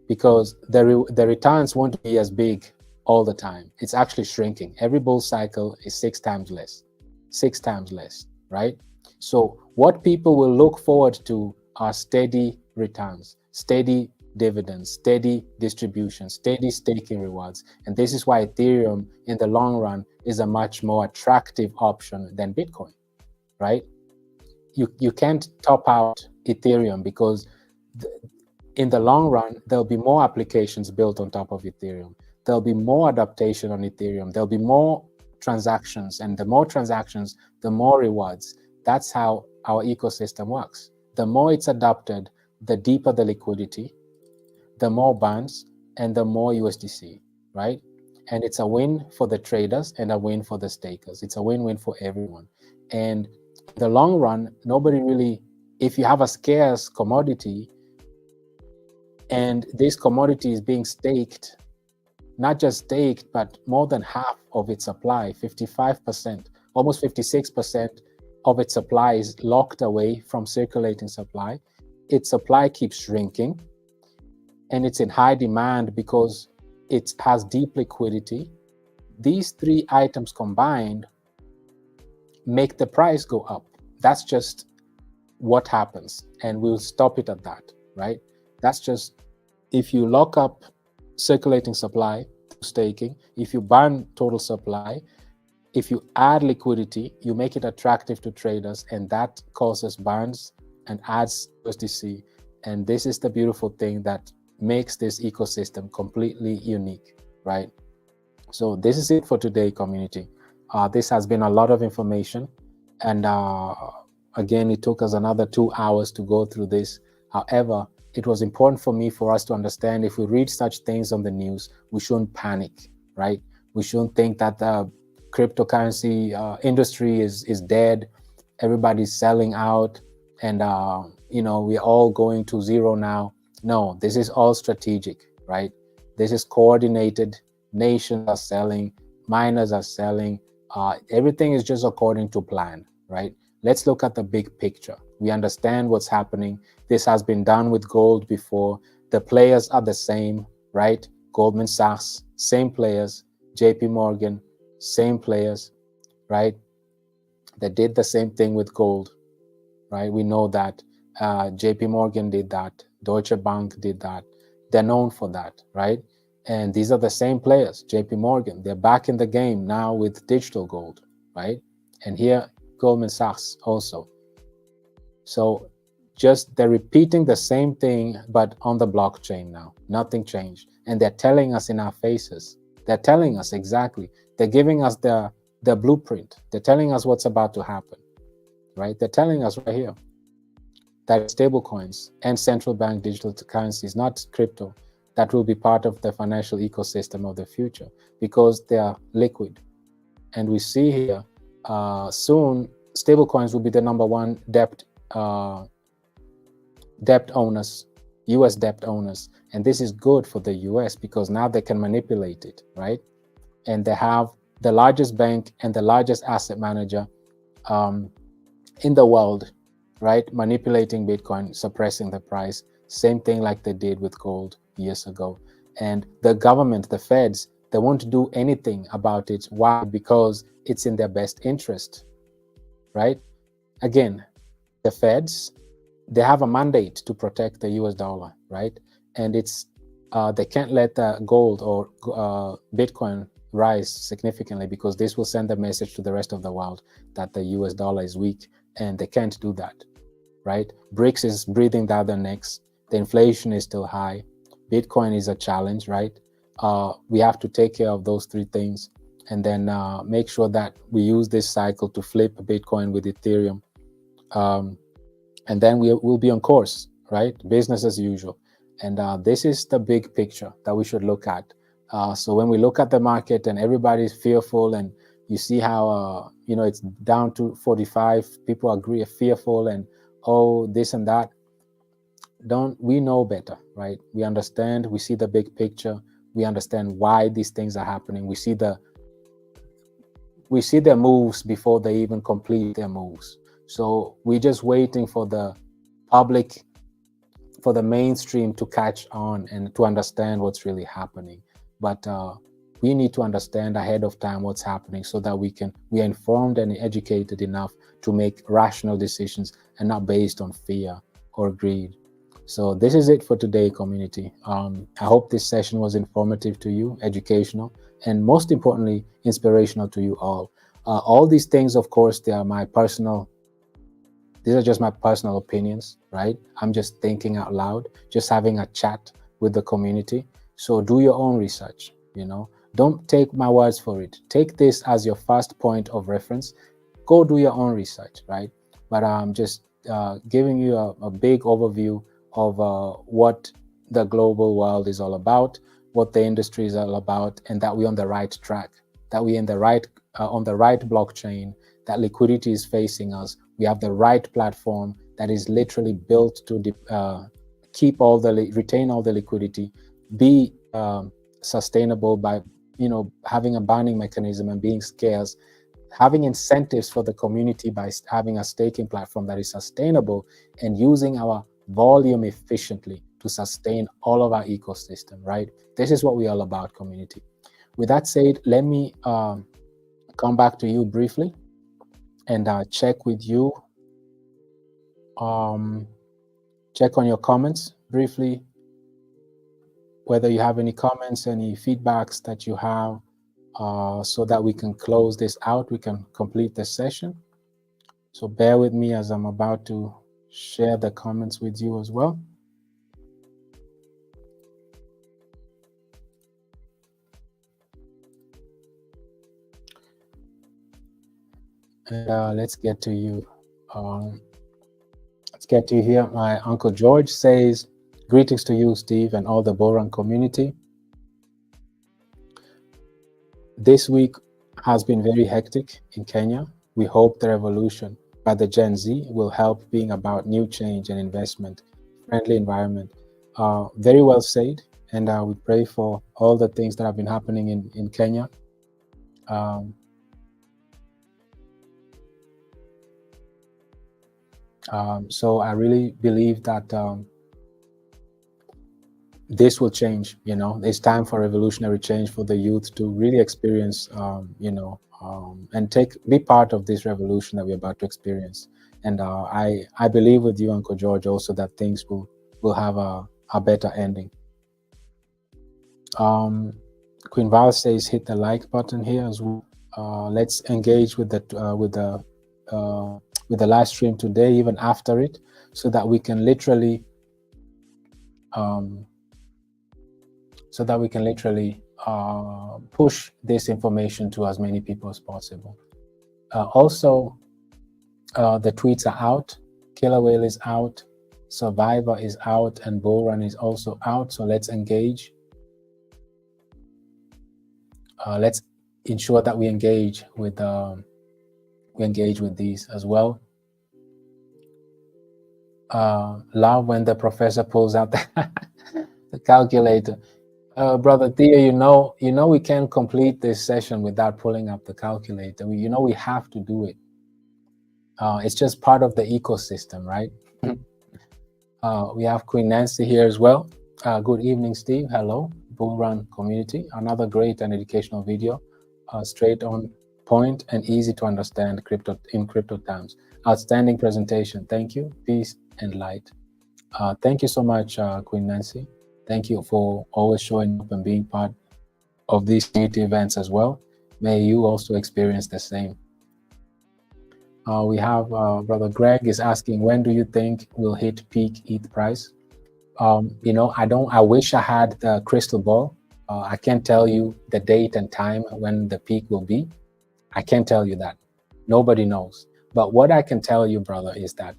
because the returns won't be as big all the time. It's actually shrinking. Every bull cycle is 6 times less, right? So what people will look forward to are steady returns, steady dividends, steady distribution, steady staking rewards. And this is why Ethereum in the long run is a much more attractive option than Bitcoin, right? You can't top out Ethereum, because in the long run, there'll be more applications built on top of Ethereum. There'll be more adaptation on Ethereum. There'll be more transactions, and the more transactions, the more rewards. That's how our ecosystem works. The more it's adopted, the deeper the liquidity, the more bonds, and the more USDC, right? And it's a win for the traders and a win for the stakers. It's a win-win for everyone. And in the long run, nobody really, if you have a scarce commodity and this commodity is being staked, not just staked, but more than half of its supply, 55%, almost 56% of its supply is locked away from circulating supply. Its supply keeps shrinking, and it's in high demand because it has deep liquidity. These three items combined make the price go up. That's just what happens, and we'll stop it at that, right? That's just, if you lock up circulating supply through staking, if you burn total supply, if you add liquidity, you make it attractive to traders, and that causes burns and adds USDC. And this is the beautiful thing that makes this ecosystem completely unique, right? So this is it for today, community. This has been a lot of information, and again, it took us another 2 hours to go through this. However, it was important for us to understand, if we read such things on the news, we shouldn't panic, right? We shouldn't think that the cryptocurrency industry is dead, everybody's selling out, and we're all going to zero now. No, this is all strategic, right? This is coordinated. Nations are selling, miners are selling. Everything is just according to plan, right? Let's look at the big picture. We understand what's happening. This has been done with gold before. The players are the same, right? Goldman Sachs, same players. JP Morgan, same players, right? They did the same thing with gold, right? We know that. JP Morgan did that. Deutsche Bank did that. They're known for that, right? And these are the same players. JP Morgan, they're back in the game now with digital gold, right? And here, Goldman Sachs also. So just they're repeating the same thing, but on the blockchain now. Nothing changed. And they're telling us in our faces. They're telling us exactly. They're giving us the blueprint. They're telling us what's about to happen, right? They're telling us right here that stable coins and central bank digital currencies, not crypto, that will be part of the financial ecosystem of the future, because they are liquid. And we see here soon stable coins will be the #1 debt owners, US debt owners. And this is good for the US, because now they can manipulate it, right? And they have the largest bank and the largest asset manager in the world, right? Manipulating Bitcoin, suppressing the price. Same thing like they did with gold years ago. And the government, the feds, they won't do anything about it. Why? Because it's in their best interest, right? Again, the feds, they have a mandate to protect the US dollar, right? And it's they can't let gold or Bitcoin rise significantly, because this will send a message to the rest of the world that the US dollar is weak, and they can't do that, right? BRICS is breathing down their necks. The inflation is still high. Bitcoin is a challenge, right? We have to take care of those three things. and then make sure that we use this cycle to flip Bitcoin with Ethereum. And then we'll be on course, right? Business as usual. And this is the big picture that we should look at. So when we look at the market and everybody's fearful, and you see how it's down to 45, people agree, are fearful, and this and that. We know better, right? We understand, we see the big picture, we understand why these things are happening. We see their moves before they even complete their moves. So we're just waiting for the public, for the mainstream to catch on and to understand what's really happening. But we need to understand ahead of time what's happening, so that we are informed and educated enough to make rational decisions and not based on fear or greed. So this is it for today, community. I hope this session was informative to you, educational, and most importantly, inspirational to you all. All these things, of course, these are just my personal opinions, right? I'm just thinking out loud, just having a chat with the community. So do your own research, Don't take my words for it. Take this as your first point of reference. Go do your own research, right? But I'm just giving you a big overview of what the global world is all about, what the industry is all about, and that we're on the right track, that we're on the right blockchain, that liquidity is facing us. We have the right platform that is literally built to retain all the liquidity, be sustainable by having a binding mechanism and being scarce, having incentives for the community by having a staking platform that is sustainable, and using our volume efficiently to sustain all of our ecosystem, right? This is what we're all about, community. With that said, let me come back to you briefly and check with you, check on your comments briefly, whether you have any comments, any feedbacks that you have, so that we can close this out, we can complete the session. So bear with me as I'm about to share the comments with you as well. And let's get to you. Let's get to you here. My Uncle George says, greetings to you, Steve, and all the Boran community. This week has been very hectic in Kenya. We hope the revolution by the Gen Z will help being about new change and investment, friendly environment. Very well said. And we pray for all the things that have been happening in Kenya. So I really believe that this will change. It's time for revolutionary change for the youth to really experience, and be part of this revolution that we're about to experience. And I believe with you, Uncle George, also that things will have a better ending. Queen Val says, hit the like button here as well. Let's engage with the live stream today, even after it, so that we can literally push this information to as many people as possible. Also, the tweets are out. Killer Whale is out. Survivor is out, and Boran is also out. So let's engage. Let's ensure that we engage with these as well. Love when the professor pulls out the calculator. Brother Theo, we can't complete this session without pulling up the calculator. We have to do it. It's just part of the ecosystem, right? We have Queen Nancy here as well. Good evening, Steve. Hello, Bull Run community. Another great and educational video, straight on point and easy to understand in crypto terms. Outstanding presentation. Thank you. Peace and light. Thank you so much, Queen Nancy. Thank you for always showing up and being part of these community events as well. May you also experience the same. We have Brother Greg is asking, when do you think we'll hit peak ETH price? I wish I had the crystal ball. I can't tell you the date and time when the peak will be. I can't tell you that. Nobody knows. But what I can tell you, brother, is that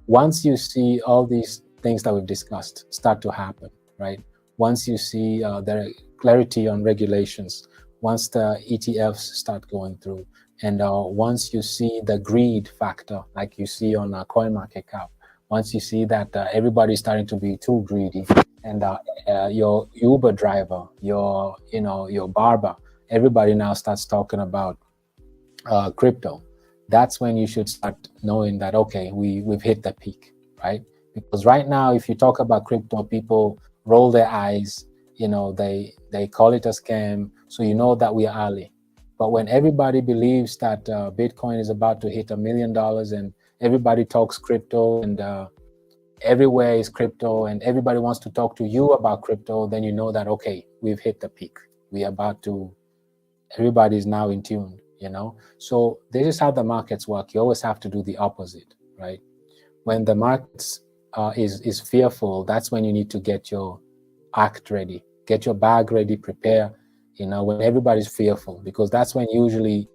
once you see all these things that we've discussed start to happen, right? Once you see the clarity on regulations, once the ETFs start going through, and once you see the greed factor, like you see on CoinMarketCap, once you see that everybody's starting to be too greedy, and your Uber driver, your barber, everybody now starts talking about crypto, that's when you should start knowing that, okay, we've hit the peak, right? Because right now, if you talk about crypto, people roll their eyes, they call it a scam, so you know that we are early. But when everybody believes that Bitcoin is about to hit $1 million, and everybody talks crypto, and everywhere is crypto, and everybody wants to talk to you about crypto, then you know that, okay, we've hit the peak. We are about to, everybody is now in tune. So this is how the markets work. You always have to do the opposite, right? When the markets is fearful, that's when you need to get your act ready, get your bag ready, prepare, when everybody's fearful, because that's when usually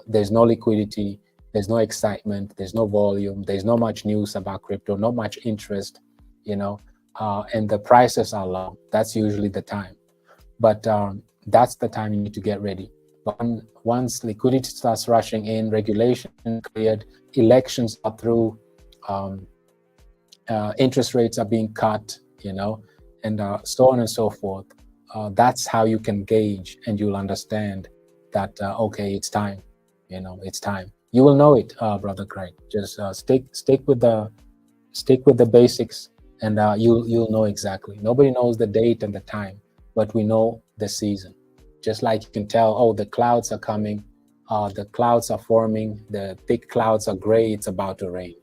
there's no liquidity, there's no excitement, there's no volume, there's not much news about crypto, not much interest, and the prices are low. That's usually the time. But that's the time you need to get ready. But once liquidity starts rushing in, regulation cleared, elections are through, interest rates are being cut, and so on and so forth. That's how you can gauge, and you'll understand that, okay, it's time. It's time. You will know it, Brother Craig. Just stick with the basics, and you'll know exactly. Nobody knows the date and the time, but we know the season. Just like you can tell, oh, the clouds are coming, the clouds are forming, the thick clouds are gray, it's about to rain.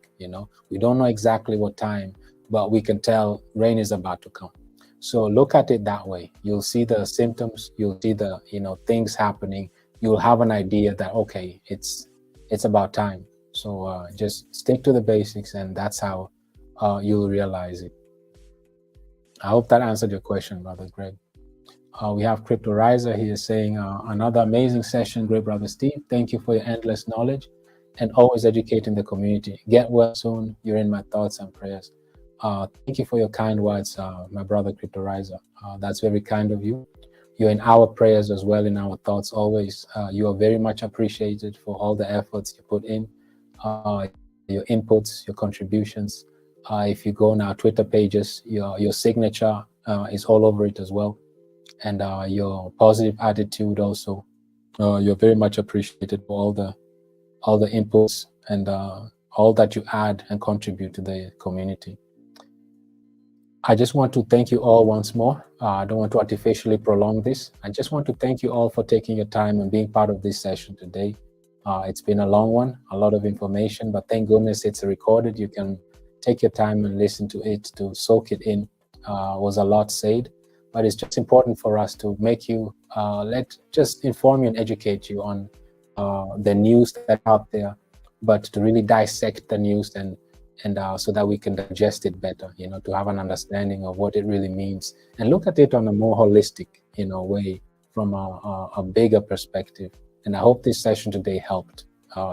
We don't know exactly what time, but we can tell rain is about to come. So look at it that way. You'll see the symptoms, you'll see the things happening. You'll have an idea that, okay, it's about time. So just stick to the basics, and that's how you'll realize it. I hope that answered your question, Brother Greg. We have Crypto Riser here saying, another amazing session, great brother Steve. Thank you for your endless knowledge and always educating the community. Get well soon. You're in my thoughts and prayers. Thank you for your kind words, my brother Crypto Riser. That's very kind of you. You're in our prayers as well, in our thoughts always. You are very much appreciated for all the efforts you put in, your inputs, your contributions. If you go on our Twitter pages, your signature is all over it as well. And your positive attitude also. You're very much appreciated for all the inputs and all that you add and contribute to the community. I just want to thank you all once more. I don't want to artificially prolong this. I just want to thank you all for taking your time and being part of this session today. It's been a long one, a lot of information, but thank goodness it's recorded. You can take your time and listen to it, to soak it in. Was a lot said. But it's just important for us to make you, just inform you and educate you on the news that's out there, but to really dissect the news and so that we can digest it better, to have an understanding of what it really means and look at it on a more holistic, way, from a bigger perspective. And I hope this session today helped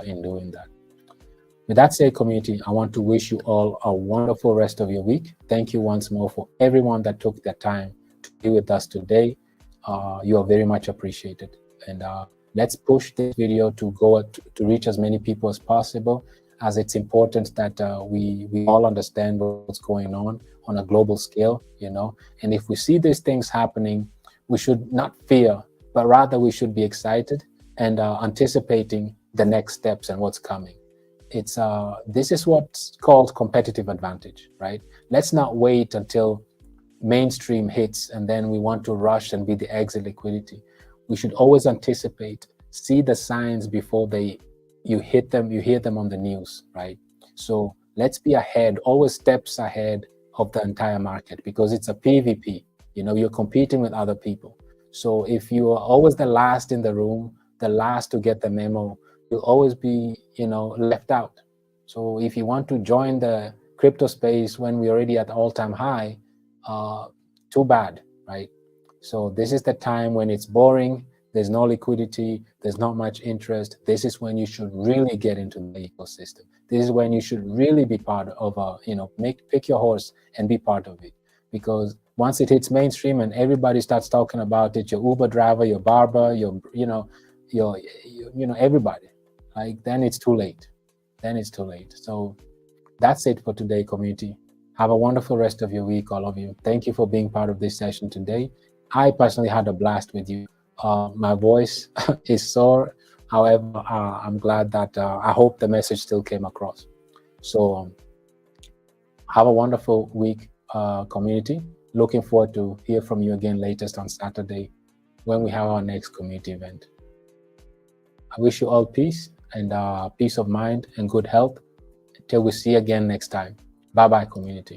in doing that. With that said, community, I want to wish you all a wonderful rest of your week. Thank you once more for everyone that took their time to be with us today. You are very much appreciated. And let's push this video to reach as many people as possible, as it's important that we all understand what's going on a global scale, And if we see these things happening, we should not fear, but rather we should be excited and anticipating the next steps and what's coming. This is what's called competitive advantage, right? Let's not wait until mainstream hits and then we want to rush and be the exit liquidity. We should always anticipate, see the signs before you hear them on the news, right? So let's be ahead, always steps ahead of the entire market, because it's a PvP. You're competing with other people. So if you are always the last in the room, the last to get the memo, you'll always be, left out. So if you want to join the crypto space when we're already at all-time high, too bad, right? So this is the time when it's boring, there's no liquidity, there's not much interest. This is when you should really get into the ecosystem. This is when you should really be part of pick your horse and be part of it. Because once it hits mainstream and everybody starts talking about it, your Uber driver, your barber, everybody, like, then it's too late. So that's it for today, community. Have a wonderful rest of your week, all of you. Thank you for being part of this session today. I personally had a blast with you. My voice is sore. However, I'm glad that I hope the message still came across. So have a wonderful week, community. Looking forward to hear from you again latest on Saturday when we have our next community event. I wish you all peace and peace of mind and good health. Till we see you again next time. Bye-bye, community.